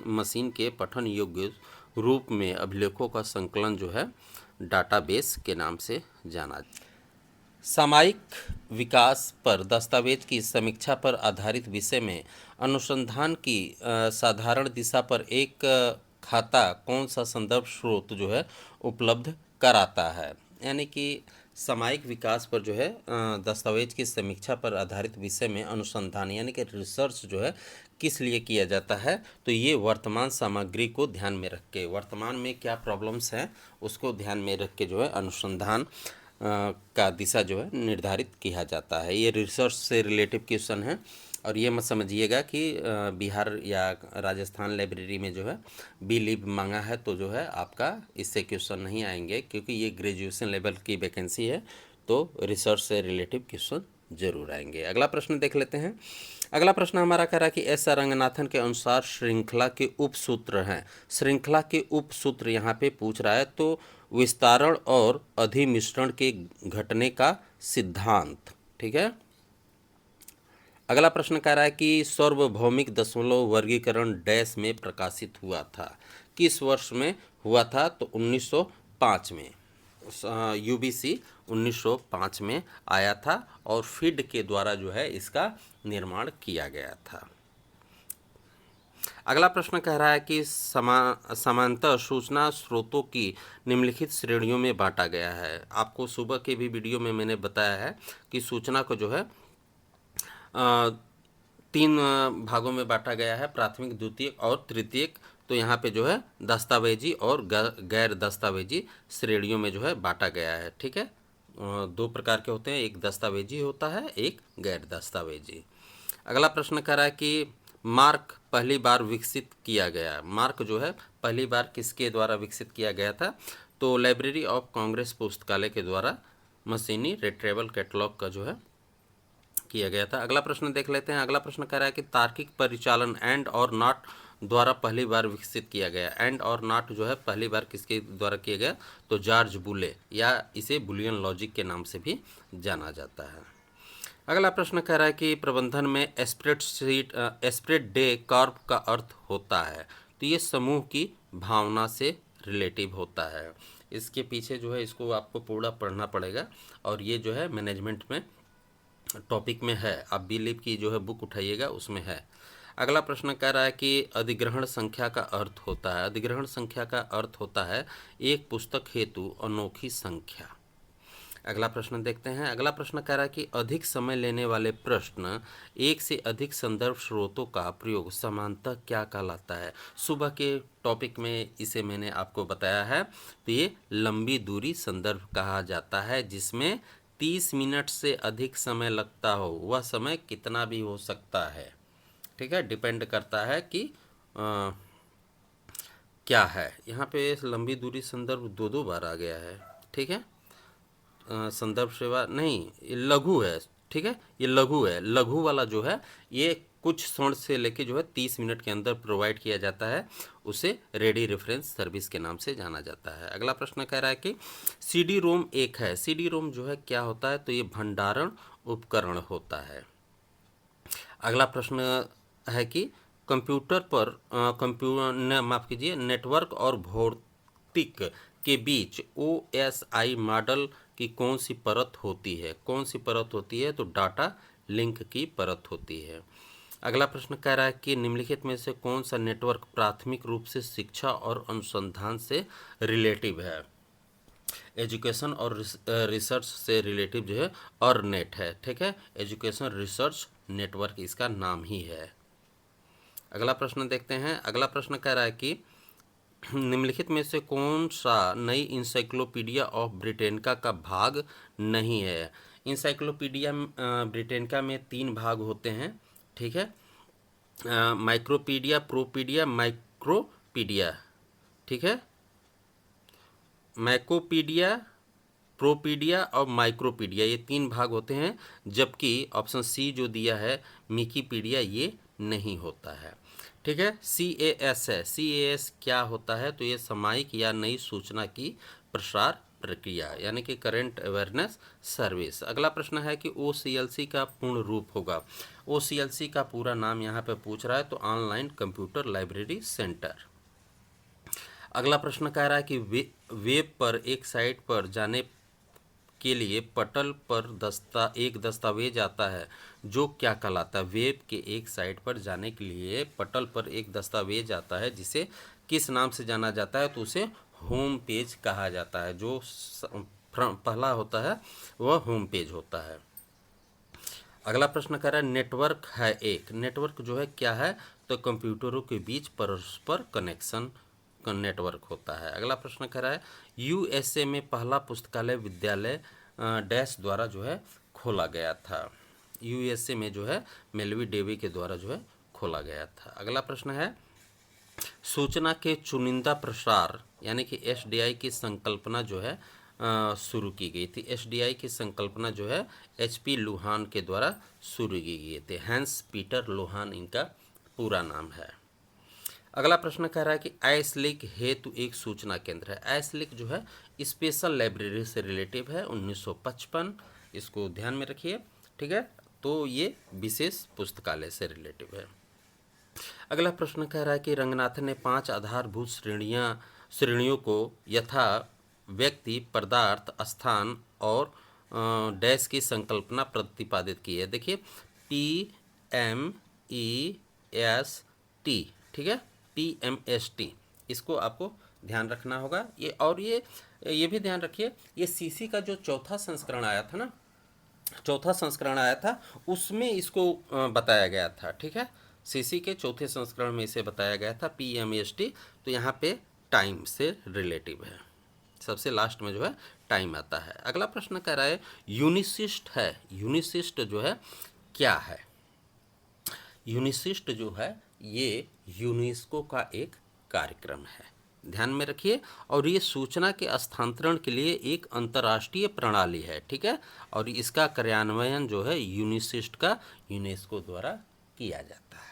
[SPEAKER 2] मशीन के पठन योग्य रूप में अभिलेखों का संकलन जो है डाटाबेस के नाम से जाना। सामयिक विकास पर दस्तावेज की समीक्षा पर आधारित विषय में अनुसंधान की साधारण दिशा पर एक खाता कौन सा संदर्भ स्रोत जो है उपलब्ध कराता है? यानी कि सामयिक विकास पर जो है दस्तावेज की समीक्षा पर आधारित विषय में अनुसंधान यानी कि रिसर्च जो है किस लिए किया जाता है? तो ये वर्तमान सामग्री को ध्यान में रख के, वर्तमान में क्या प्रॉब्लम्स हैं उसको ध्यान में रख के जो है अनुसंधान का दिशा जो है निर्धारित किया जाता है। ये रिसर्च से रिलेटिव क्वेश्चन है और ये मत समझिएगा कि बिहार या राजस्थान लाइब्रेरी में जो है बी लीव मांगा है तो जो है आपका इससे क्वेश्चन नहीं आएंगे, क्योंकि ये ग्रेजुएशन लेवल की वैकेंसी है तो रिसर्च से रिलेटिव क्वेश्चन जरूर आएंगे। अगला प्रश्न देख लेते हैं। अगला प्रश्न हमारा कह रहा है कि एस रंगनाथन के अनुसार श्रृंखला के उपसूत्र हैं। श्रृंखला के उपसूत्र यहाँ पे पूछ रहा है, तो विस्तारण और अधिमिश्रण के घटने का सिद्धांत। ठीक है, अगला प्रश्न कह रहा है कि सार्वभौमिक दशमलव वर्गीकरण डैश में प्रकाशित हुआ था। किस वर्ष में हुआ था? तो 1905 में। UBC 1905 में आया था और फीड के द्वारा जो है इसका निर्माण किया गया था। अगला प्रश्न कह रहा है कि समांतर सूचना स्रोतों की निम्नलिखित श्रेणियों में बांटा गया है। आपको सुबह के भी वीडियो में मैंने बताया है कि सूचना को जो है 3 भागों में बांटा गया है, प्राथमिक, द्वितीयक और तृतीयक। तो यहाँ पे जो है दस्तावेजी और गैर दस्तावेजी श्रेणियों में जो है बांटा गया है। ठीक है, 2 प्रकार के होते हैं, एक दस्तावेजी होता है, एक गैर दस्तावेजी। अगला प्रश्न कह रहा है कि मार्क पहली बार विकसित किया गया। मार्क जो है पहली बार किसके द्वारा विकसित किया गया था? तो लाइब्रेरी ऑफ कांग्रेस पुस्तकालय के द्वारा मशीनी रिट्रीवल कैटलॉग का जो है किया गया था। अगला प्रश्न देख लेते हैं। अगला प्रश्न कह रहा है कि तार्किक परिचालन एंड और नॉट द्वारा पहली बार विकसित किया गया। एंड और नॉट जो है पहली बार किसके द्वारा किया गया? तो जॉर्ज बुले, या इसे बुलियन लॉजिक के नाम से भी जाना जाता है। अगला प्रश्न कह रहा है कि प्रबंधन में स्प्रेड डे कर्व का अर्थ होता है। तो ये समूह की भावना से रिलेटिव होता है। इसके पीछे जो है इसको आपको पूरा पढ़ना पड़ेगा और ये जो है मैनेजमेंट में टॉपिक में है। आप बी लीव की जो है बुक उठाइएगा, उसमें है। अगला प्रश्न कह रहा है कि अधिग्रहण संख्या का अर्थ होता है। अधिग्रहण संख्या का अर्थ होता है एक पुस्तक हेतु अनोखी संख्या। अगला प्रश्न देखते हैं। अगला प्रश्न कह रहा है कि अधिक समय लेने वाले प्रश्न, एक से अधिक संदर्भ स्रोतों का प्रयोग समानतः क्या कहलाता है? सुबह के टॉपिक में इसे मैंने आपको बताया है। तो ये लंबी दूरी संदर्भ कहा जाता है, जिसमें 30 मिनट से अधिक समय लगता हो। वह समय कितना भी हो सकता है। ठीक है, डिपेंड करता है कि क्या है। यहाँ पे लंबी दूरी संदर्भ 2 बार आ गया है। ठीक है, संदर्भ सेवा नहीं, ये लघु है, ठीक है, ये लघु है। लघु वाला जो है ये कुछ क्षण से लेके जो है 30 मिनट के अंदर प्रोवाइड किया जाता है, उसे रेडी रेफरेंस सर्विस के नाम से जाना जाता है। अगला प्रश्न कह रहा है कि सीडी रोम एक है। सीडी रोम जो है क्या होता है, तो ये भंडारण उपकरण होता है। अगला प्रश्न है कि कंप्यूटर पर माफ कीजिए, नेटवर्क और भौतिक के बीच OSI मॉडल की कौन सी परत होती है? कौन सी परत होती है, तो डाटा लिंक की परत होती है। अगला प्रश्न कह रहा है कि निम्नलिखित में से कौन सा नेटवर्क प्राथमिक रूप से शिक्षा और अनुसंधान से रिलेटिव है? एजुकेशन और रिसर्च से रिलेटिव जो है और नेट है, ठीक है, एजुकेशन रिसर्च नेटवर्क इसका नाम ही है। अगला प्रश्न देखते हैं। अगला प्रश्न कह रहा है कि निम्नलिखित में से कौन सा नई इंसाइक्लोपीडिया ऑफ ब्रिटेनिका का भाग नहीं है? इंसाइक्लोपीडिया ब्रिटेनिका में 3 भाग होते हैं, ठीक है, माइक्रोपीडिया, प्रोपीडिया, माइक्रोपीडिया, ठीक है, मैकोपीडिया, प्रोपीडिया और माइक्रोपीडिया, ये 3 भाग होते हैं, जबकि ऑप्शन सी जो दिया है मिकीपीडिया, ये नहीं होता है, ठीक है। CAS है। CAS क्या होता है, तो ये सामयिक या नई सूचना की प्रसार प्रक्रिया, यानी कि करंट अवेयरनेस सर्विस। अगला प्रश्न है कि OCLC का पूर्ण रूप होगा। OCLC का पूरा नाम यहाँ पे पूछ रहा है, तो ऑनलाइन कंप्यूटर लाइब्रेरी सेंटर। अगला प्रश्न कह रहा है कि वेब पर एक साइट पर जाने के लिए पटल पर एक दस्तावेज आता है, जो क्या कहलाता है? वेब के एक साइट पर जाने के लिए पटल पर एक दस्तावेज आता है, जिसे किस नाम से जाना जाता है, तो उसे होम पेज कहा जाता है। जो पहला होता है वह होम पेज होता है। अगला प्रश्न कह रहा है नेटवर्क है एक। नेटवर्क जो है क्या है, तो कंप्यूटरों के बीच परस्पर कनेक्शन का नेटवर्क होता है। अगला प्रश्न कह रहा है USA में पहला पुस्तकालय विद्यालय डैश द्वारा जो है खोला गया था। USA में जो है मेलवी डेवी के द्वारा जो है खोला गया था। अगला प्रश्न है सूचना के चुनिंदा प्रसार यानी कि SDI की संकल्पना जो है शुरू की गई थी। SDI की संकल्पना जो है HP लुहान के द्वारा शुरू की गई थी। हैंस पीटर लुहान इनका पूरा नाम है। अगला प्रश्न कह रहा है कि आइसलिक हेतु एक सूचना केंद्र है। आइसलिक जो है स्पेशल लाइब्रेरी से रिलेटिव है, 1955, इसको ध्यान में रखिए, ठीक है, तो ये विशेष पुस्तकालय से रिलेटिव है। अगला प्रश्न कह रहा है कि रंगनाथन ने 5 आधारभूत श्रेणियों को यथा व्यक्ति, पदार्थ, स्थान और डैश की संकल्पना प्रतिपादित की है। देखिए PMEST, ठीक है, PMST, इसको आपको ध्यान रखना होगा। ये भी ध्यान रखिए, ये CC का जो चौथा संस्करण आया था उसमें इसको बताया गया था, ठीक है, CC के चौथे संस्करण में इसे बताया गया था PMST। तो यहाँ पे टाइम से रिलेटिव है, सबसे लास्ट में जो है टाइम आता है। अगला प्रश्न कह रहा है यूनिसिस्ट है। यूनिसिस्ट जो है क्या है? यूनिसिस्ट जो है ये यूनेस्को का एक कार्यक्रम है, ध्यान में रखिए, और ये सूचना के स्थानांतरण के लिए एक अंतर्राष्ट्रीय प्रणाली है, ठीक है, और इसका कार्यान्वयन जो है यूनिसिस्ट का यूनेस्को द्वारा किया जाता है।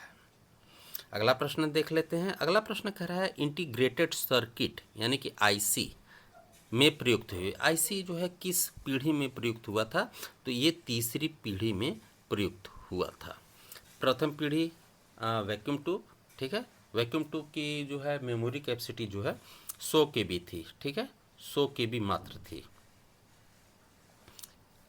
[SPEAKER 2] अगला प्रश्न देख लेते हैं। अगला प्रश्न कह रहा है इंटीग्रेटेड सर्किट यानी कि IC में प्रयुक्त हुए। IC जो है किस पीढ़ी में प्रयुक्त हुआ था? तो ये तीसरी पीढ़ी में प्रयुक्त हुआ था। प्रथम पीढ़ी वैक्यूम ट्यूब, ठीक है, वैक्यूम ट्यूब की जो है मेमोरी कैपेसिटी जो है 100 KB थी, ठीक है, 100 KB मात्र थी।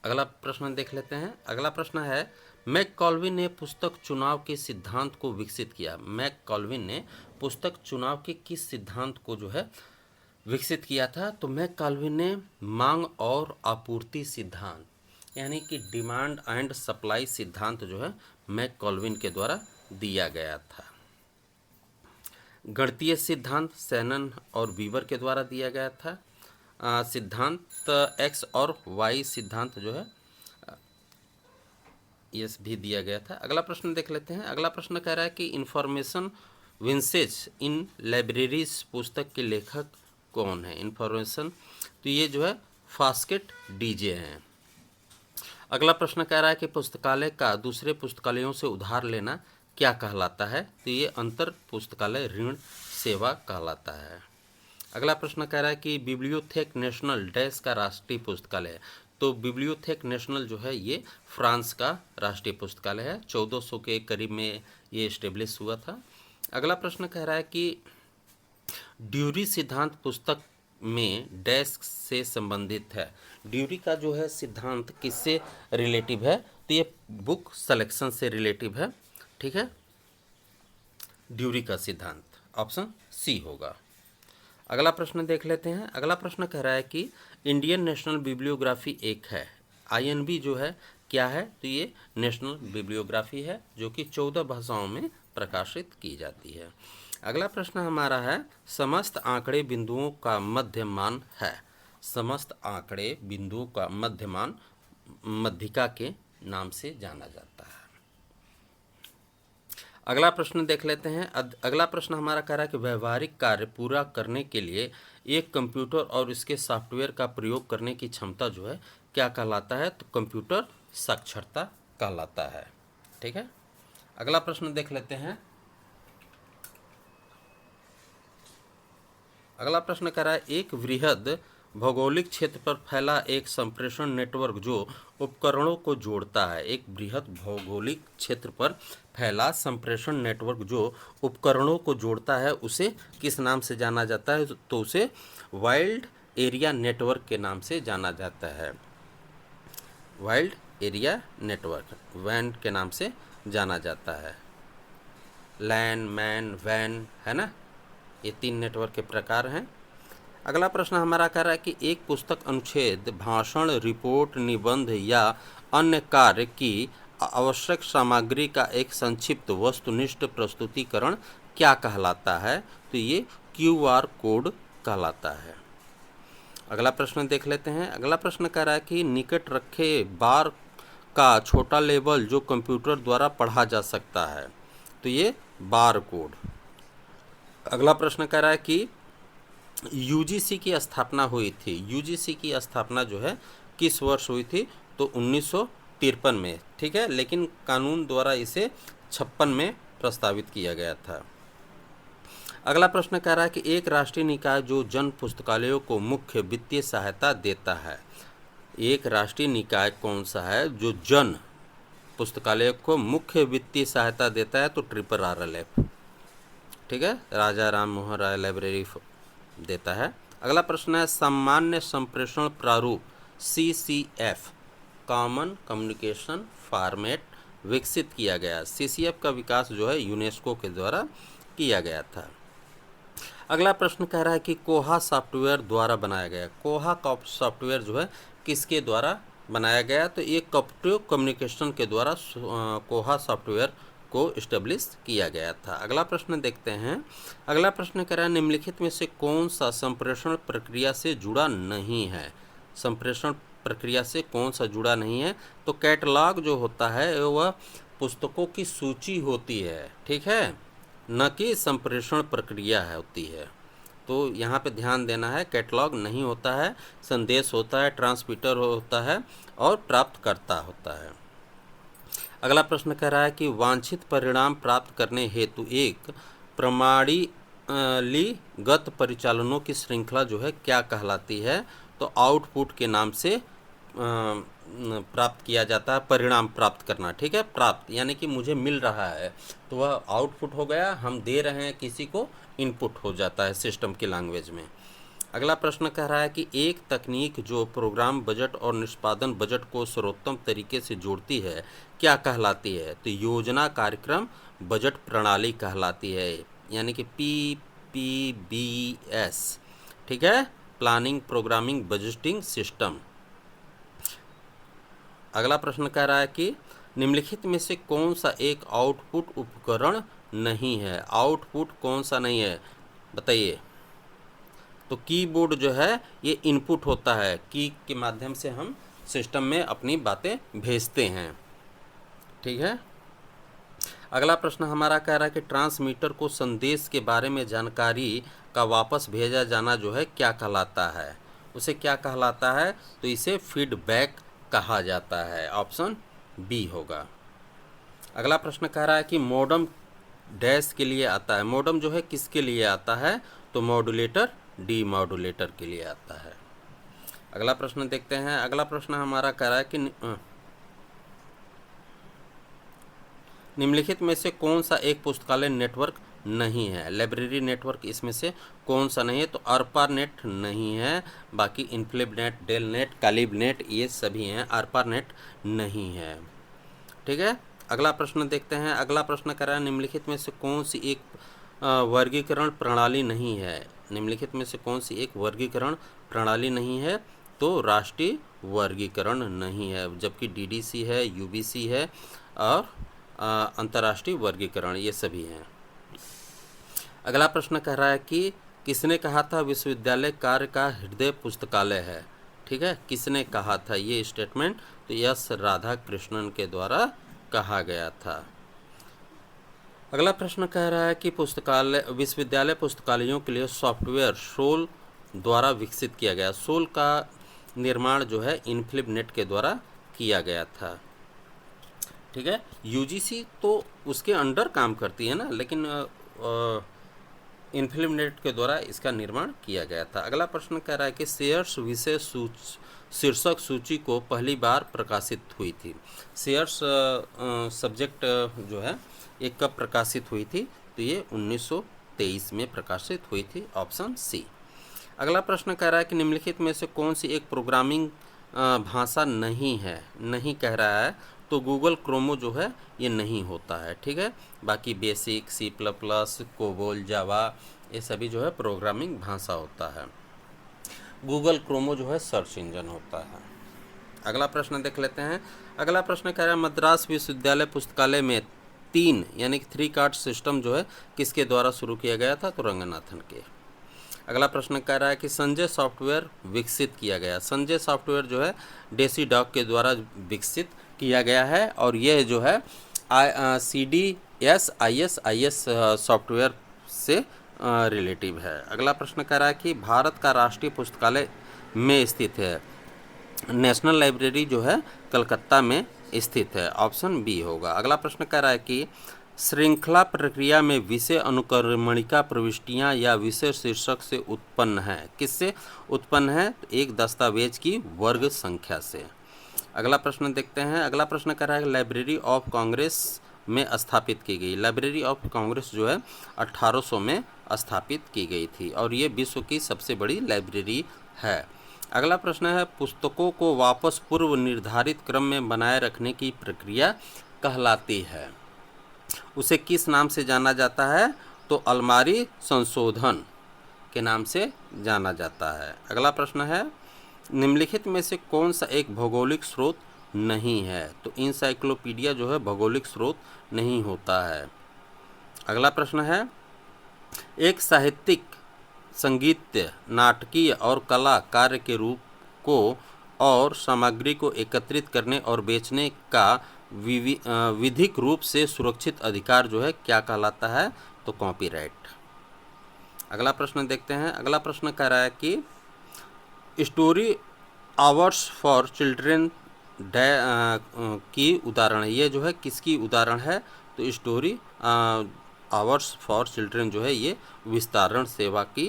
[SPEAKER 2] अगला प्रश्न देख लेते हैं। अगला प्रश्न है मैककॉल्विन ने पुस्तक चुनाव के सिद्धांत को विकसित किया। मैककॉल्विन ने पुस्तक चुनाव के किस सिद्धांत को जो है विकसित किया था? तो मैककॉल्विन ने मांग और आपूर्ति सिद्धांत यानी कि डिमांड एंड सप्लाई सिद्धांत जो है मैककॉल्विन के द्वारा दिया गया था। गणितीय सिद्धांत शैनन और वीवर के द्वारा दिया गया था। सिद्धांत X और Y सिद्धांत जो है ये भी दिया गया था। अगला प्रश्न देख लेते हैं। अगला प्रश्न कह रहा है कि इंफॉर्मेशन विंसेज इन लाइब्रेरीज पुस्तक के लेखक कौन है? इंफॉर्मेशन, तो ये जो है फास्केट डीजे हैं। अगला प्रश्न कह रहा है कि पुस्तकालय का दूसरे पुस्तकालयों से उधार लेना क्या कहलाता है? तो ये अंतर पुस्तकालय ऋण सेवा कहलाता है। अगला प्रश्न कह रहा है कि बिब्लियोथेक नेशनल डैश का राष्ट्रीय पुस्तकालय है। तो बिब्लियोथेक नेशनल जो है ये फ्रांस का राष्ट्रीय पुस्तकालय है। 1400 के करीब में ये इस्टेब्लिश हुआ था। अगला प्रश्न कह रहा है कि ड्यूरी सिद्धांत पुस्तक में डैश से संबंधित है। ड्यूरी का जो है सिद्धांत किससे रिलेटिव है? तो ये बुक सिलेक्शन से रिलेटिव है। ठीक है, ड्यूरी का सिद्धांत ऑप्शन सी होगा। अगला प्रश्न देख लेते हैं। अगला प्रश्न कह रहा है कि इंडियन नेशनल बिब्लियोग्राफी एक है। INB जो है क्या है? तो ये नेशनल बिब्लियोग्राफी है जो कि 14 भाषाओं में प्रकाशित की जाती है। अगला प्रश्न हमारा है समस्त आंकड़े बिंदुओं का मध्यमान है। समस्त आंकड़े बिंदुओं का मध्यमान मध्यिका के नाम से जाना जाता है। अगला प्रश्न देख लेते हैं। अगला प्रश्न हमारा कह रहा है कि व्यवहारिक कार्य पूरा करने के लिए एक कंप्यूटर और इसके सॉफ्टवेयर का प्रयोग करने की क्षमता जो है क्या कहलाता है? तो कंप्यूटर साक्षरता कहलाता है। ठीक है, अगला प्रश्न देख लेते हैं। अगला प्रश्न कह रहा है एक वृहद भौगोलिक क्षेत्र पर फैला एक संप्रेषण नेटवर्क जो उपकरणों को जोड़ता है। एक बृहद भौगोलिक क्षेत्र पर फैला संप्रेषण नेटवर्क जो उपकरणों को जोड़ता है उसे किस नाम से जाना जाता है? तो उसे वाइल्ड एरिया नेटवर्क के नाम से जाना जाता है। वाइल्ड एरिया नेटवर्क वैन के नाम से जाना जाता है। लैन, मैन, वैन है ना, ये 3 नेटवर्क के प्रकार हैं। अगला प्रश्न हमारा कह रहा है कि एक पुस्तक अनुच्छेद, भाषण, रिपोर्ट, निबंध या अन्य कार्य की आवश्यक सामग्री का एक संक्षिप्त वस्तुनिष्ठ प्रस्तुतिकरण क्या कहलाता है? तो ये QR कोड कहलाता है। अगला प्रश्न देख लेते हैं। अगला प्रश्न कह रहा है कि निकट रखे बार का छोटा लेबल जो कंप्यूटर द्वारा पढ़ा जा सकता है। तो ये बार कोड। अगला प्रश्न कह रहा है कि UGC की स्थापना हुई थी। UGC की स्थापना जो है किस वर्ष हुई थी? तो 1953 में। ठीक है, लेकिन कानून द्वारा इसे 56 में प्रस्तावित किया गया था। अगला प्रश्न कह रहा है कि एक राष्ट्रीय निकाय जो जन पुस्तकालयों को मुख्य वित्तीय सहायता देता है। एक राष्ट्रीय निकाय कौन सा है जो जन पुस्तकालयों को मुख्य वित्तीय सहायता देता है? तो RRLF। ठीक है, राजा राम मोहन राय लाइब्रेरी देता है। अगला प्रश्न है सामान्य संप्रेषण प्रारूप CCF कॉमन कम्युनिकेशन फॉर्मेट विकसित किया गया। CCF का विकास जो है यूनेस्को के द्वारा किया गया था। अगला प्रश्न कह रहा है कि कोहा सॉफ्टवेयर द्वारा बनाया गया। कोहा सॉफ्टवेयर जो है किसके द्वारा बनाया गया? तो ये कॉपरेटिव कम्युनिकेशन के द्वारा कोहा सॉफ्टवेयर को इस्टेब्लिश किया गया था। अगला प्रश्न देखते हैं। अगला प्रश्न कह रहा है निम्नलिखित में से कौन सा संप्रेषण प्रक्रिया से जुड़ा नहीं है? संप्रेषण प्रक्रिया से कौन सा जुड़ा नहीं है? तो कैटलॉग जो होता है वह पुस्तकों की सूची होती है। ठीक है, न कि संप्रेषण प्रक्रिया होती है। तो यहाँ पे ध्यान देना है, कैटलॉग नहीं होता है, संदेश होता है, ट्रांसमीटर होता है और प्राप्तकर्ता होता है। अगला प्रश्न कह रहा है कि वांछित परिणाम प्राप्त करने हेतु एक प्रणालीगत परिचालनों की श्रृंखला जो है क्या कहलाती है? तो आउटपुट के नाम से प्राप्त किया जाता है। परिणाम प्राप्त करना, ठीक है, प्राप्त यानी कि मुझे मिल रहा है तो वह आउटपुट हो गया, हम दे रहे हैं किसी को इनपुट हो जाता है सिस्टम की लैंग्वेज में। अगला प्रश्न कह रहा है कि एक तकनीक जो प्रोग्राम बजट और निष्पादन बजट को सर्वोत्तम तरीके से जोड़ती है क्या कहलाती है? तो योजना कार्यक्रम बजट प्रणाली कहलाती है, यानी कि PPBS। ठीक है, प्लानिंग प्रोग्रामिंग बजटिंग सिस्टम। अगला प्रश्न कह रहा है कि निम्नलिखित में से कौन सा एक आउटपुट उपकरण नहीं है? आउटपुट कौन सा नहीं है बताइए? तो कीबोर्ड जो है ये इनपुट होता है, की के माध्यम से हम सिस्टम में अपनी बातें भेजते हैं। ठीक है, अगला प्रश्न हमारा कह रहा है कि ट्रांसमीटर को संदेश के बारे में जानकारी का वापस भेजा जाना जो है क्या कहलाता है? उसे क्या कहलाता है? तो इसे फीडबैक कहा जाता है। ऑप्शन बी होगा। अगला प्रश्न कह रहा है कि मॉडम डैश के लिए आता है। मॉडम जो है किसके लिए आता है? तो मॉड्यूलेटर डी मॉड्यूलेटर के लिए आता है। अगला प्रश्न देखते हैं। अगला प्रश्न हमारा कह रहा है कि निम्नलिखित में से कौन सा एक पुस्तकालय नेटवर्क नहीं है? लाइब्रेरी नेटवर्क इसमें से कौन सा नहीं है? तो अर्पा नेट नहीं है, बाकी इन्फ्लिब नेट, डेल नेट, कालिब नेट ये सभी हैं। अर्पा नेट नहीं है। ठीक है, अगला प्रश्न देखते हैं। अगला प्रश्न कह रहा है निम्नलिखित में से कौन सी एक वर्गीकरण प्रणाली नहीं है? निम्नलिखित में से कौन सी एक वर्गीकरण प्रणाली नहीं है? तो राष्ट्रीय वर्गीकरण नहीं है, जबकि डीडीसी है, यूबीसी है और अंतर्राष्ट्रीय वर्गीकरण ये सभी हैं। अगला प्रश्न कह रहा है कि किसने कहा था विश्वविद्यालय कार्य का हृदय पुस्तकालय है? ठीक है, किसने कहा था ये स्टेटमेंट? तो एस राधाकृष्णन के द्वारा कहा गया था। अगला प्रश्न कह रहा है कि पुस्तकालय विश्वविद्यालय पुस्तकालयों के लिए सॉफ्टवेयर सोल द्वारा विकसित किया गया। सोल का निर्माण जो है इन्फ्लिब नेट के द्वारा किया गया था। ठीक है, यूजीसी तो उसके अंडर काम करती है ना, लेकिन इन्फ्लिब नेट के द्वारा इसका निर्माण किया गया था। अगला प्रश्न कह रहा है कि शेयर्स विषय शीर्षक सूची को पहली बार प्रकाशित हुई थी। शेयर्स सब्जेक्ट जो है ये कब प्रकाशित हुई थी? तो ये 1923 में प्रकाशित हुई थी। Option C. अगला प्रश्न कह रहा है कि निम्नलिखित में से कौन सी एक प्रोग्रामिंग भाषा नहीं है? नहीं कह रहा है, तो गूगल क्रोमो जो है ये नहीं होता है। ठीक है, बाकी basic, C plus plus, COBOL, Java ये सभी जो है प्रोग्रामिंग भाषा होता है। गूगल क्रोमो जो है सर्च इंजन होता है। अगला प्रश्न देख लेते हैं। अगला प्रश्न कह रहा है मद्रास विश्वविद्यालय पुस्तकालय में 3 यानी कि 3 कार्ड सिस्टम जो है किसके द्वारा शुरू किया गया था? तो रंगनाथन के। अगला प्रश्न कह रहा है कि संजय सॉफ्टवेयर विकसित किया गया। संजय सॉफ्टवेयर जो है डेसी डॉग के द्वारा विकसित किया गया है और यह जो है CDSIS सॉफ्टवेयर से रिलेटिव है। अगला प्रश्न कह रहा है कि भारत का राष्ट्रीय पुस्तकालय में स्थित है। नेशनल लाइब्रेरी जो है कलकत्ता में स्थित है। ऑप्शन बी होगा। अगला प्रश्न कह रहा है कि श्रृंखला प्रक्रिया में विषय अनुक्रमणिका प्रविष्टियां या विषय शीर्षक से उत्पन्न है। किससे उत्पन्न है? तो एक दस्तावेज की वर्ग संख्या से। अगला प्रश्न देखते हैं। अगला प्रश्न कह रहा है लाइब्रेरी ऑफ कांग्रेस में स्थापित की गई। लाइब्रेरी ऑफ कांग्रेस जो है 1800 में स्थापित की गई थी और ये विश्व की सबसे बड़ी लाइब्रेरी है। अगला प्रश्न है पुस्तकों को वापस पूर्व निर्धारित क्रम में बनाए रखने की प्रक्रिया कहलाती है। उसे किस नाम से जाना जाता है? तो अलमारी संशोधन के नाम से जाना जाता है। अगला प्रश्न है निम्नलिखित में से कौन सा एक भौगोलिक स्रोत नहीं है? तो इंसाइक्लोपीडिया जो है भौगोलिक स्रोत नहीं होता है। अगला प्रश्न है एक साहित्यिक, संगीत, नाटकीय और कला कार्य के रूप को और सामग्री को एकत्रित करने और बेचने का विधिक रूप से सुरक्षित अधिकार जो है क्या कहलाता है? तो कॉपीराइट। अगला प्रश्न देखते हैं। अगला प्रश्न कह रहा है कि स्टोरी आवर्स फॉर चिल्ड्रेन की उदाहरण है। ये जो है किसकी उदाहरण है? तो स्टोरी आवर्स फॉर चिल्ड्रेन जो है ये विस्तारण सेवा की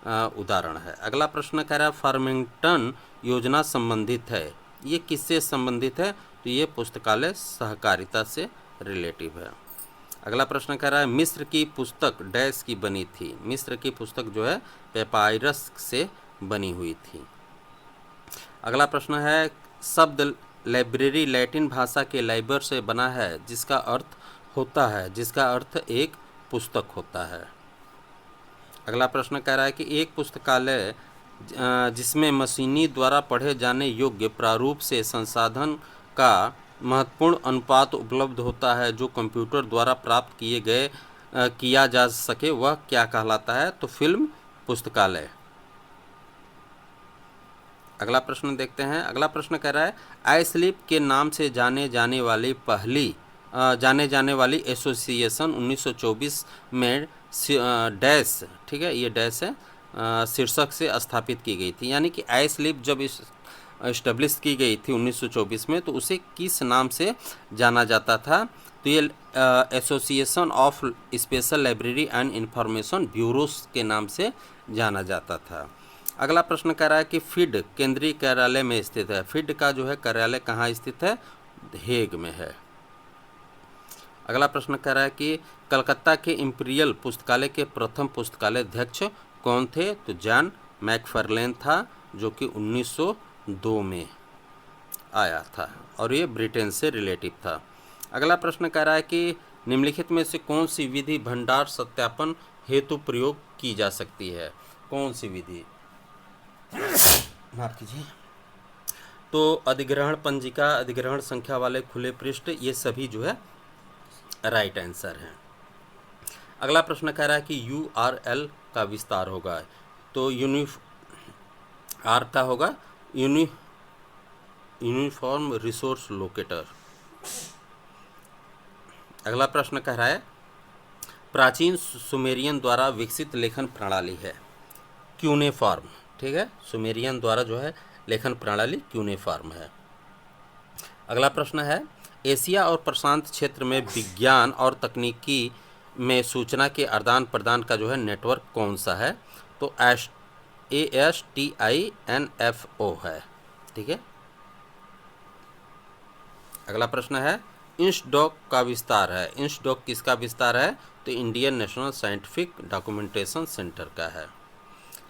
[SPEAKER 2] उदाहरण है। अगला प्रश्न कह रहा है फार्मिंगटन योजना संबंधित है। ये किससे संबंधित है? तो ये पुस्तकालय सहकारिता से रिलेटिव है। अगला प्रश्न कह रहा है मिस्र की पुस्तक डैश की बनी थी। मिस्र की पुस्तक जो है पेपायरस से बनी हुई थी। अगला प्रश्न है शब्द लाइब्रेरी लैटिन भाषा के लाइबर से बना है जिसका अर्थ एक पुस्तक होता है। अगला प्रश्न कह रहा है कि एक पुस्तकालय जिसमें मशीनी द्वारा पढ़े जाने योग्य प्रारूप से संसाधन का महत्वपूर्ण अनुपात उपलब्ध होता है जो कंप्यूटर द्वारा प्राप्त किया जा सके वह क्या कहलाता है? तो फिल्म पुस्तकालय। अगला प्रश्न देखते हैं। अगला प्रश्न कह रहा है आई स्लिप के नाम से जाने जाने वाली एसोसिएशन 1924 में डैश, ठीक है ये डैश है, शीर्षक से स्थापित की गई थी। यानी कि आई स्लिप जब इस्टेब्लिश की गई थी 1924 में, तो उसे किस नाम से जाना जाता था? तो ये association of special library and information bureaus के नाम से जाना जाता था। अगला प्रश्न कह रहा है कि फिड केंद्रीय कार्यालय में स्थित है। फिड का जो है कार्यालय कहाँ स्थित है? हेग में है। अगला प्रश्न कह रहा है कि कलकत्ता के इंपीरियल पुस्तकालय के प्रथम पुस्तकालय अध्यक्ष कौन थे? तो जॉन मैकफार्लेन था, जो कि 1902 में आया था और ये ब्रिटेन से रिलेटिव था। अगला प्रश्न कह रहा है कि निम्नलिखित में से कौन सी विधि भंडार सत्यापन हेतु प्रयोग की जा सकती है? कौन सी विधि? माफ कीजिए। तो अधिग्रहण पंजिका, अधिग्रहण संख्या वाले खुले पृष्ठ, ये सभी जो है राइट आंसर है। अगला प्रश्न कह रहा है कि URL का विस्तार होगा, तो आर का होगा यूनिफॉर्म रिसोर्स लोकेटर। अगला प्रश्न कह रहा है प्राचीन सुमेरियन द्वारा विकसित लेखन प्रणाली है क्यूनेफॉर्म। ठीक है, सुमेरियन द्वारा जो है लेखन प्रणाली क्यूनेफॉर्म है। अगला प्रश्न है एशिया और प्रशांत क्षेत्र में विज्ञान और तकनीकी में सूचना के आदान प्रदान का जो है नेटवर्क कौन सा है? तो ASTINFO है। ठीक है। अगला प्रश्न है इंसडॉक का विस्तार है। इंसडॉक किसका विस्तार है? तो Indian national scientific documentation centre का है।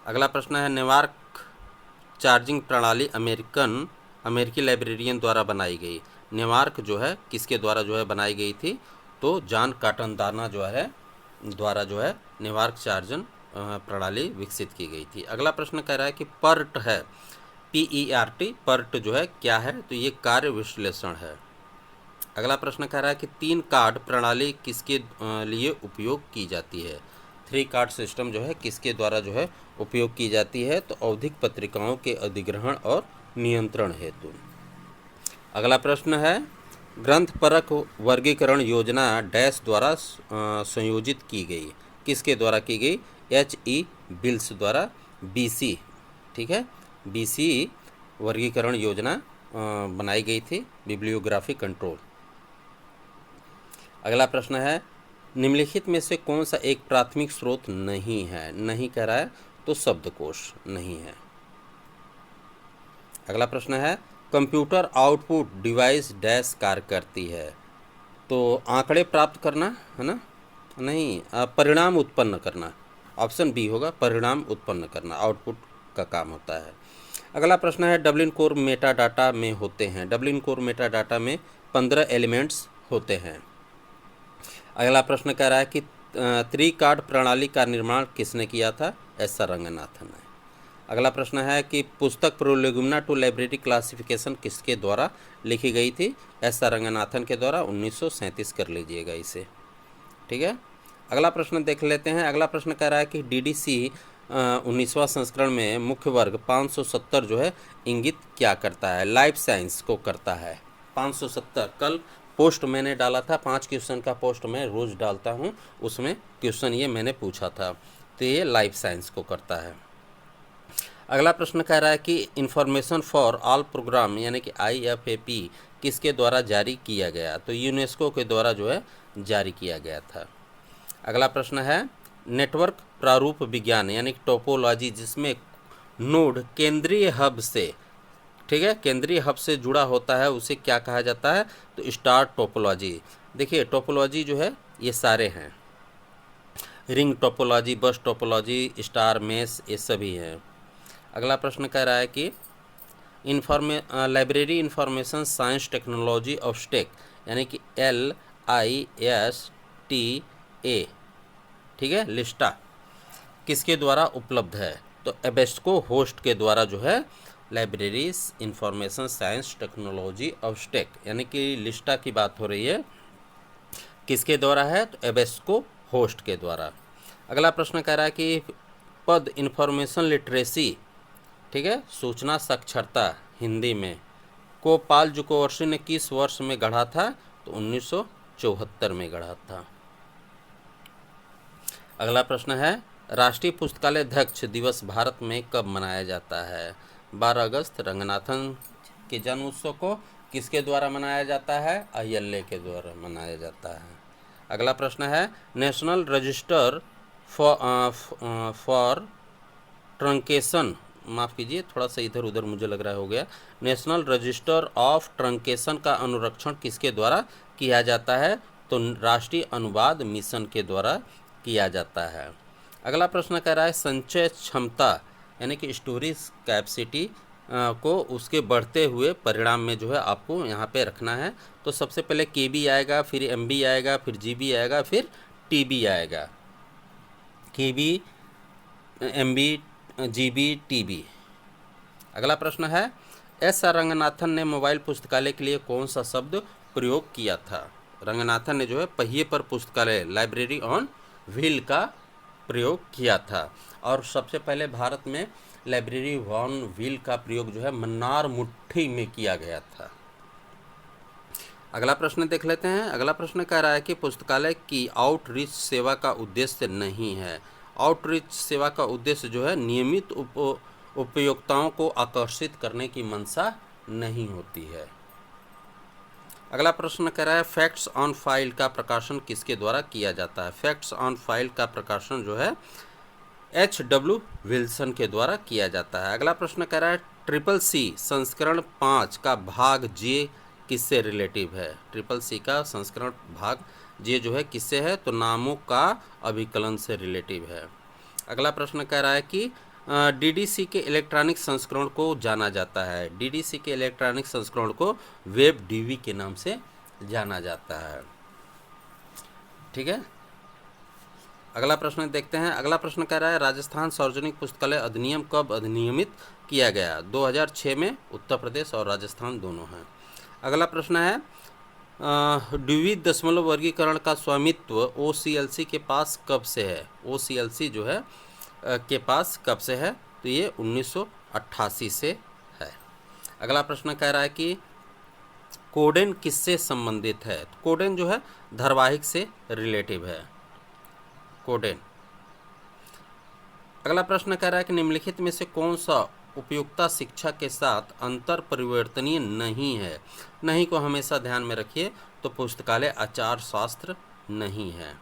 [SPEAKER 2] अगला प्रश्न है नेटवर्क चार्जिंग प्रणाली अमेरिकी लाइब्रेरियन द्वारा बनाई गई। नेटवर्क जो है किसके द्वारा जो है बनाई गई थी? तो जॉन कॉटन दाना जो है द्वारा जो है नेटवर्क चार्जन प्रणाली विकसित की गई थी। अगला प्रश्न कह रहा है कि पर्ट है, PERT, पर्ट जो है क्या है? तो ये कार्य विश्लेषण है। अगला प्रश्न कह रहा है कि 3 कार्ड प्रणाली किसके लिए उपयोग की जाती है? 3 कार्ड सिस्टम जो है किसके द्वारा जो है उपयोग की जाती है? तो औद्योगिक पत्रिकाओं के अधिग्रहण और नियंत्रण हेतु। अगला प्रश्न है ग्रंथपरक वर्गीकरण योजना डैश द्वारा संयोजित की गई। किसके द्वारा की गई? HE बिल्स द्वारा, BC। ठीक है, BC वर्गीकरण योजना बनाई गई थी, बिब्लियोग्राफी कंट्रोल। अगला प्रश्न है निम्नलिखित में से कौन सा एक प्राथमिक स्रोत नहीं है? नहीं कह रहा है तो शब्दकोश नहीं है। अगला प्रश्न है कंप्यूटर आउटपुट डिवाइस डैश कार्य करती है। तो आंकड़े प्राप्त करना है ना? नहीं, परिणाम उत्पन्न करना। ऑप्शन बी होगा, परिणाम उत्पन्न करना आउटपुट का काम होता है। अगला प्रश्न है डबलिन कोर मेटा डाटा में होते हैं। डबलिन कोर मेटा डाटा में 15 एलिमेंट्स होते हैं। अगला प्रश्न कह रहा है कि त्रिकार्ड प्रणाली का निर्माण किसने किया था? एस आर रंगनाथन ने। अगला प्रश्न है कि पुस्तक प्रोलेगुम्ना टू लाइब्रेरी क्लासिफिकेशन किसके द्वारा लिखी गई थी? एस आर रंगनाथन के द्वारा 1937 कर लीजिएगा इसे। ठीक है। अगला प्रश्न देख लेते हैं। अगला प्रश्न कह रहा है कि DDC 19वां संस्करण में मुख्य वर्ग 570 जो है इंगित क्या करता है? लाइफ साइंस को करता है। 570 कल पोस्ट मैंने डाला था, 5 क्वेश्चन का पोस्ट मैं रोज़ डालता हूँ, उसमें क्वेश्चन ये मैंने पूछा था, तो ये लाइफ साइंस को करता है। अगला प्रश्न कह रहा है कि इंफॉर्मेशन फॉर ऑल प्रोग्राम यानी कि IFAP किसके द्वारा जारी किया गया? तो यूनेस्को के द्वारा जो है जारी किया गया था। अगला प्रश्न है नेटवर्क प्रारूप विज्ञान यानी कि टोपोलॉजी, जिसमें नोड केंद्रीय हब से, ठीक है, केंद्रीय हब से जुड़ा होता है, उसे क्या कहा जाता है? तो स्टार टोपोलॉजी। देखिए टोपोलॉजी जो है ये सारे हैं, ring topology, bus topology, star mesh, ये सभी हैं। अगला प्रश्न कह रहा है कि library information science technology abstract यानी कि LISTA, ठीक है, लिस्टा किसके द्वारा उपलब्ध है? तो एबेस्को होस्ट के द्वारा जो है libraries information science technology abstract यानी कि लिस्टा की बात हो रही है, किसके द्वारा है? तो एबेस्को होस्ट के द्वारा। अगला प्रश्न कह रहा है कि पद इंफॉर्मेशन लिटरेसी, ठीक है, सूचना साक्षरता हिंदी में, को पाल जुकोवर्सी ने किस वर्ष में गढ़ा था? तो 1974 में गढ़ा था। अगला प्रश्न है राष्ट्रीय पुस्तकालय अध्यक्ष दिवस भारत में कब मनाया जाता है? 12 अगस्त। रंगनाथन के जन्म उत्सव को किसके द्वारा मनाया जाता है? अय्यले के द्वारा मनाया जाता है। अगला प्रश्न है, नेशनल रजिस्टर फॉर ट्रंकेशन, माफ़ कीजिए थोड़ा सा इधर उधर मुझे लग रहा हो गया, नेशनल रजिस्टर ऑफ ट्रंकेशन का अनुरक्षण किसके द्वारा किया जाता है? तो राष्ट्रीय अनुवाद मिशन के द्वारा किया जाता है। अगला प्रश्न कह रहा है, संचय क्षमता यानी कि स्टोरेज कैपेसिटी को उसके बढ़ते हुए परिणाम में जो है आपको यहाँ पे रखना है। तो सबसे पहले KB आएगा, फिर MB आएगा, फिर GB आएगा, फिर TB आएगा। KB, MB, GB, TB। अगला प्रश्न है, S.R. रंगनाथन ने मोबाइल पुस्तकालय के लिए कौन सा शब्द प्रयोग किया था? रंगनाथन ने जो है पहिए पर पुस्तकालय, लाइब्रेरी ऑन व्हील का प्रयोग किया था। और सबसे पहले भारत में लाइब्रेरी ऑन व्हील का प्रयोग जो है मन्नार मुट्ठी में किया गया था। अगला प्रश्न देख लेते हैं। अगला प्रश्न कह रहा है कि पुस्तकालय की आउटरीच सेवा का उद्देश्य नहीं है। आउटरीच सेवा का उद्देश्य जो है नियमित उपयोक्ताओं को आकर्षित करने की मंशा नहीं होती है। अगला प्रश्न कह रहा है, फैक्ट्स ऑन फाइल का प्रकाशन किसके द्वारा किया जाता है? फैक्ट्स ऑन फाइल का प्रकाशन जो है H.W. विल्सन के द्वारा किया जाता है। अगला प्रश्न कह रहा है, CCC संस्करण 5 का भाग J किससे रिलेटिव है? CCC का संस्करण भाग J जो है किससे है? तो नामों का अभिकलन से रिलेटिव है। अगला प्रश्न कह रहा है कि DDC के इलेक्ट्रॉनिक संस्करण को जाना जाता है। DDC के इलेक्ट्रॉनिक संस्करण को वेब DV के नाम से जाना जाता है। ठीक है, अगला प्रश्न देखते हैं। अगला प्रश्न कह रहा है, राजस्थान सार्वजनिक पुस्तकालय अधिनियम कब अधिनियमित किया गया? 2006 में। उत्तर प्रदेश और राजस्थान दोनों हैं। अगला प्रश्न है, द्विविध दशमलव वर्गीकरण का स्वामित्व OCLC के पास कब से है? OCLC जो है के पास कब से है? तो ये 1988 से है। अगला प्रश्न कह रहा है कि कोडेन किससे संबंधित है? कोडेन जो है धारावाहिक से रिलेटिव है, कोडेन। अगला प्रश्न कह रहा है कि निम्नलिखित में से कौन सा उपयुक्तता शिक्षा के साथ अंतर परिवर्तनीय नहीं है? नहीं को हमेशा ध्यान में रखिए। तो पुस्तकालय आचार शास्त्र नहीं है।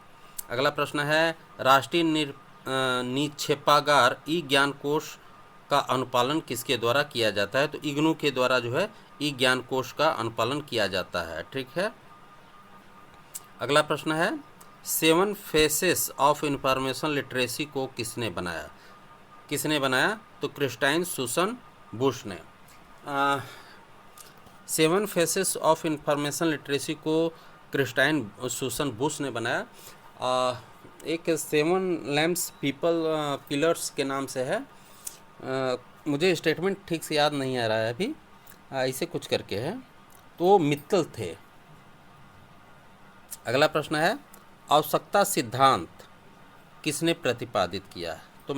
[SPEAKER 2] अगला प्रश्न है, राष्ट्रीय निक्षेपागार ज्ञान कोश का अनुपालन किसके द्वारा किया जाता है? तो इग्नू के द्वारा जो है ज्ञान कोश का अनुपालन किया जाता है। ठीक है, अगला प्रश्न है, 7 फेसेस ऑफ इंफॉर्मेशन लिटरेसी को किसने बनाया? किसने बनाया? तो क्रिस्टाइन सुसन बुश ने। 7 फेसेस ऑफ इंफॉर्मेशन लिटरेसी को क्रिस्टाइन सुसन बुश ने बनाया। एक 7 लैम्प्स पिलर्स के नाम से है। मुझे स्टेटमेंट ठीक से याद नहीं आ रहा है अभी, ऐसे कुछ करके है। तो मित्तल थे। अगला प्रश्न है, आवश्यकता सिद्धांत किसने प्रतिपादित किया? तो